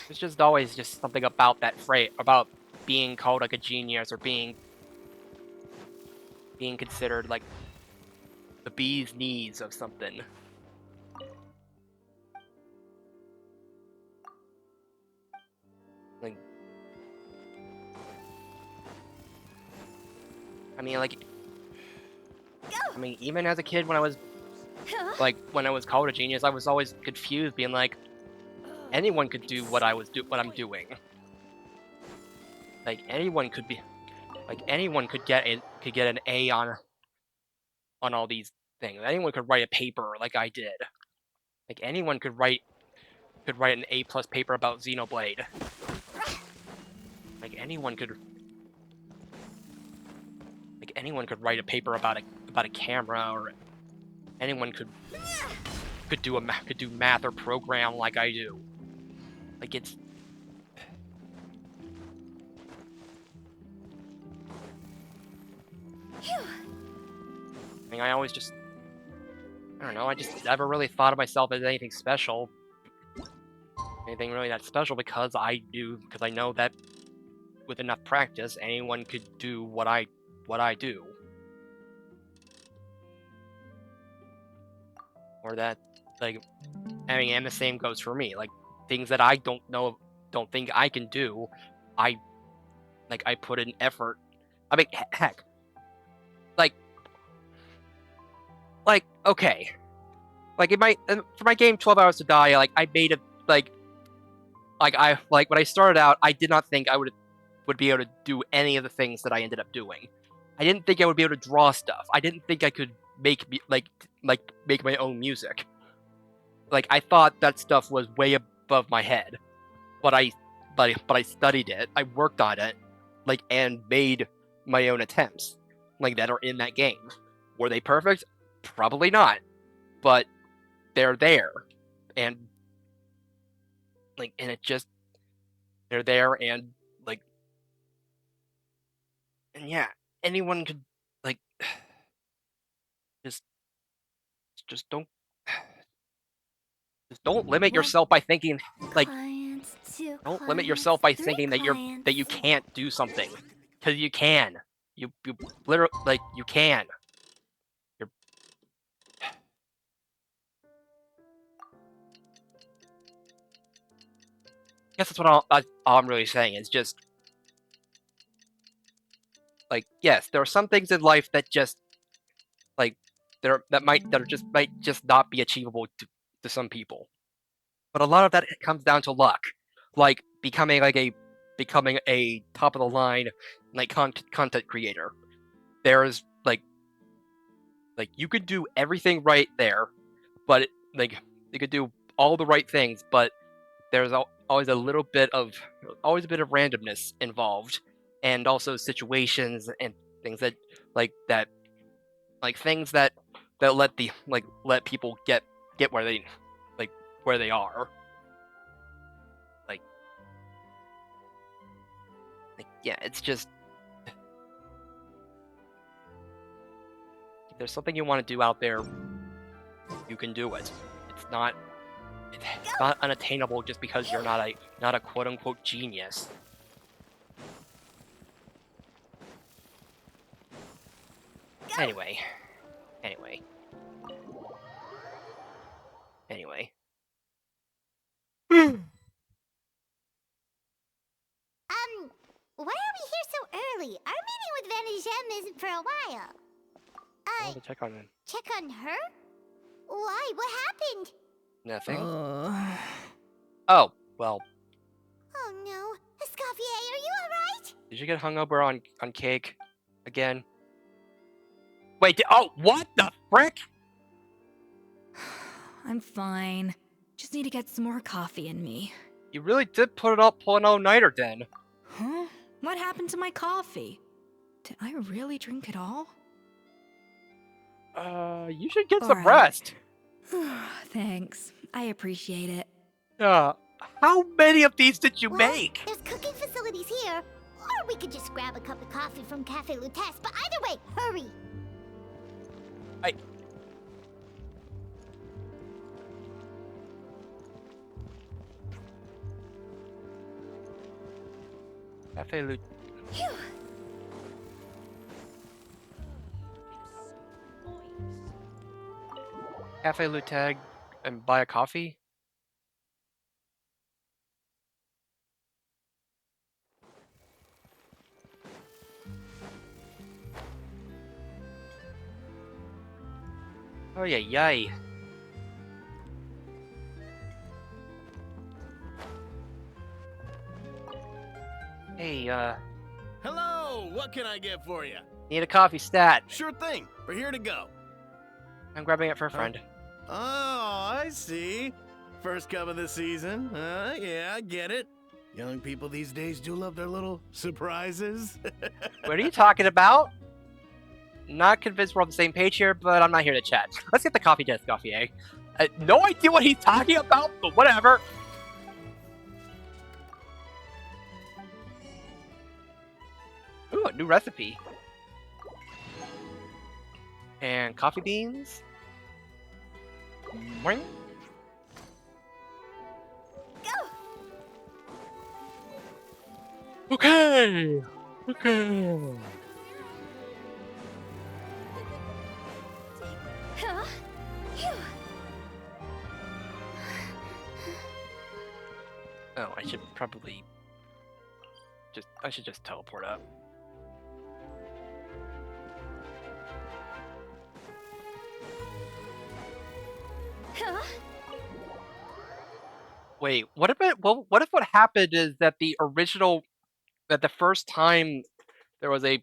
there's just always just something about that phrase, about being called like a genius or being considered like the bee's knees of something. Like, even as a kid, when I was called a genius, I was always confused, being like, anyone could do what I'm doing. Like, anyone could get an A on all these things. Anyone could write a paper like I did. Like, anyone could write an A+ paper about Xenoblade. Like, anyone could write a paper about a camera, or anyone could could do math or program like I do. Like it's. I mean, I always just. I don't know. I just never really thought of myself as anything special. Anything really that special because I know that with enough practice, anyone could do what I do. Or that, like, I mean, and the same goes for me. Like, things that I don't think I can do, I put in effort. I mean, heck, okay, like for my game 12 Hours to Die, like I made a when I started out, I did not think I would be able to do any of the things that I ended up doing. I didn't think I would be able to draw stuff. I didn't think I could make make my own music. Like I thought that stuff was way above my head. But I studied it. I worked on it, and made my own attempts, that are in that game. Were they perfect? Probably not. But they're there, and and it just they're there, and and yeah, anyone could just don't limit yourself by thinking don't limit yourself by thinking that you can't do something, because you can. You literally you can. I guess that's what all I'm really saying is just yes, there are some things in life that just might just not be achievable to some people, but a lot of that comes down to luck, becoming a top of the line content creator. There's you could do everything right there, but you could do all the right things, but there's always a bit of randomness involved, and also situations and things that things that let people get where they are. Yeah, it's just if there's something you want to do out there, you can do it. It's not unattainable just because you're not a quote unquote genius. Anyway. Why are we here so early? Our meeting with Vanna isn't for a while. I want to check on him. Check on her? Why? What happened? Nothing. Oh, well. Oh no. Escoffier, are you alright? Did you get hung over on cake again? Wait, oh, what the frick? I'm fine. Just need to get some more coffee in me. You really did pull an all-nighter then. Huh? What happened to my coffee? Did I really drink it all? You should get some rest. Thanks. I appreciate it. How many of these did you make? There's cooking facilities here. Or we could just grab a cup of coffee from Cafe Lutece, but either way, hurry! Cafe Lutece. Cafe Lutece and buy a coffee? Oh yeah, yay. Hey, Hello, what can I get for you? need a coffee stat. Sure thing, we're here to go. I'm grabbing it for a friend. Oh, I see. First cup of the season. Yeah, I get it. Young people these days do love their little surprises. What are you talking about? Not convinced we're on the same page here, but I'm not here to chat. Let's get the coffee to Escoffier. No idea what he's talking about, but whatever. Ooh, a new recipe. And coffee beans. Morning. Okay. Okay. Huh? Phew. Oh, I should probably I should just teleport up. Huh? Wait, what if what happened is that the first time there was the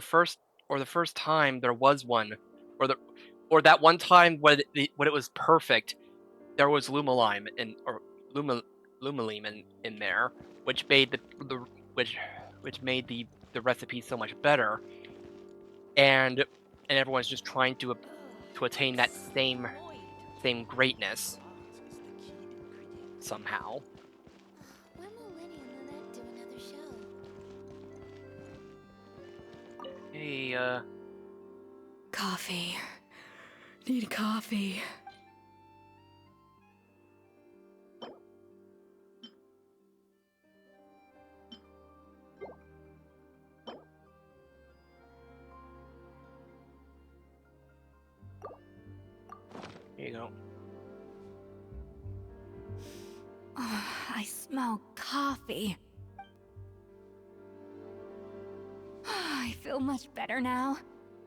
first time there was one, or that one time when it was perfect, there was Lumalime Lumalime in there, which made which made the recipe so much better, and everyone's just trying to attain that same greatness somehow. When will Lenny and Lynette do another show? Hey, Coffee. Need coffee. here you go. I smell coffee. I feel much better now.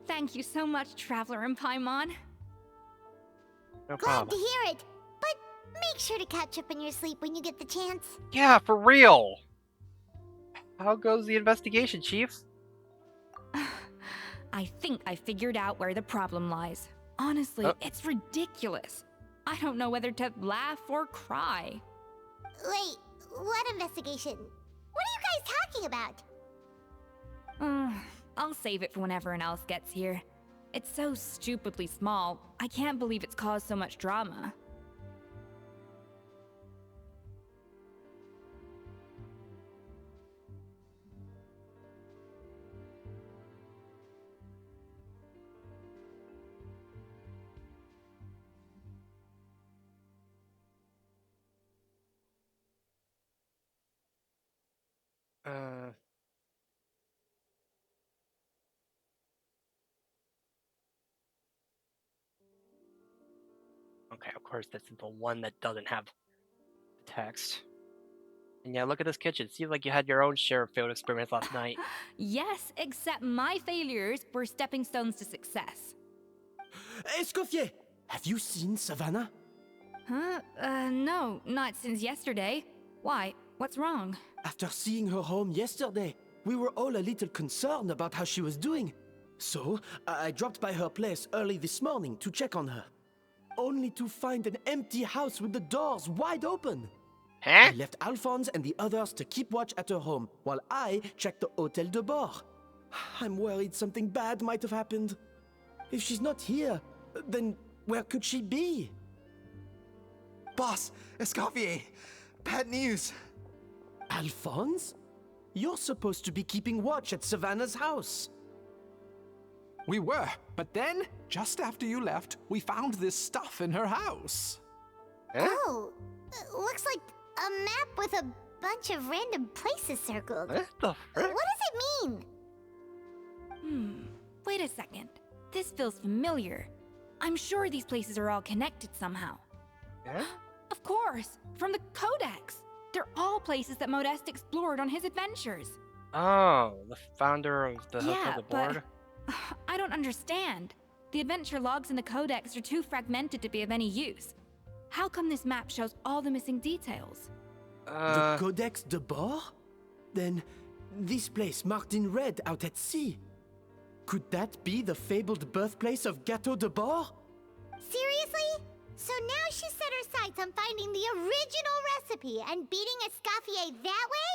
Thank you so much, Traveler and Paimon. No Glad problem. to hear it. But make sure to catch up in your sleep when you get the chance. Yeah, for real. How goes the investigation, Chief? I think I figured out where the problem lies. Honestly, it's ridiculous. I don't know whether to laugh or cry. Wait, what investigation? What are you guys talking about? I'll save it for when everyone else gets here. It's so stupidly small, I can't believe it's caused so much drama. Okay, of course, this is the one that doesn't have the text. And yeah, look at this kitchen. Seems like you had your own share of failed experiments last night. Yes, except my failures were stepping stones to success. Escoffier, have you seen Savannah? Huh? No, not since yesterday. Why? What's wrong? After seeing her home yesterday, we were all a little concerned about how she was doing. So, I dropped by her place early this morning to check on her. Only to find an empty house with the doors wide open. Huh? I left Alphonse and the others to keep watch at her home, while I checked the Hôtel de Bord. I'm worried something bad might have happened. If she's not here, then where could she be? Boss, Escoffier, bad news. Alphonse? You're supposed to be keeping watch at Savannah's house. We were, but then, just after you left, we found this stuff in her house. Oh, looks like a map with a bunch of random places circled. What the frick? What does it mean? Wait a second. This feels familiar. I'm sure these places are all connected somehow. Huh? Of course, from the Codex. They're all places that Modeste explored on his adventures. Oh, the founder of the Hotel de Bord? But I don't understand. The adventure logs in the Codex are too fragmented to be of any use. How come this map shows all the missing details? The Codex de Bord? Then, this place marked in red out at sea. Could that be the fabled birthplace of Gâteau de Bord? Seriously? So now she set her sights on finding the original recipe and beating Escoffier that way?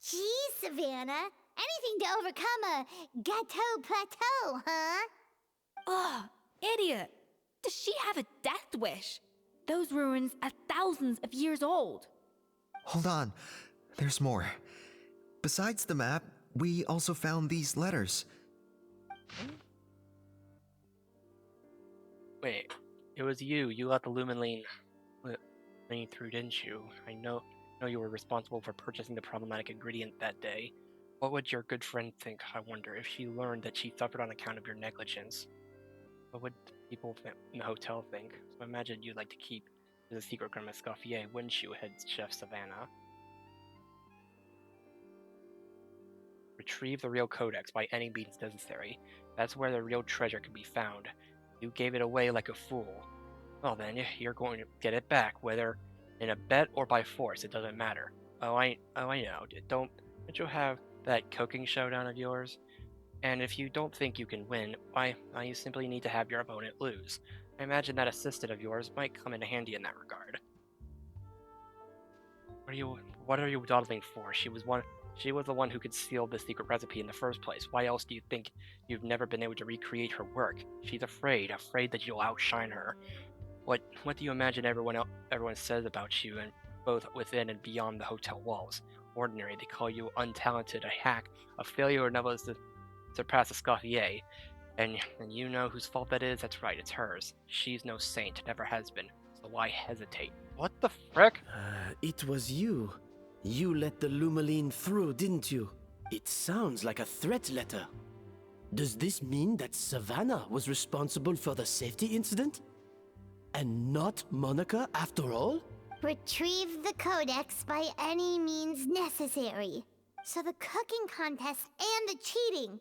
Geez, Savannah. Anything to overcome a gâteau plateau, huh? Ugh, idiot. Does she have a death wish? Those ruins are thousands of years old. Hold on, there's more. Besides the map, we also found these letters. Wait, it was you. You let the Luminine lane through, didn't you? I know you were responsible for purchasing the problematic ingredient that day. What would your good friend think, I wonder, if she learned that she suffered on account of your negligence? What would people in the hotel think? So I imagine you'd like to keep the secret from Escoffier, wouldn't you, head Chef Savannah? Retrieve the real codex by any means necessary. That's where the real treasure can be found. You gave it away like a fool. Well then, you're going to get it back, whether in a bet or by force, it doesn't matter. Oh, I know. Don't you have that cooking showdown of yours? And if you don't think you can win, why you simply need to have your opponent lose. I imagine that assistant of yours might come in handy in that regard. What are you dawdling for? She was the one who concealed the secret recipe in the first place. Why else do you think you've never been able to recreate her work? She's afraid that you'll outshine her. What do you imagine everyone says about you, and both within and beyond the hotel walls? Ordinary, they call you untalented, a hack, a failure who never to surpass Escoffier. And you know whose fault that is? That's right, it's hers. She's no saint, never has been. So why hesitate? What the frick? It was you. You let the Lumaline through, didn't you? It sounds like a threat letter. Does this mean that Savannah was responsible for the safety incident? And not Monica after all? Retrieve the codex by any means necessary. So the cooking contest and the cheating.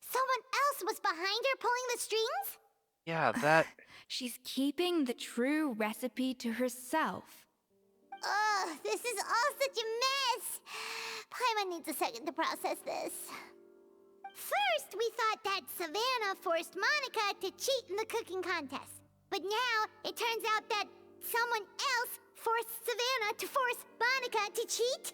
Someone else was behind her pulling the strings? Yeah, that... She's keeping the true recipe to herself. Ugh, this is all such a mess. Paimon needs a second to process this. First, we thought that Savannah forced Monica to cheat in the cooking contest. But now, it turns out that someone else forced Savannah to force Monica to cheat?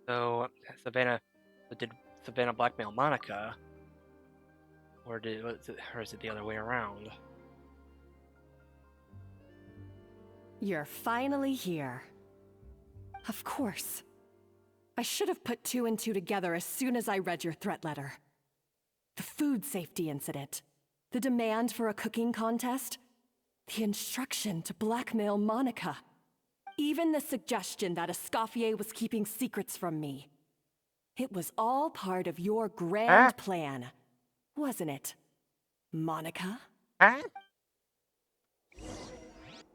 So, did Savannah blackmail Monica? Or is it the other way around? You're finally here. Of course. I should have put two and two together as soon as I read your threat letter. The food safety incident, the demand for a cooking contest, the instruction to blackmail Monica. Even the suggestion that Escoffier was keeping secrets from me. It was all part of your grand plan, wasn't it, Monica? Huh?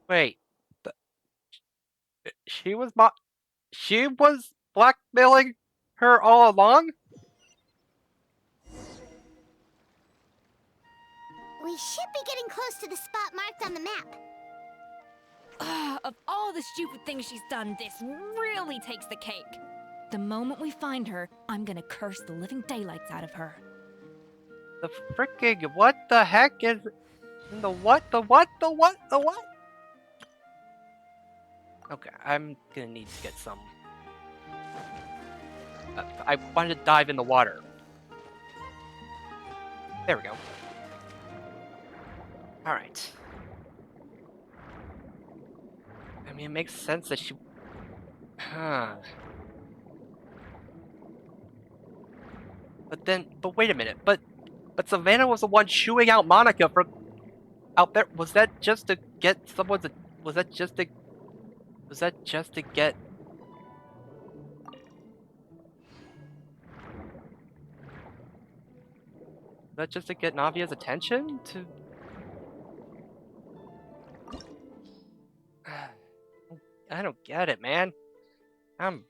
Wait. She was blackmailing her all along? We should be getting close to the spot marked on the map. Of all the stupid things she's done, this really takes the cake. The moment we find her, I'm gonna curse the living daylights out of her. The fricking what the heck is... The what? Okay, I'm gonna need to get some... I wanted to dive in the water. There we go. Alright. I mean, it makes sense that she... But wait a minute, but Savannah was the one chewing out Monica from out there. Was that just to get someone's... Was that just to get... Was that just to get Navia's attention? I don't get it, man. I'm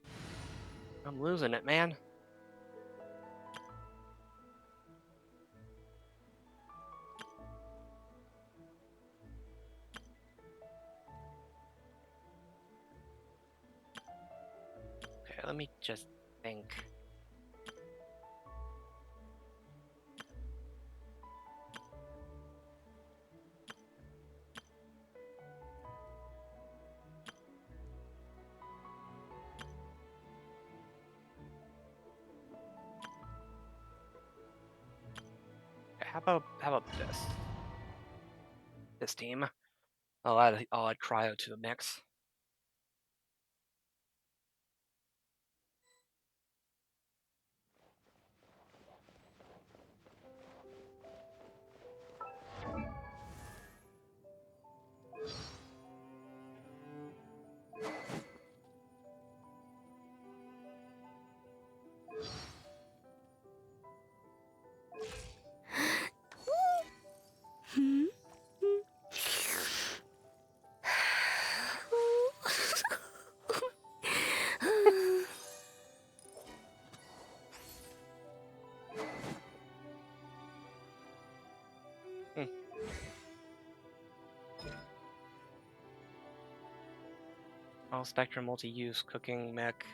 losing it, man. Okay, let me just think. how about this? This team. I'll add cryo to the mix. All spectrum multi-use cooking mech.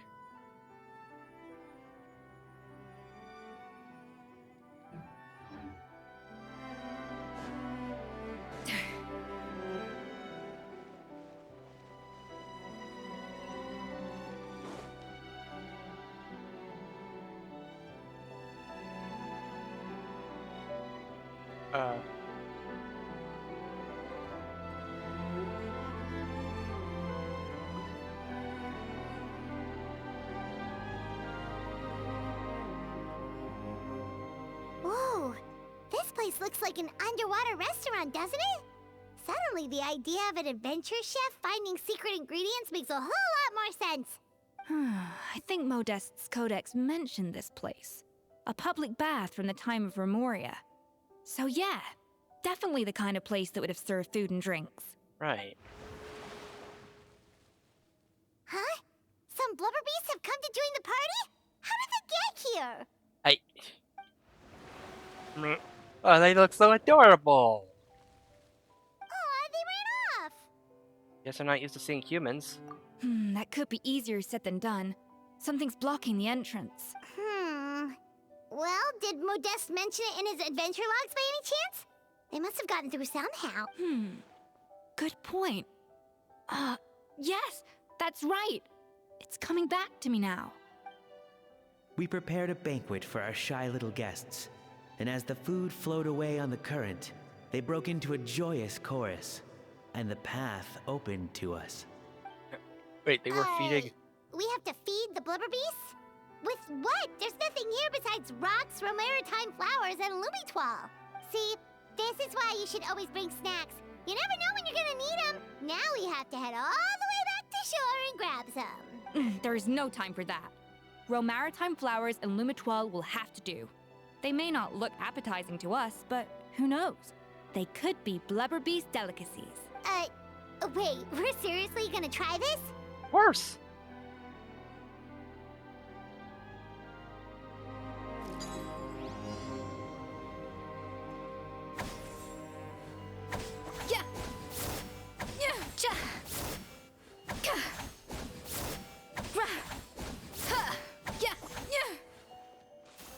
Whoa, this place looks like an underwater restaurant, doesn't it? Suddenly, the idea of an adventure chef finding secret ingredients makes a whole lot more sense. I think Modest's codex mentioned this place. A public bath from the time of Remoria. So yeah, definitely the kind of place that would have served food and drinks. Right. Huh? Some blubber beasts have come to join the party? How did they get here? Oh, they look so adorable. Aw, they ran off. Guess they're not used to seeing humans. That could be easier said than done. Something's blocking the entrance. Well, did Modeste mention it in his adventure logs by any chance? They must have gotten through somehow. Good point. Yes, that's right. It's coming back to me now. We prepared a banquet for our shy little guests, and as the food flowed away on the current, they broke into a joyous chorus, and the path opened to us. Wait, they were feeding... We have to feed the blubber beasts? With what? There's nothing here besides rocks, romaritime flowers, and lumitoile. See, this is why you should always bring snacks. You never know when you're gonna need them. Now we have to head all the way back to shore and grab some. There's no time for that. Romaritime flowers and lumitoile will have to do. They may not look appetizing to us, but who knows? They could be blubber beast delicacies. Wait, we're seriously gonna try this? Of course.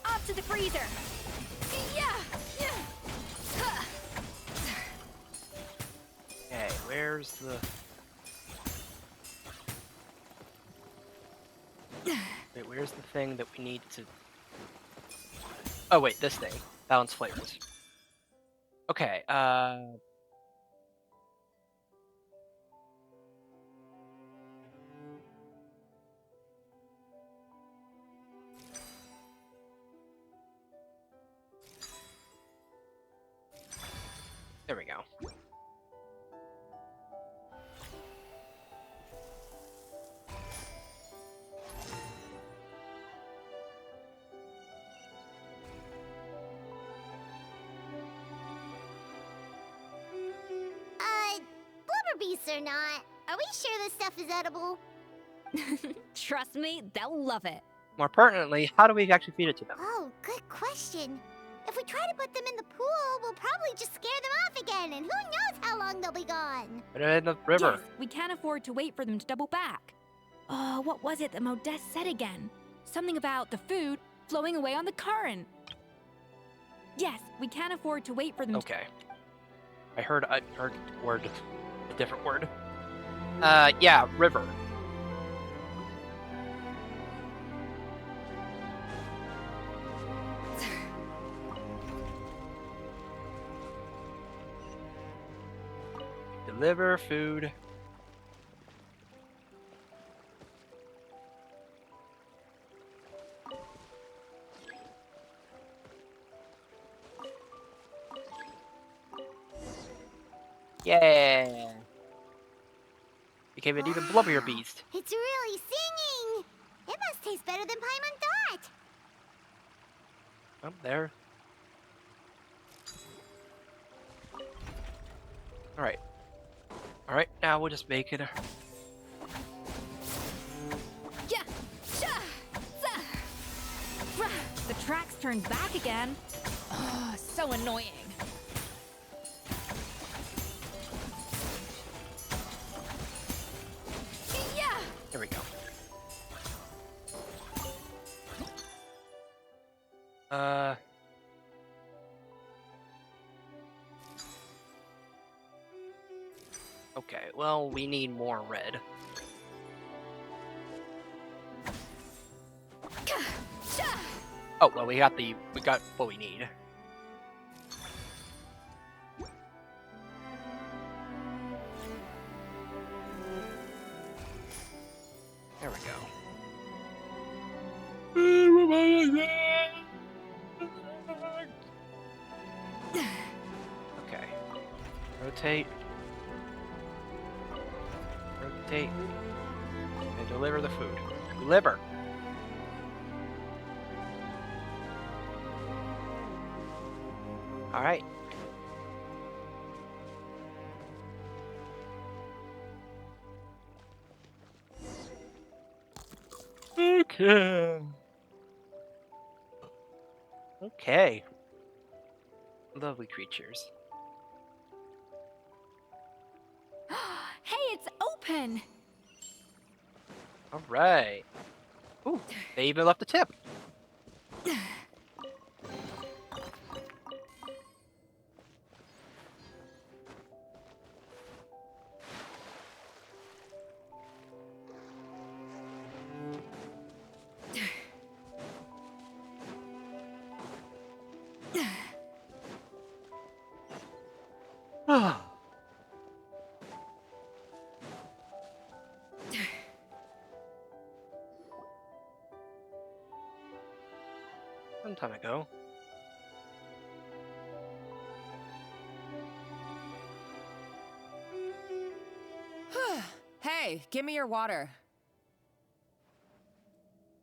Off to the freezer. Okay, where's the... Wait, where's the thing that we need to... Oh wait, this thing. Balance flavors. Okay, there we go. Blubber beasts or not, are we sure this stuff is edible? Trust me, they'll love it. More pertinently, how do we actually feed it to them? Oh, good question. If we try to put them in the pool, we'll probably just scare them off again, and who knows how long they'll be gone. Put it in the river. Yes, we can't afford to wait for them to double back. Oh, what was it that Modeste said again? Something about the food flowing away on the current. Yes, we can't afford to wait for them Okay. I heard word, a different word. Yeah, river. Deliver food. Yeah. Became an even blubbier beast. It's really singing! It must taste better than Paimon thought! Up there. Alright. Alright, now we'll just make it. Yeah. The tracks turned back again. Oh, so annoying. Yeah. There we go. Okay, well, we need more red. Oh, well, we got what we need. There we go. Okay. Rotate. Rotate. And deliver the food. Deliver! Alright. Okay. Okay. Lovely creatures. Hey, it's open. Alright. Ooh, they even left a tip. Some time ago. Hey, give me your water.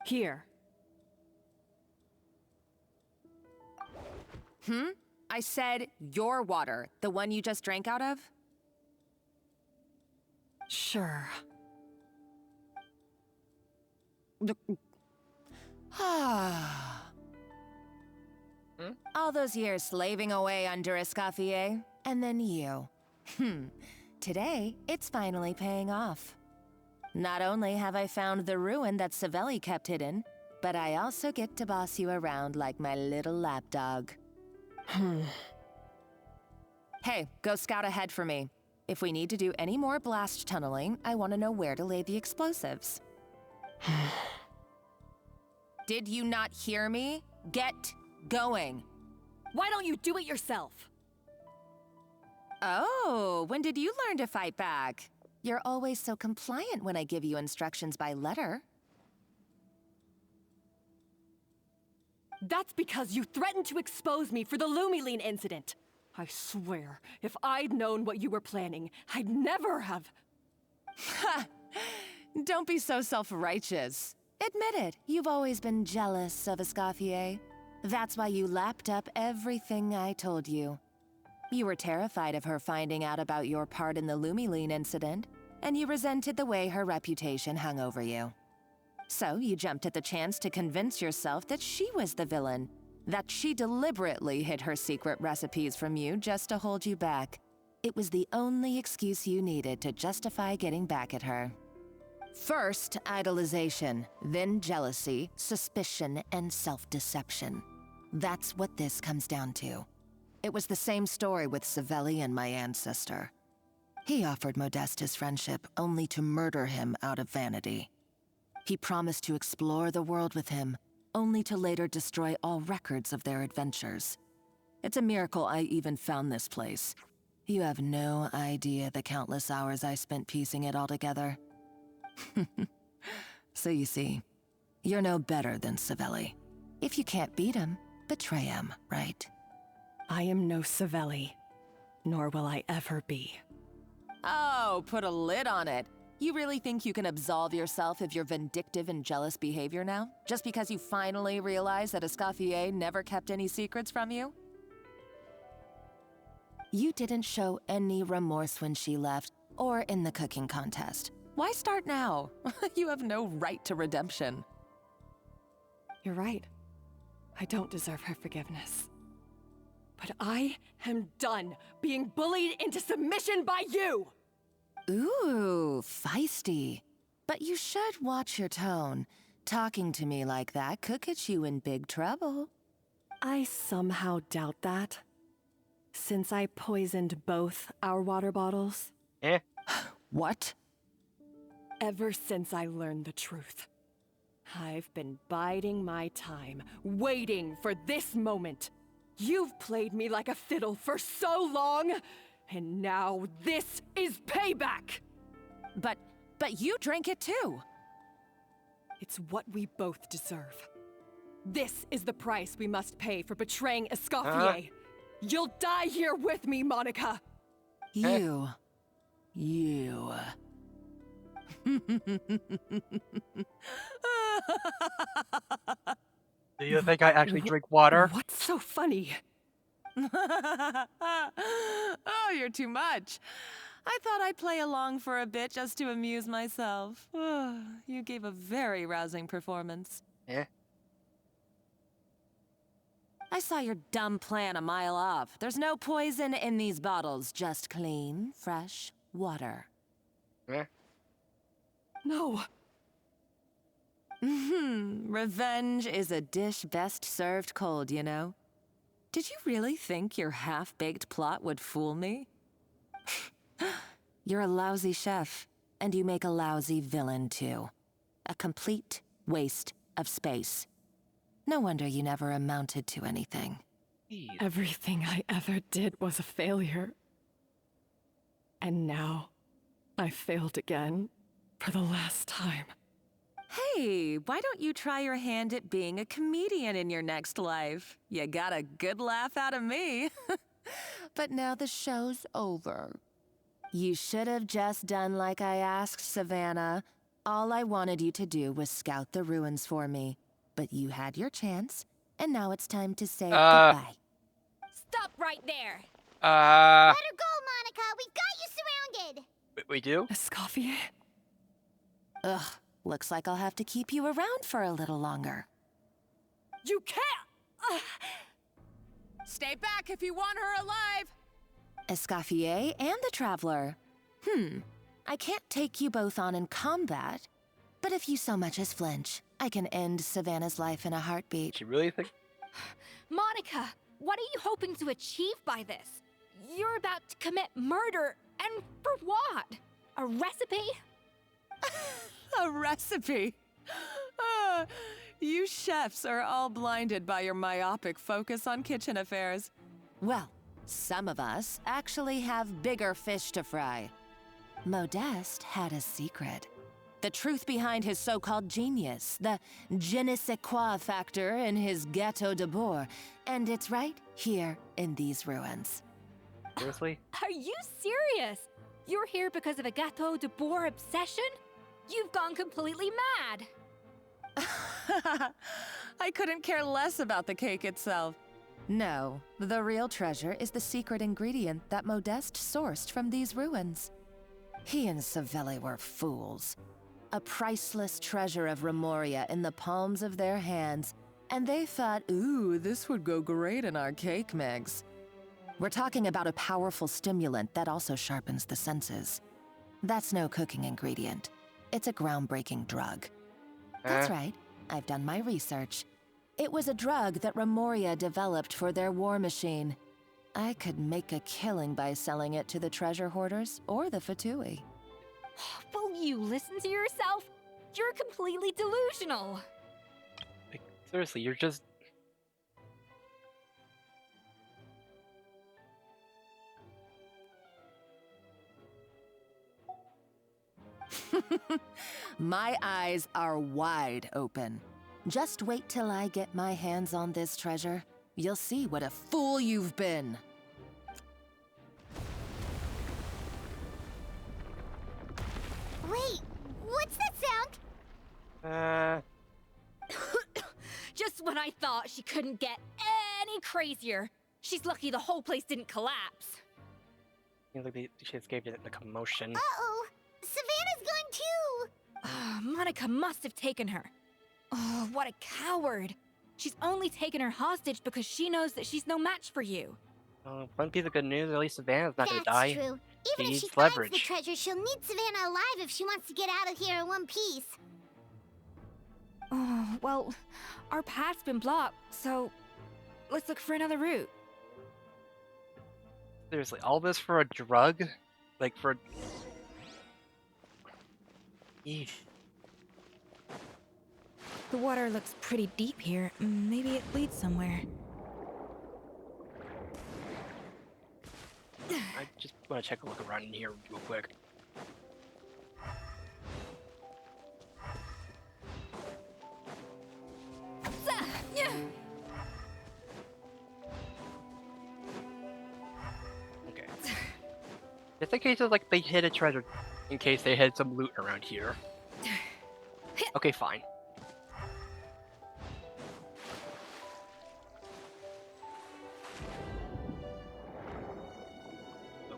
Here. I said your water, the one you just drank out of? Sure. All those years slaving away under Escoffier, and then you. Today, it's finally paying off. Not only have I found the ruin that Savelli kept hidden, but I also get to boss you around like my little lapdog. Hey, go scout ahead for me. If we need to do any more blast tunneling, I want to know where to lay the explosives. Did you not hear me? Get going. Why don't you do it yourself? Oh, when did you learn to fight back? You're always so compliant when I give you instructions by letter. That's because you threatened to expose me for the Lumiline incident. I swear, if I'd known what you were planning, I'd never have... Ha! Don't be so self-righteous. Admit it, you've always been jealous of Escoffier. That's why you lapped up everything I told you. You were terrified of her finding out about your part in the Lumiline incident, and you resented the way her reputation hung over you. So you jumped at the chance to convince yourself that she was the villain, that she deliberately hid her secret recipes from you just to hold you back. It was the only excuse you needed to justify getting back at her. First, idolization, then jealousy, suspicion, and self-deception. That's what this comes down to. It was the same story with Savelli and my ancestor. He offered Modeste his friendship only to murder him out of vanity. He promised to explore the world with him, only to later destroy all records of their adventures. It's a miracle I even found this place. You have no idea the countless hours I spent piecing it all together. So you see, you're no better than Savelli. If you can't beat him, betray him, right? I am no Savelli, nor will I ever be. Oh, put a lid on it. You really think you can absolve yourself of your vindictive and jealous behavior now? Just because you finally realize that Escoffier never kept any secrets from you? You didn't show any remorse when she left, or in the cooking contest. Why start now? You have no right to redemption. You're right. I don't deserve her forgiveness. But I am done being bullied into submission by you! Ooh, feisty. But you should watch your tone. Talking to me like that could get you in big trouble. I somehow doubt that. Since I poisoned both our water bottles. Eh? What? Ever since I learned the truth, I've been biding my time, waiting for this moment. You've played me like a fiddle for so long, and now this is payback! But you drank it too. It's what we both deserve. This is the price we must pay for betraying Escoffier. You'll die here with me, Monica! You. Do you think I actually drink water? What's so funny? Oh, you're too much. I thought I'd play along for a bit just to amuse myself. You gave a very rousing performance. Eh? I saw your dumb plan a mile off. There's no poison in these bottles, just clean, fresh water. Eh? No. Revenge is a dish best served cold, you know? Did you really think your half-baked plot would fool me? You're a lousy chef, and you make a lousy villain, too. A complete waste of space. No wonder you never amounted to anything. Everything I ever did was a failure. And now, I failed again, for the last time. Hey, why don't you try your hand at being a comedian in your next life? You got a good laugh out of me. But now the show's over. You should have just done like I asked, Savannah. All I wanted you to do was scout the ruins for me. But you had your chance, and now it's time to say goodbye. Stop right there! Let her go, Monica! We've got you surrounded! We do? Escoffier? Ugh, looks like I'll have to keep you around for a little longer. You can't! Stay back if you want her alive! Escoffier and the Traveler. I can't take you both on in combat, but if you so much as flinch, I can end Savannah's life in a heartbeat. You really think? Monica, what are you hoping to achieve by this? You're about to commit murder, and for what? A recipe? A recipe? You chefs are all blinded by your myopic focus on kitchen affairs. Well, some of us actually have bigger fish to fry. Modeste had a secret. The truth behind his so-called genius, the je ne sais quoi factor in his Gâteau de Bourg, and it's right here in these ruins. Seriously? Are you serious? You're here because of a Gâteau de Bourg obsession? You've gone completely mad! I couldn't care less about the cake itself. No, the real treasure is the secret ingredient that Modeste sourced from these ruins. He and Savelli were fools. A priceless treasure of Remoria in the palms of their hands, and they thought, ooh, this would go great in our cake mix. We're talking about a powerful stimulant that also sharpens the senses. That's no cooking ingredient. It's a groundbreaking drug. That's right. I've done my research. It was a drug that Remoria developed for their war machine. I could make a killing by selling it to the treasure hoarders or the Fatui. Will you listen to yourself? You're completely delusional. Like, seriously, you're just... My eyes are wide open. Just wait till I get my hands on this treasure. You'll see what a fool you've been. Wait, what's that sound? Just when I thought she couldn't get any crazier. She's lucky the whole place didn't collapse. Seems like she escaped it in the commotion. Uh-oh, Savannah's gone too! Monica must have taken her. Oh, what a coward. She's only taken her hostage because she knows that she's no match for you. One piece of good news, at least Savannah's not gonna That's die. true. Even if she needs finds leverage. the treasure, she'll need Savannah alive if she wants to get out of here in one piece. Oh, well, our path's been blocked, so let's look for another route. Seriously, all this for a drug? Like, for... Eesh. The water looks pretty deep here. Maybe it leads somewhere. I just want to check a look around in here real quick. Okay. Just in case like they hid a treasure, in case they had some loot around here. Okay, fine.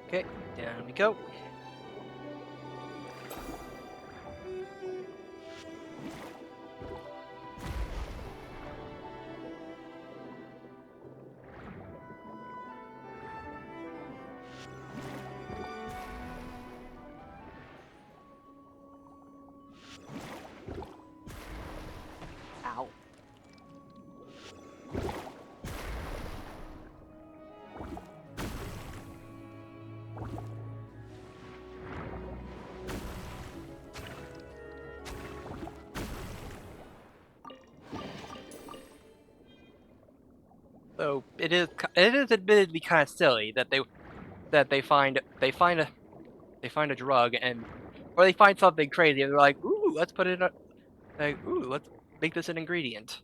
Okay, down we go. Ow. So it is admittedly kind of silly that they find a drug or they find something crazy and they're like, ooh, let's put it in let's make this an ingredient.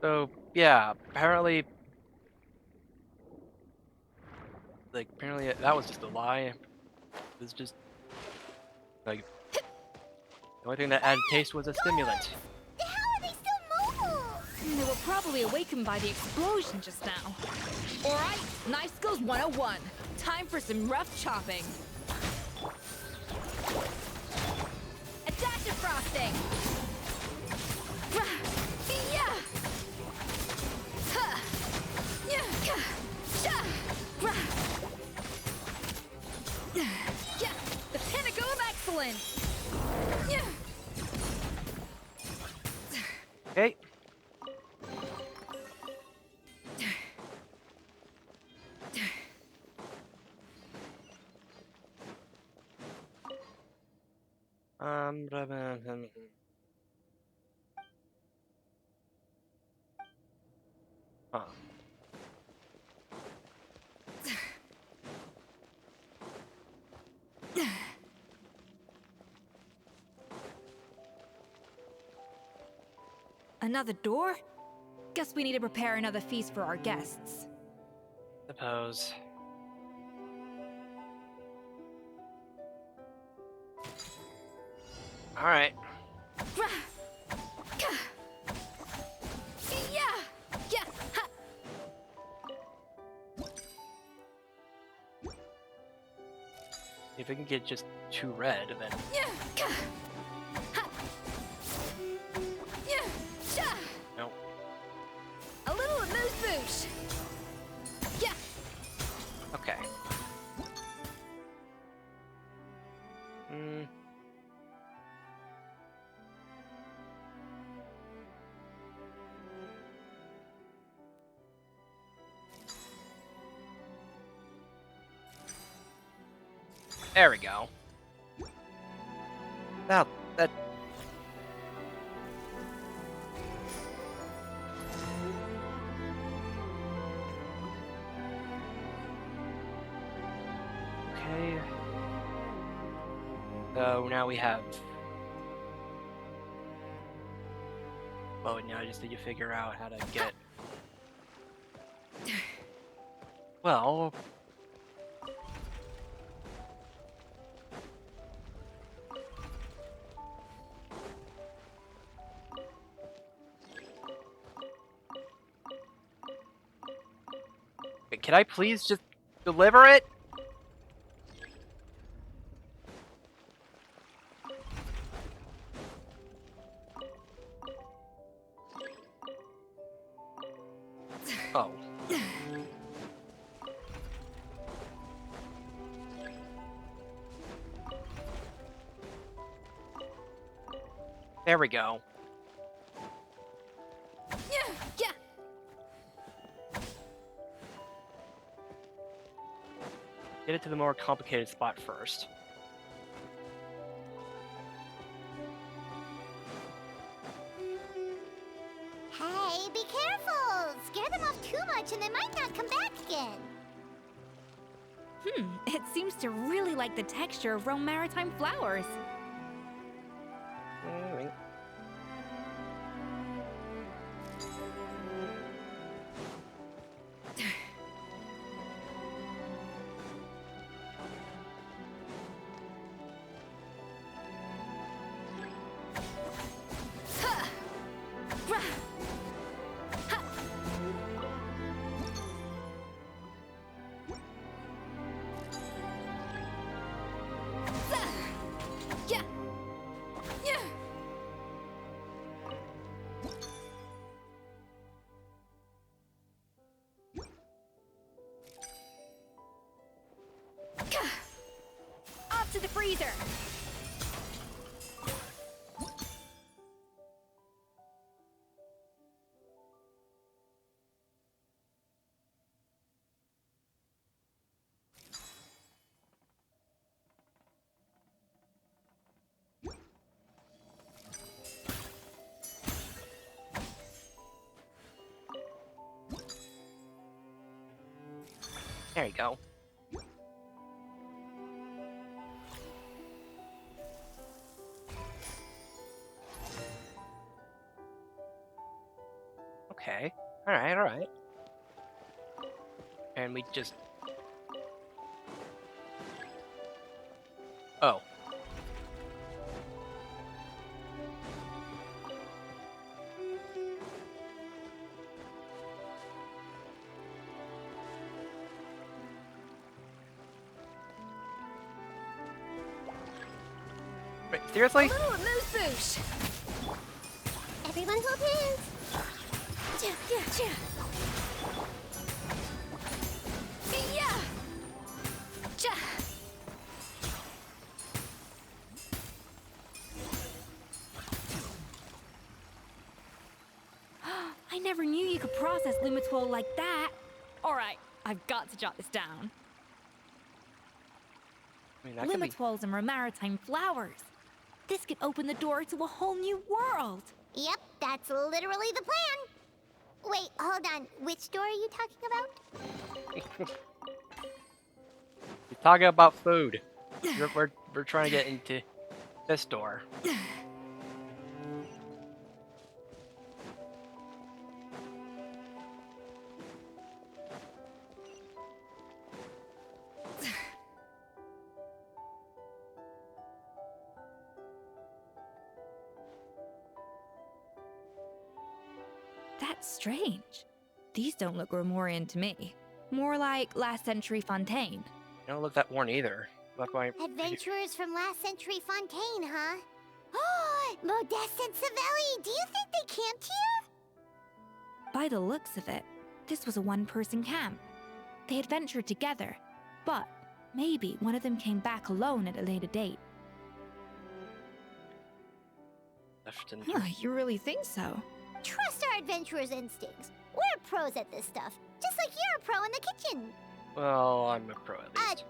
So yeah, apparently that was just a lie. It was just like the only thing that added taste was a stimulant. How are they still mobile? They were probably awakened by the explosion just now. Alright, Knife Skills 101. Time for some rough chopping. A dash of frosting! Yeah! Yeah! The pinnacle of excellence! Okay. Huh. Another door? Guess we need to prepare another feast for our guests. Suppose. All right. If we can get just 2 red, then. No. A little amuse-bouche. Yeah. Okay. There we go. Now that. Okay. So now we have... Oh, now I just need to figure out how to get... Well... Can I please just deliver it? Oh. There we go. Yeah. Get it to the more complicated spot first. Hey, be careful! Scare them off too much and they might not come back again. It seems to really like the texture of Rome maritime flowers. Alright. Off to the freezer! There you go. Okay. Alright, alright. And we just... Oh. Wait, seriously? A little amuse-bouche. Everyone hold hands. Yeah. Ja. I never knew you could process Lumitwol like that. Alright, I've got to jot this down. I mean, that could be... Lumitwols and maritime flowers. This could open the door to a whole new world. Yep, that's literally the plan. Wait, hold on. Which door are you talking about? You're talking about food. We're trying to get into this door. That's strange. These don't look Romorian to me. More like last century Fontaine. They don't look that worn either. Look like... Adventurers from last century Fontaine, huh? Oh, Modeste and Savelli, do you think they camped here? By the looks of it, this was a one-person camp. They adventured together, but maybe one of them came back alone at a later date. Left and... You really think so? Trust our adventurers' instincts. We're pros at this stuff, just like you're a pro in the kitchen. Well, I'm a pro at least.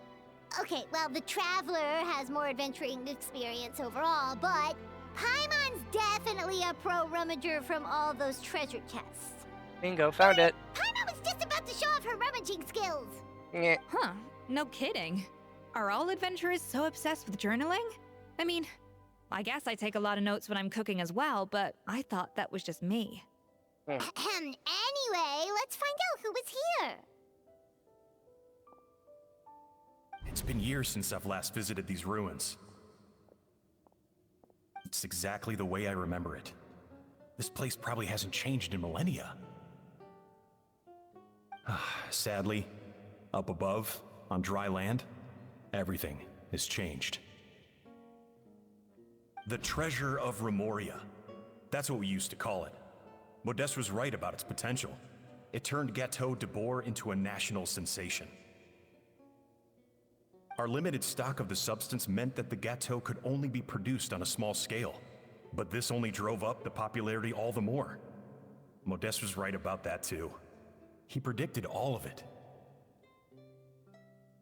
Okay, well, the Traveler has more adventuring experience overall, but Paimon's definitely a pro rummager from all those treasure chests. Bingo, found it. Paimon was just about to show off her rummaging skills. Yeah. Huh, no kidding. Are all adventurers so obsessed with journaling? I mean, I guess I take a lot of notes when I'm cooking as well, but I thought that was just me. Anyway, let's find out who was here. It's been years since I've last visited these ruins. It's exactly the way I remember it. This place probably hasn't changed in millennia. Sadly, up above, on dry land, everything has changed. The treasure of Remoria. That's what we used to call it. Modeste was right about its potential. It turned Gâteau de Bourg into a national sensation. Our limited stock of the substance meant that the gâteau could only be produced on a small scale, but this only drove up the popularity all the more. Modeste was right about that too. He predicted all of it.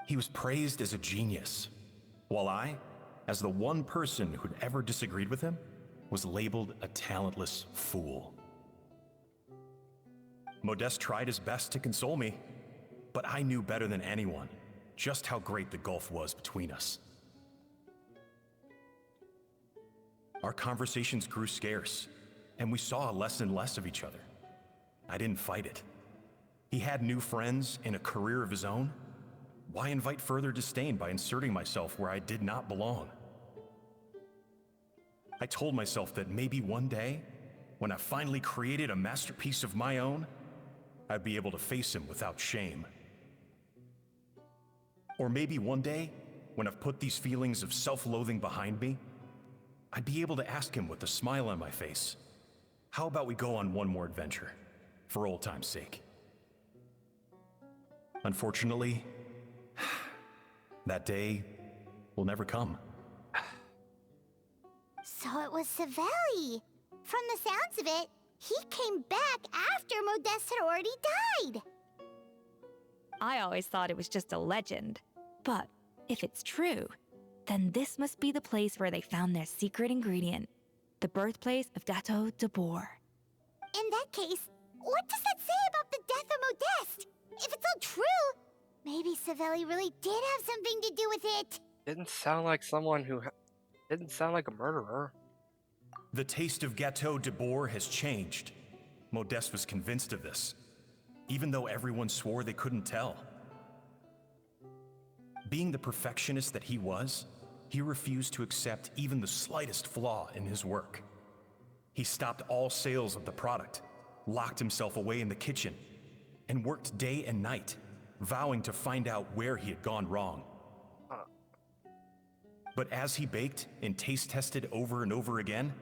He was praised as a genius, while I, as the one person who'd ever disagreed with him, was labeled a talentless fool. Modeste tried his best to console me, but I knew better than anyone just how great the gulf was between us. Our conversations grew scarce, and we saw less and less of each other. I didn't fight it. He had new friends and a career of his own. Why invite further disdain by inserting myself where I did not belong? I told myself that maybe one day, when I finally created a masterpiece of my own, I'd be able to face him without shame. Or maybe one day, when I've put these feelings of self-loathing behind me, I'd be able to ask him with a smile on my face, how about we go on one more adventure, for old time's sake? Unfortunately, that day will never come. So it was Savelli. From the sounds of it, he came back after Modeste had already died. I always thought it was just a legend. But if it's true, then this must be the place where they found their secret ingredient, the birthplace of Gâteau de Bourg. In that case, what does that say about the death of Modeste? If it's all true, maybe Savelli really did have something to do with it. Didn't sound like someone who didn't sound like a murderer. The taste of Gâteau de Bourg has changed. Modeste was convinced of this, even though everyone swore they couldn't tell. Being the perfectionist that he was, he refused to accept even the slightest flaw in his work. He stopped all sales of the product, locked himself away in the kitchen, and worked day and night, vowing to find out where he had gone wrong. But as he baked and taste tested over and over again,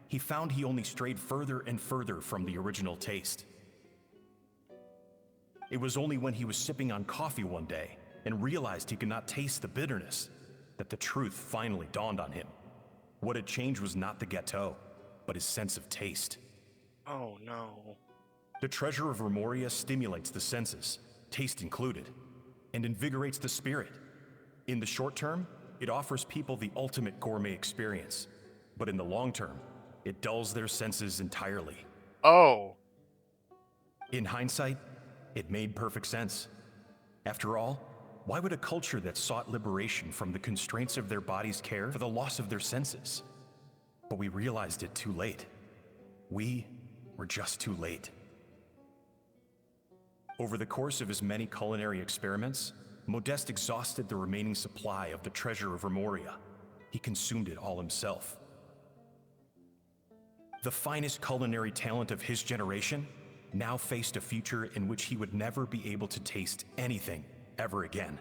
he found he only strayed further and further from the original taste. It was only when he was sipping on coffee one day and realized he could not taste the bitterness that the truth finally dawned on him. What had changed was not the gâteau, but his sense of taste. Oh no. The treasure of Remoria stimulates the senses, taste included, and invigorates the spirit. In the short term, it offers people the ultimate gourmet experience, but in the long term, it dulls their senses entirely. Oh. In hindsight, it made perfect sense. After all, why would a culture that sought liberation from the constraints of their bodies care for the loss of their senses? But we realized it too late. We were just too late. Over the course of his many culinary experiments, Modeste exhausted the remaining supply of the treasure of Remoria. He consumed it all himself. The finest culinary talent of his generation now faced a future in which he would never be able to taste anything ever again.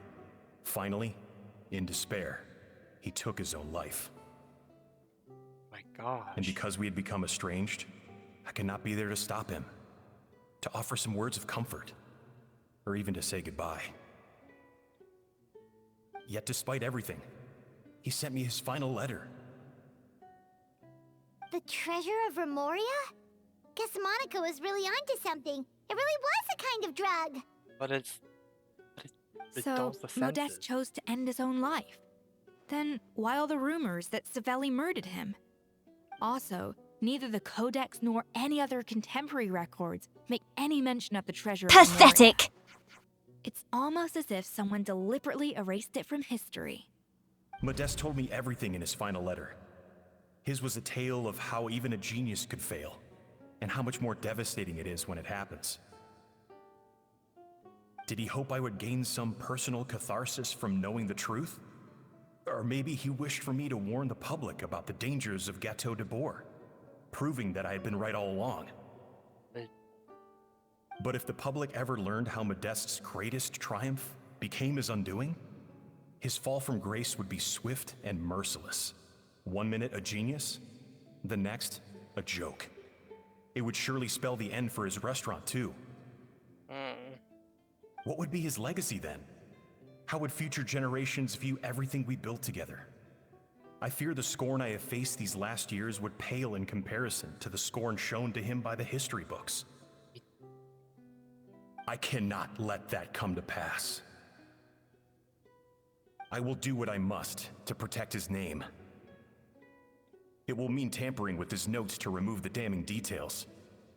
Finally, in despair, he took his own life. My gosh. And because we had become estranged, I could not be there to stop him, to offer some words of comfort, or even to say goodbye. Yet despite everything, he sent me his final letter. The treasure of Remoria? Guess Monica was really onto something. It really was a kind of drug. But it So, dulls the senses. Modeste chose to end his own life. Then, why all the rumors that Savelli murdered him? Also, neither the Codex nor any other contemporary records make any mention of the treasure of Remoria. Pathetic! It's almost as if someone deliberately erased it from history. Modeste told me everything in his final letter. His was a tale of how even a genius could fail, and how much more devastating it is when it happens. Did he hope I would gain some personal catharsis from knowing the truth? Or maybe he wished for me to warn the public about the dangers of Gateau de Bourg, proving that I had been right all along. But if the public ever learned how Modeste's greatest triumph became his undoing, his fall from grace would be swift and merciless. 1 minute a genius, the next a joke. It would surely spell the end for his restaurant too. What would be his legacy then? How would future generations view everything we built together? I fear the scorn I have faced these last years would pale in comparison to the scorn shown to him by the history books. I cannot let that come to pass. I will do what I must to protect his name. It will mean tampering with his notes to remove the damning details,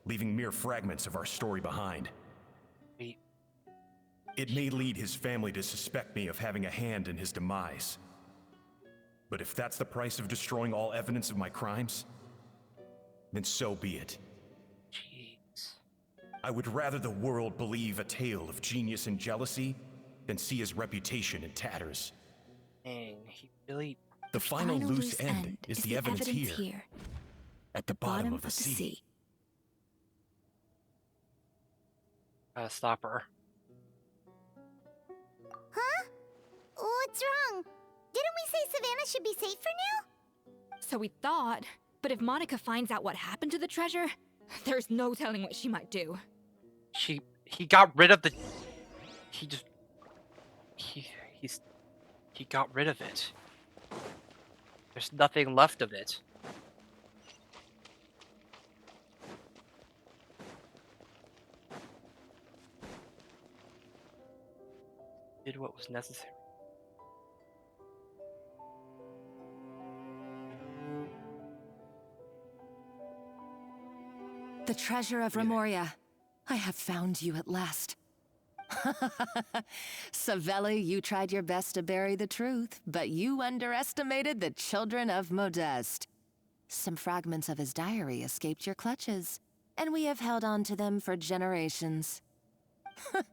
leaving mere fragments of our story behind. It may lead his family to suspect me of having a hand in his demise. But if that's the price of destroying all evidence of my crimes, then so be it. Jeez. I would rather the world believe a tale of genius and jealousy than see his reputation in tatters. Dang, he really... The final loose end is the evidence here, at the bottom of the sea. Stop her. Huh? What's wrong? Didn't we say Savannah should be safe for now? So we thought, but if Monica finds out what happened to the treasure, there's no telling what she might do. He got rid of the... He got rid of it. There's nothing left of it. Did what was necessary. The treasure of Remoria. I have found you at last. Savelli, you tried your best to bury the truth, but you underestimated the children of Modeste. Some fragments of his diary escaped your clutches, and we have held on to them for generations. But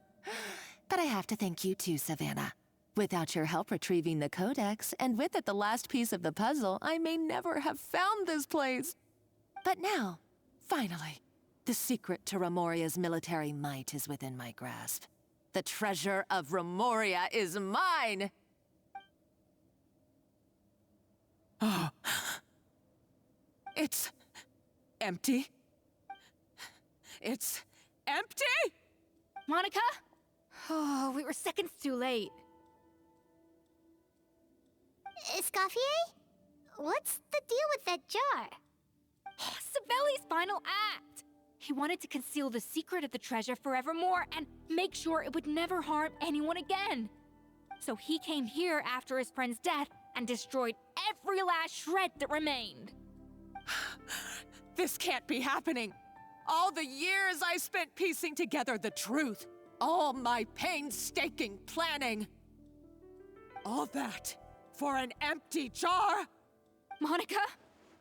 I have to thank you too, Savannah. Without your help retrieving the codex, and with it the last piece of the puzzle, I may never have found this place. But now, finally, the secret to Remoria's military might is within my grasp. The treasure of Remoria is mine! Oh. It's empty. It's empty? Monica? Oh, we were seconds too late. Escoffier? What's the deal with that jar? Savelli's final act! He wanted to conceal the secret of the treasure forevermore and make sure it would never harm anyone again. So he came here after his friend's death and destroyed every last shred that remained. This can't be happening. All the years I spent piecing together the truth. All my painstaking planning. All that for an empty jar? Monica,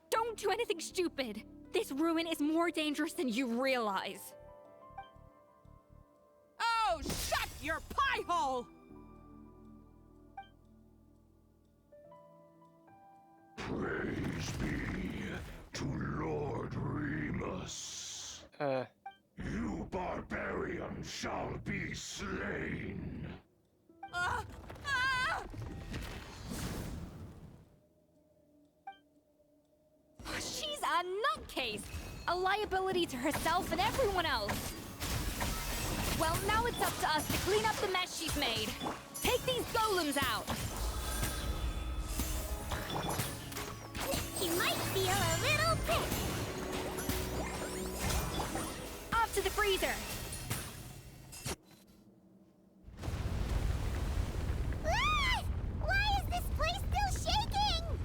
don't do anything stupid. This ruin is more dangerous than you realize. Oh, shut your pie hole! Praise be to Lord Remus. You barbarian shall be slain. She's a nutcase! A liability to herself and everyone else! Well, now it's up to us to clean up the mess she's made. Take these golems out! You might feel a little prick. Off to the freezer! Why is this place still shaking?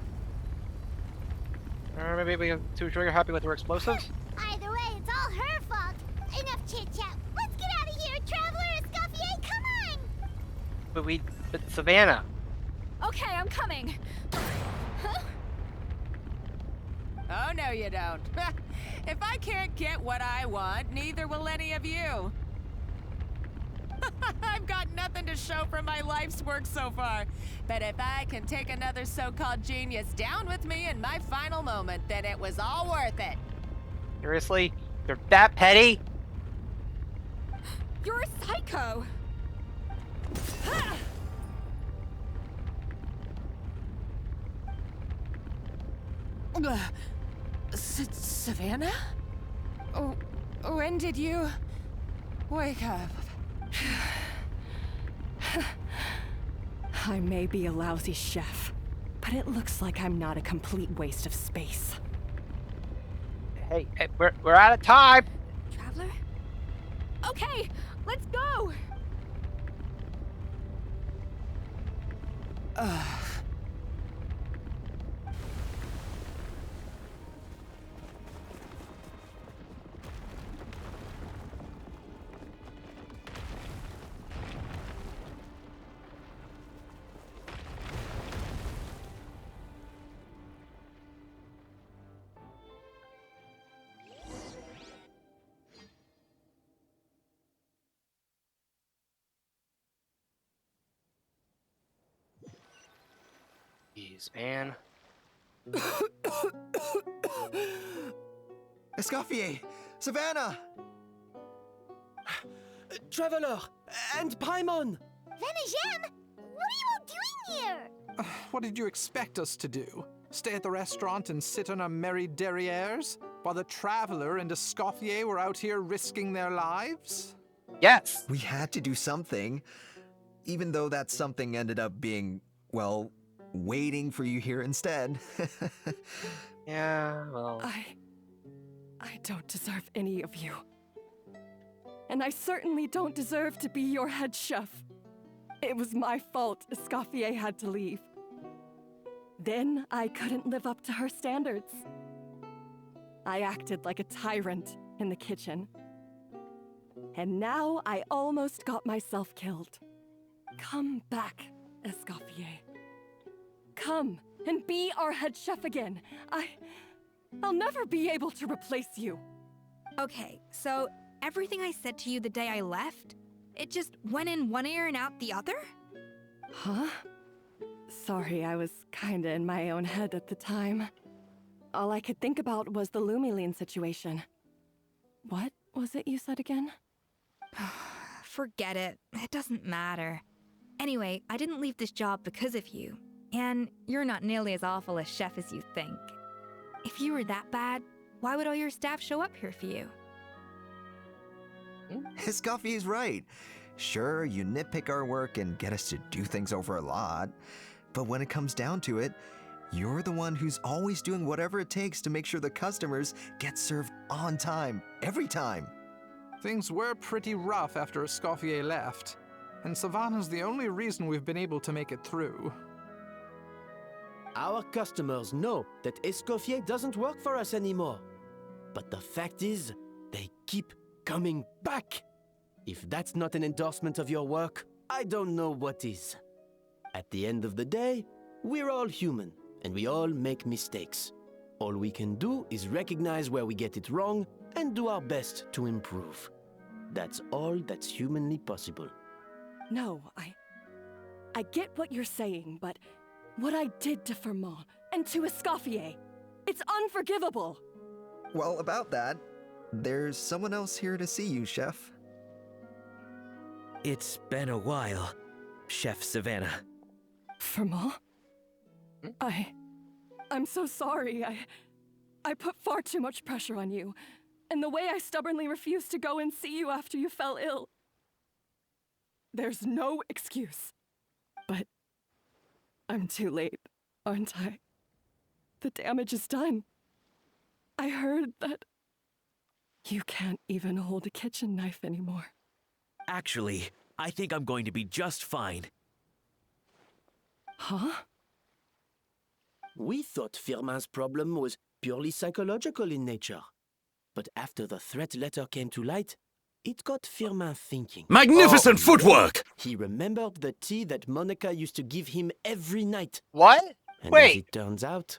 Maybe we have too sure you're happy with her explosives? Either way, it's all her fault. Enough chit-chat. Let's get out of here, Traveler! Escoffier, come on! But Savannah. Okay, I'm coming. Oh, no, you don't. If I can't get what I want, neither will any of you. I've got nothing to show for my life's work so far. But if I can take another so-called genius down with me in my final moment, then it was all worth it. Seriously? You're that petty? You're a psycho. Savannah? Oh, when did you wake up? I may be a lousy chef, but it looks like I'm not a complete waste of space. Hey, we're out of time. Traveler? Okay, let's go. Jeez, man. Escoffier! Savannah! Traveler! And Paimon! Venejem! What are you all doing here? What did you expect us to do? Stay at the restaurant and sit on our merry derrieres? While the Traveler and Escoffier were out here risking their lives? Yes! We had to do something. Even though that something ended up being, well, waiting for you here instead. Yeah, well... I don't deserve any of you. And I certainly don't deserve to be your head chef. It was my fault Escoffier had to leave. Then I couldn't live up to her standards. I acted like a tyrant in the kitchen. And now I almost got myself killed. Come back, Escoffier. Come and be our head chef again. I'll never be able to replace you. Okay, so everything I said to you the day I left, it just went in one ear and out the other? Huh? Sorry, I was kinda in my own head at the time. All I could think about was the Lumiline situation. What was it you said again? Forget it. It doesn't matter. Anyway, I didn't leave this job because of you. And you're not nearly as awful a chef as you think. If you were that bad, why would all your staff show up here for you? Escoffier's right. Sure, you nitpick our work and get us to do things over a lot. But when it comes down to it, you're the one who's always doing whatever it takes to make sure the customers get served on time, every time. Things were pretty rough after Escoffier left, and Savannah's the only reason we've been able to make it through. Our customers know that Escoffier doesn't work for us anymore. But the fact is, they keep coming back. If that's not an endorsement of your work, I don't know what is. At the end of the day, we're all human, and we all make mistakes. All we can do is recognize where we get it wrong and do our best to improve. That's all that's humanly possible. No, I get what you're saying, but what I did to Firmont and to Escoffier, it's unforgivable. Well, about that, there's someone else here to see you, Chef. It's been a while, Chef Savannah. Firmont? I'm so sorry. I put far too much pressure on you. And the way I stubbornly refused to go and see you after you fell ill. There's no excuse. But I'm too late, aren't I? The damage is done. I heard that you can't even hold a kitchen knife anymore. Actually, I think I'm going to be just fine. Huh? We thought Firmin's problem was purely psychological in nature. But after the threat letter came to light, it got Firmin thinking. Magnificent footwork! He remembered the tea that Monica used to give him every night. What? And Wait. as it turns out,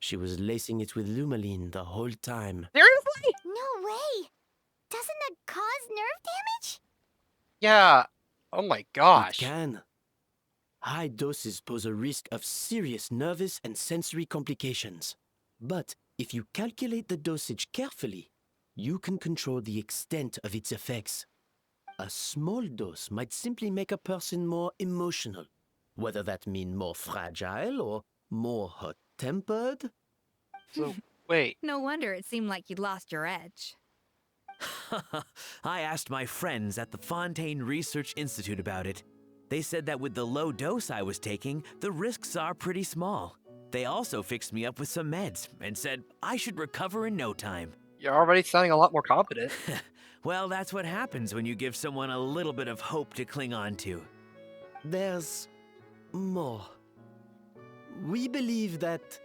she was lacing it with Lumaline the whole time. Seriously? No way! Doesn't that cause nerve damage? Yeah. Oh my gosh. It can. High doses pose a risk of serious nervous and sensory complications. But if you calculate the dosage carefully, you can control the extent of its effects. A small dose might simply make a person more emotional, whether that means more fragile or more hot-tempered. So, wait. No wonder it seemed like you'd lost your edge. I asked my friends at the Fontaine Research Institute about it. They said that with the low dose I was taking, the risks are pretty small. They also fixed me up with some meds and said I should recover in no time. You're already sounding a lot more confident. Well, that's what happens when you give someone a little bit of hope to cling on to. There's more. We believe that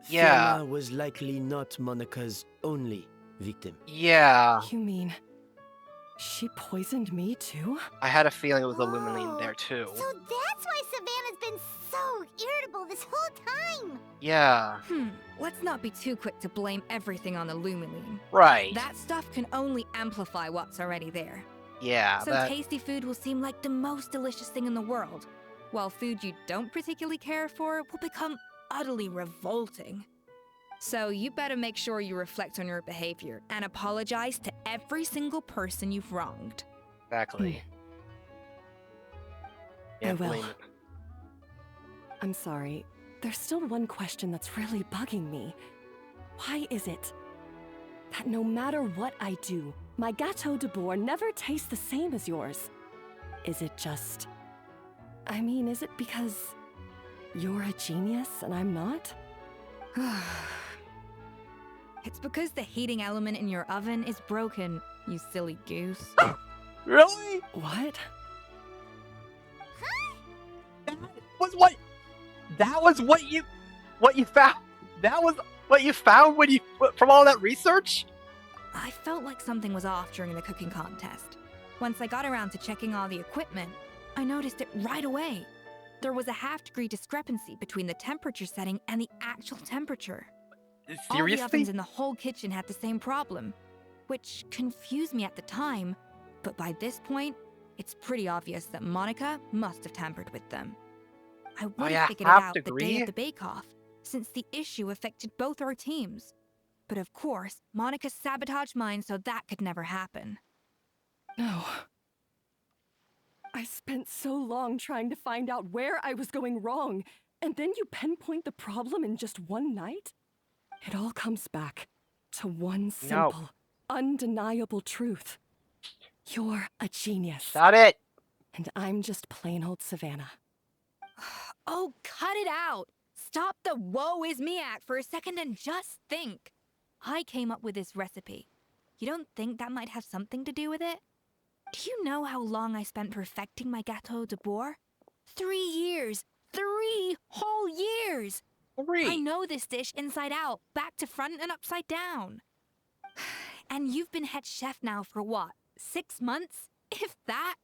Yeah. Fiona was likely not Monica's only victim. Yeah. You mean she poisoned me too? I had a feeling it was the Lumaline there too. So that's why Savannah's been so irritable this whole time! Yeah. Let's not be too quick to blame everything on the Lumaline. Right. That stuff can only amplify what's already there. Yeah. So tasty food will seem like the most delicious thing in the world, while food you don't particularly care for will become utterly revolting. So you better make sure you reflect on your behavior and apologize to every single person you've wronged. Exactly. I will. I'm sorry. There's still one question that's really bugging me. Why is it that no matter what I do, my Gâteau de Bourg never tastes the same as yours? Is it just... I mean, is it because you're a genius and I'm not? It's because the heating element in your oven is broken, you silly goose. Really? What? That was what you found. That was what you found when you from all that research? I felt like something was off during the cooking contest. Once I got around to checking all the equipment, I noticed it right away. There was a half-degree discrepancy between the temperature setting and the actual temperature. All the Seriously? ovens in the whole kitchen had the same problem, which confused me at the time, but by this point, it's pretty obvious that Monica must have tampered with them. I would yeah, have figured it out the half-degree? day of the bake-off, since the issue affected both our teams. But of course, Monica sabotaged mine so that could never happen. No. I spent so long trying to find out where I was going wrong, and then you pinpoint the problem in just one night? It all comes back to one simple, undeniable truth. You're a genius. Got it. And I'm just plain old Savannah. Oh, cut it out! Stop the woe is me act for a second and just think. I came up with this recipe. You don't think that might have something to do with it? Do you know how long I spent perfecting my Gâteau de Bourg? 3 years! 3 whole years! 3! I know this dish inside out, back to front and upside down. And you've been head chef now for what, 6 months? If that?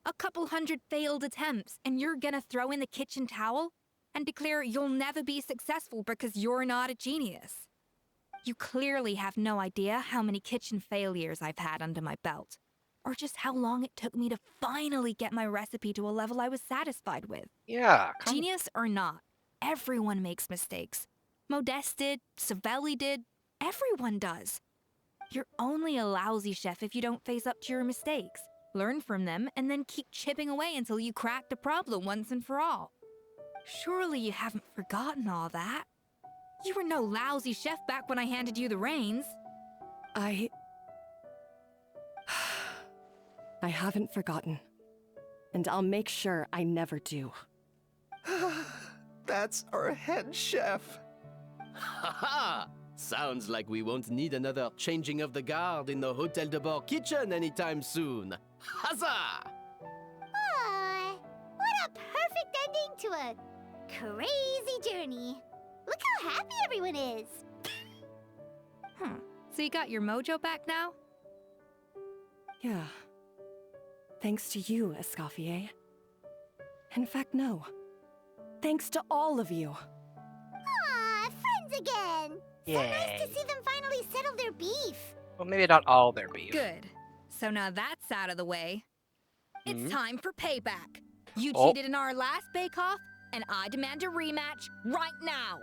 A couple hundred failed attempts, and you're gonna throw in the kitchen towel and declare you'll never be successful because you're not a genius. You clearly have no idea how many kitchen failures I've had under my belt, or just how long it took me to finally get my recipe to a level I was satisfied with. Yeah. Genius or not, everyone makes mistakes. Modeste did, Savelli did, everyone does. You're only a lousy chef if you don't face up to your mistakes, learn from them, and then keep chipping away until you crack the problem once and for all. Surely you haven't forgotten all that. You were no lousy chef back when I handed you the reins. I haven't forgotten. And I'll make sure I never do. That's our head chef. Ha-ha! Sounds like we won't need another changing of the guard in the Hotel de Bourg kitchen anytime soon. Huzzah! Aw, what a perfect ending to a crazy journey. Look how happy everyone is. So you got your mojo back now? Yeah. Thanks to you, Escoffier. In fact, no. Thanks to all of you. Aw, friends again! So nice to see them finally settle their beef. Well, maybe not all their beef. Good. So now that's out of the way. It's time for payback. You Oh. cheated in our last bake-off, and I demand a rematch right now.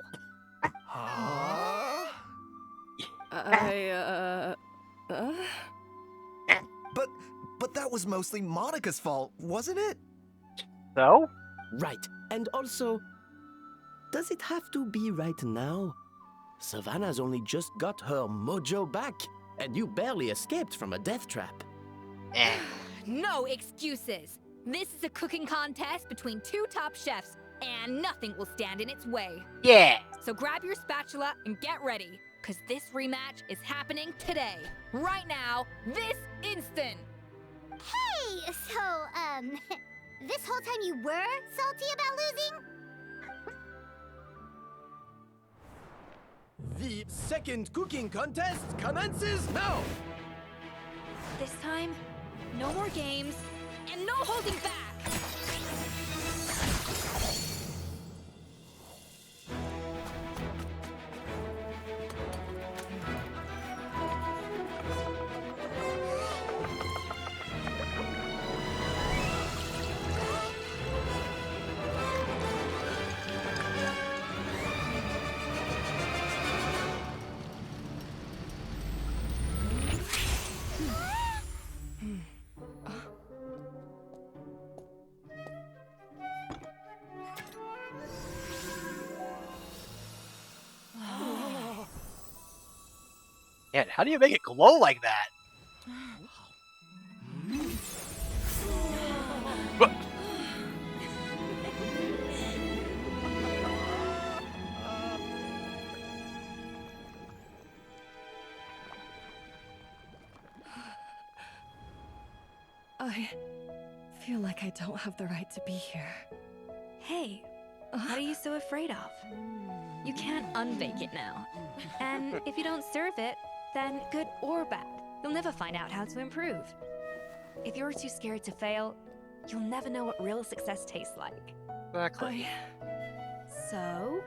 But that was mostly Monica's fault, wasn't it? So? Right. And also, does it have to be right now? Savannah's only just got her mojo back, and you barely escaped from a death trap. No excuses. This is a cooking contest between two top chefs, and nothing will stand in its way. Yeah. So grab your spatula and get ready, because this rematch is happening today. Right now, this instant. Hey, so, this whole time you were salty about losing? The second cooking contest commences now! This time, no more games, and no holding back! Man, how do you make it glow like that? I feel like I don't have the right to be here. Hey, what are you so afraid of? You can't unbake it now. And if you don't serve it, then good or bad, you'll never find out how to improve. If you're too scared to fail, you'll never know what real success tastes like. Exactly. So?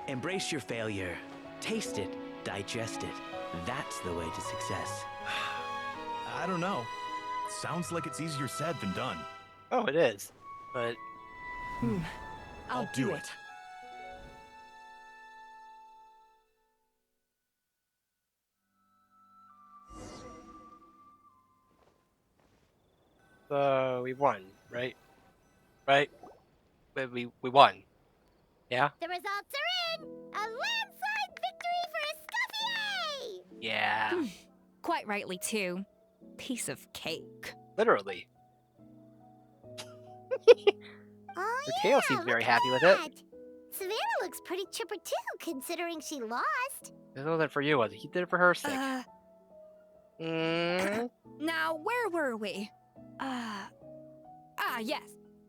Embrace your failure. Taste it. Digest it. That's the way to success. I don't know. Sounds like it's easier said than done. Oh, it is. But I'll do it. so we won, right? Right? We won. Yeah? The results are in! A landslide victory for Escoffier! Yeah. Quite rightly, too. Piece of cake. Literally. Oh, The Kale seems very happy with it. Savannah looks pretty chipper too, considering she lost. This wasn't for you, was it? He did it for her sake. Now, where were we? Yes.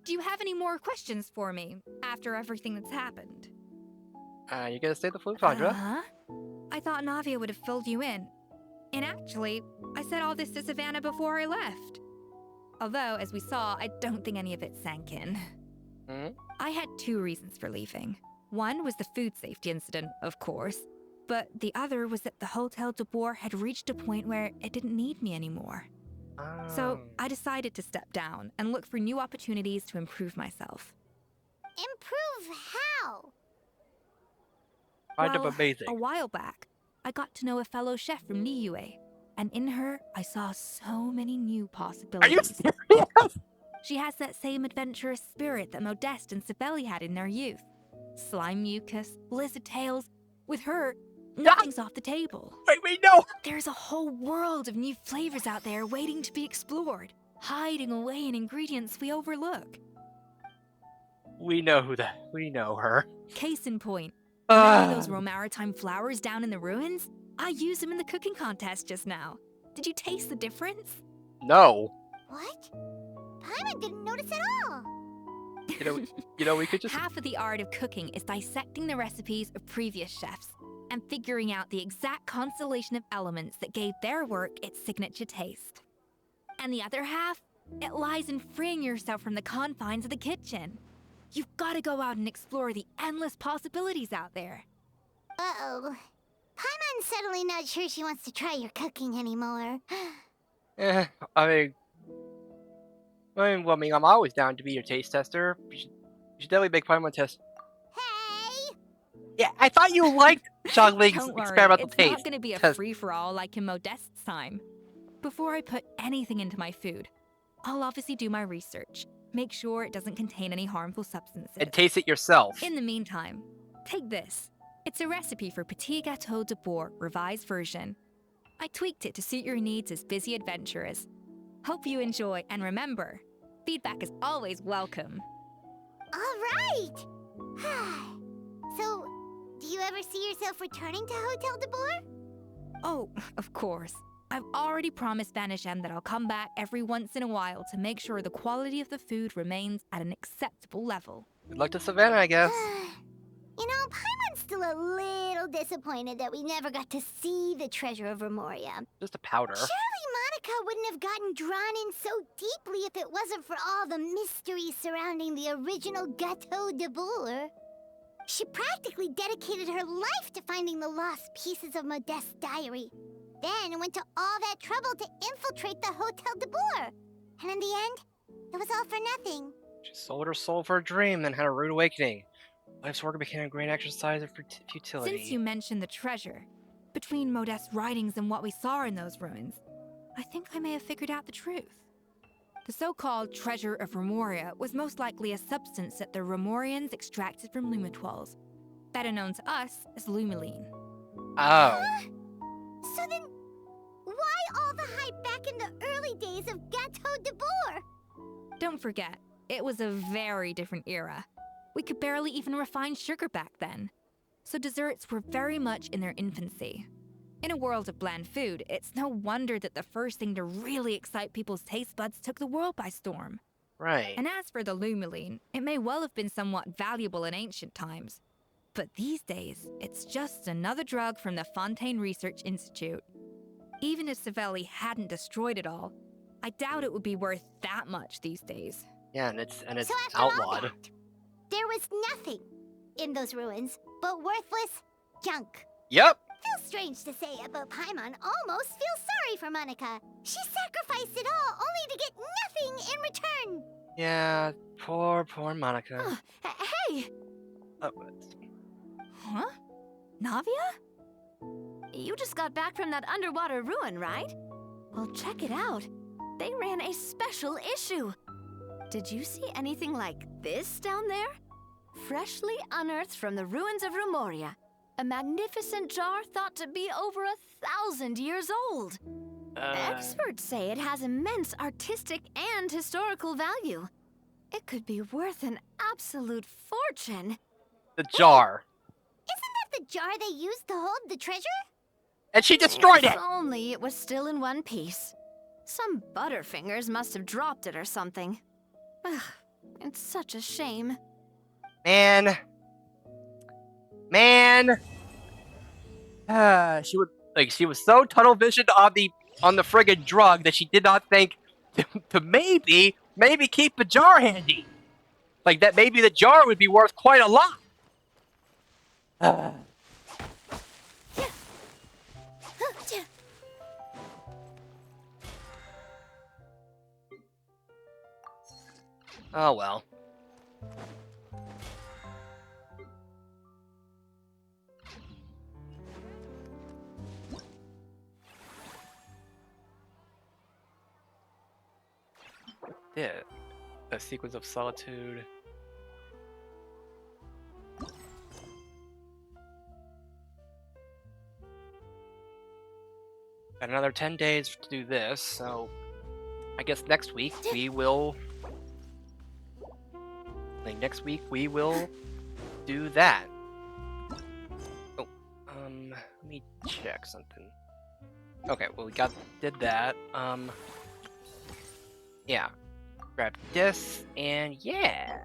Do you have any more questions for me after everything that's happened? You gonna say the flute, Sandra? I thought Navia would have filled you in. And actually, I said all this to Savannah before I left. Although, as we saw, I don't think any of it sank in. I had two reasons for leaving. One was the food safety incident, of course, but the other was that the Hotel de Boer had reached a point where it didn't need me anymore. So I decided to step down and look for new opportunities to improve myself. Improve how? Kind of amazing. A while back, I got to know a fellow chef from Niue, and in her, I saw so many new possibilities. Are you serious? She has that same adventurous spirit that Modeste and Sibeli had in their youth. Slime mucus, lizard tails. With her, nothing's off the table. Wait, no! There's a whole world of new flavors out there waiting to be explored, hiding away in ingredients we overlook. We know her. Case in point, remember those Romaritime flowers down in the ruins? I used them in the cooking contest just now. Did you taste the difference? No. What? Paimon didn't notice at all. You know, we could just... Half of the art of cooking is dissecting the recipes of previous chefs and figuring out the exact constellation of elements that gave their work its signature taste. And the other half, it lies in freeing yourself from the confines of the kitchen. You've got to go out and explore the endless possibilities out there. Uh-oh. Paimon's suddenly not sure she wants to try your cooking anymore. I'm always down to be your taste tester. You should definitely make Paimon test. Hey! Yeah, I thought you liked Xiangling's Don't worry, experimental it's taste. not going to be a test. free-for-all like in Modeste's time. Before I put anything into my food, I'll obviously do my research. Make sure it doesn't contain any harmful substances. And taste it yourself. In the meantime, take this. It's a recipe for Petit Gâteau de Bourg revised version. I tweaked it to suit your needs as busy adventurers. Hope you enjoy, and remember, feedback is always welcome. All right! So, do you ever see yourself returning to Hotel de Bourg? Oh, of course. I've already promised Banishem that I'll come back every once in a while to make sure the quality of the food remains at an acceptable level. Good luck to Savannah, I guess. You know, Paimon's still a little disappointed that we never got to see the treasure of Remoria. Just a powder. Surely Monica wouldn't have gotten drawn in so deeply if it wasn't for all the mystery surrounding the original Gâteau de Bourg. She practically dedicated her life to finding the lost pieces of Modeste's diary. Then went to all that trouble to infiltrate the Hotel de Bourg. And in the end, it was all for nothing. She sold her soul for a dream and had a rude awakening. Life's work became a great exercise of futility. Since you mentioned the treasure, between Modeste's writings and what we saw in those ruins, I think I may have figured out the truth. The so-called treasure of Remoria was most likely a substance that the Remorians extracted from Lumitoiles, better known to us as Lumiline. Oh. So then, why all the hype back in the early days of Gâteau de Bourg? Don't forget, it was a very different era. We could barely even refine sugar back then, so desserts were very much in their infancy. In a world of bland food, it's no wonder that the first thing to really excite people's taste buds took the world by storm. Right. And as for the Lumiline, it may well have been somewhat valuable in ancient times. But these days, it's just another drug from the Fontaine Research Institute. Even if Savelli hadn't destroyed it all, I doubt it would be worth that much these days. Yeah, and it's So after outlawed. all that, there was nothing in those ruins but worthless junk. Yep. Feels strange to say it, but Paimon almost feels sorry for Monica. She sacrificed it all only to get nothing in return. Yeah, poor Monica. Hey! Oh, Huh? Navia? You just got back from that underwater ruin, right? Well, check it out. They ran a special issue. Did you see anything like this down there? Freshly unearthed from the ruins of Remoria. A magnificent jar thought to be over 1,000 years old. Experts say it has immense artistic and historical value. It could be worth an absolute fortune. The jar. Isn't that the jar they used to hold the treasure? And she destroyed it! If only it was still in one piece. Some butterfingers must have dropped it or something. Ugh, it's such a shame. Man. She was so tunnel visioned on the friggin' drug that she did not think to maybe keep the jar handy. Like that maybe the jar would be worth quite a lot. Oh well. Yeah, a sequence of solitude. Got another 10 days to do this, so I guess next week we will. Next week we will do that. Oh, let me check something. Okay, well we did that. Yeah. Grab this, and yeah!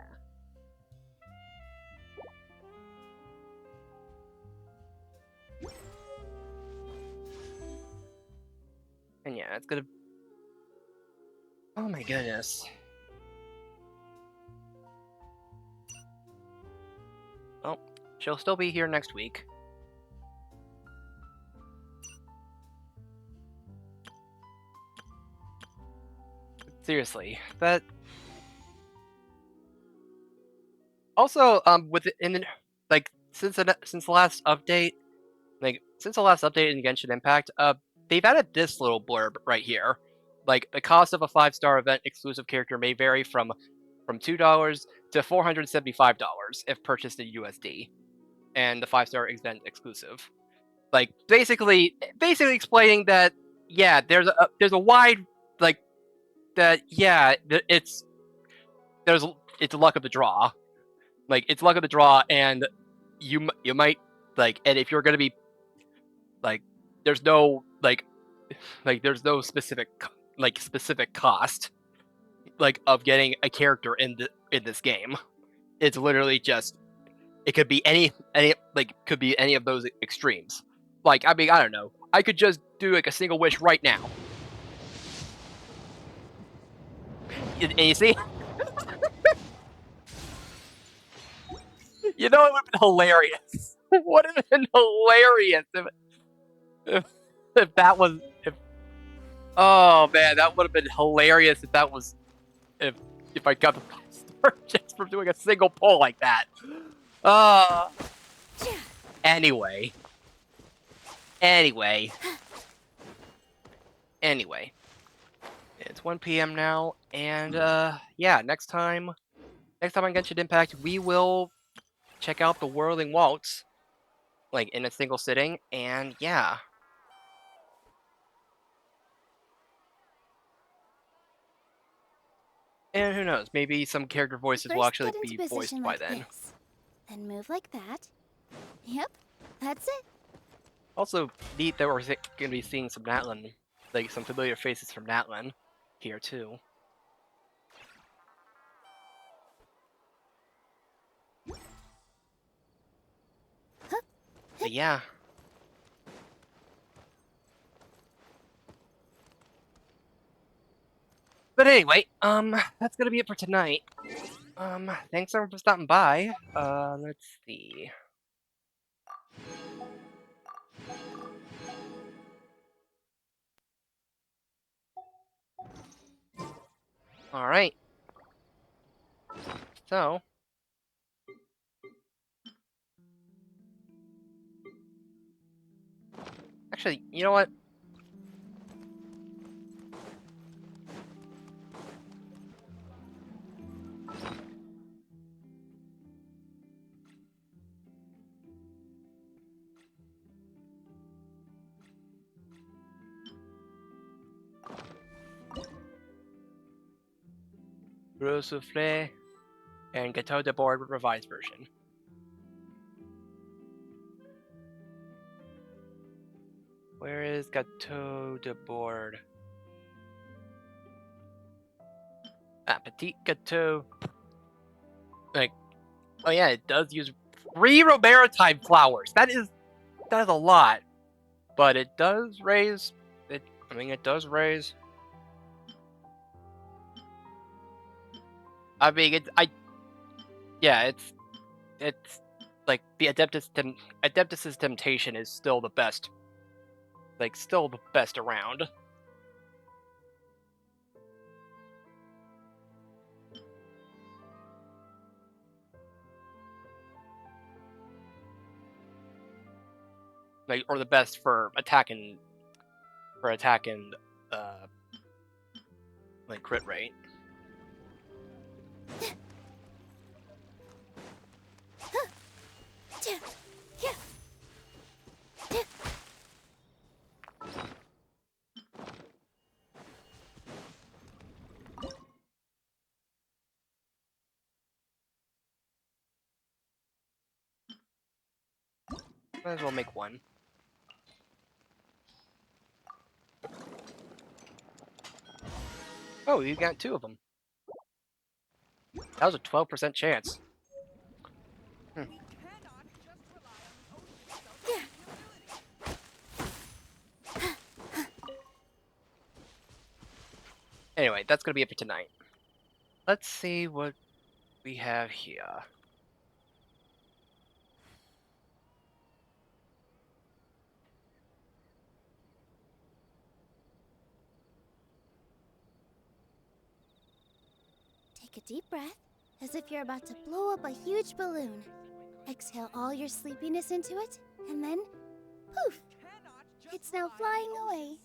And yeah, it's gonna... Oh my goodness. Well, she'll still be here next week. Seriously, that... Also, since the last update, since the last update in Genshin Impact, they've added this little blurb right here. Like, the cost of a 5-star event exclusive character may vary from $2 to $475 if purchased in USD, and the 5-star event exclusive. Like, basically explaining that, yeah, there's a wide, like, that, yeah, it's luck of the draw. Like, it's luck of the draw, and you might, like, and if you're gonna be, like, there's no, there's no specific cost, like, of getting a character in this game. It's literally just, it could be could be any of those extremes. Like, I mean, I don't know. I could just do, like, a single wish right now. And you see? You know, it would have been hilarious. Would have been hilarious if that was... Oh, man, that would have been hilarious if that was... If I got the 5-star just for doing a single pull like that. Anyway. It's 1 PM now, and, yeah, next time on Genshin Impact, we will check out the Whirling Waltz, like, in a single sitting, and, yeah. And who knows, maybe some character voices will actually be voiced by then. Then move like that. Yep, that's it. Also, neat that we're going to be seeing some Natlin, like, some familiar faces from Natlin here, too. But yeah. But anyway, that's gonna be it for tonight. Thanks everyone for stopping by. Let's see. Alright. So. Actually, you know what? Gros Soufflé and Gâteau de Board revised version. Where is Gâteau de Board? Ah, Petit Gâteau. Like, oh yeah, it does use 3 Romaritime flowers. That is a lot, but it does raise it. I mean, it does raise. I mean, yeah, it's like the Adeptus's Temptation is still the best. Like, still the best around. Like, or the best for attacking, like, crit rate. Might as well make one. Oh, you got 2 of them. That was a 12% chance. Anyway, that's gonna be it for tonight. Let's see what we have here. Take a deep breath, as if you're about to blow up a huge balloon. Exhale all your sleepiness into it, and then, poof! It's now flying away.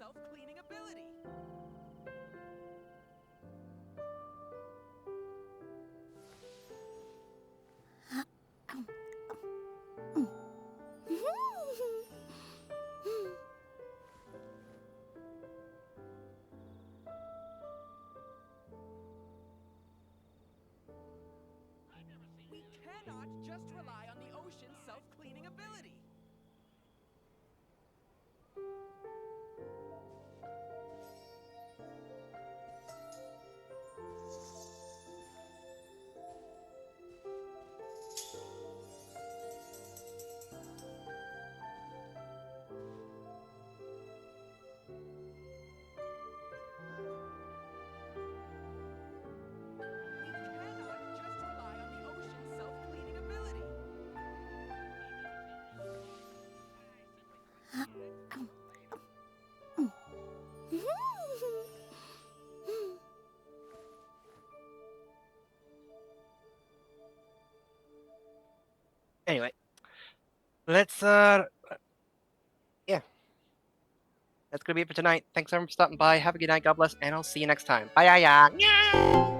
We cannot just rely on the ocean's self-cleaning ability. Anyway, let's yeah. That's gonna be it for tonight. Thanks everyone for stopping by. Have a good night. God bless, and I'll see you next time. Bye, yeah.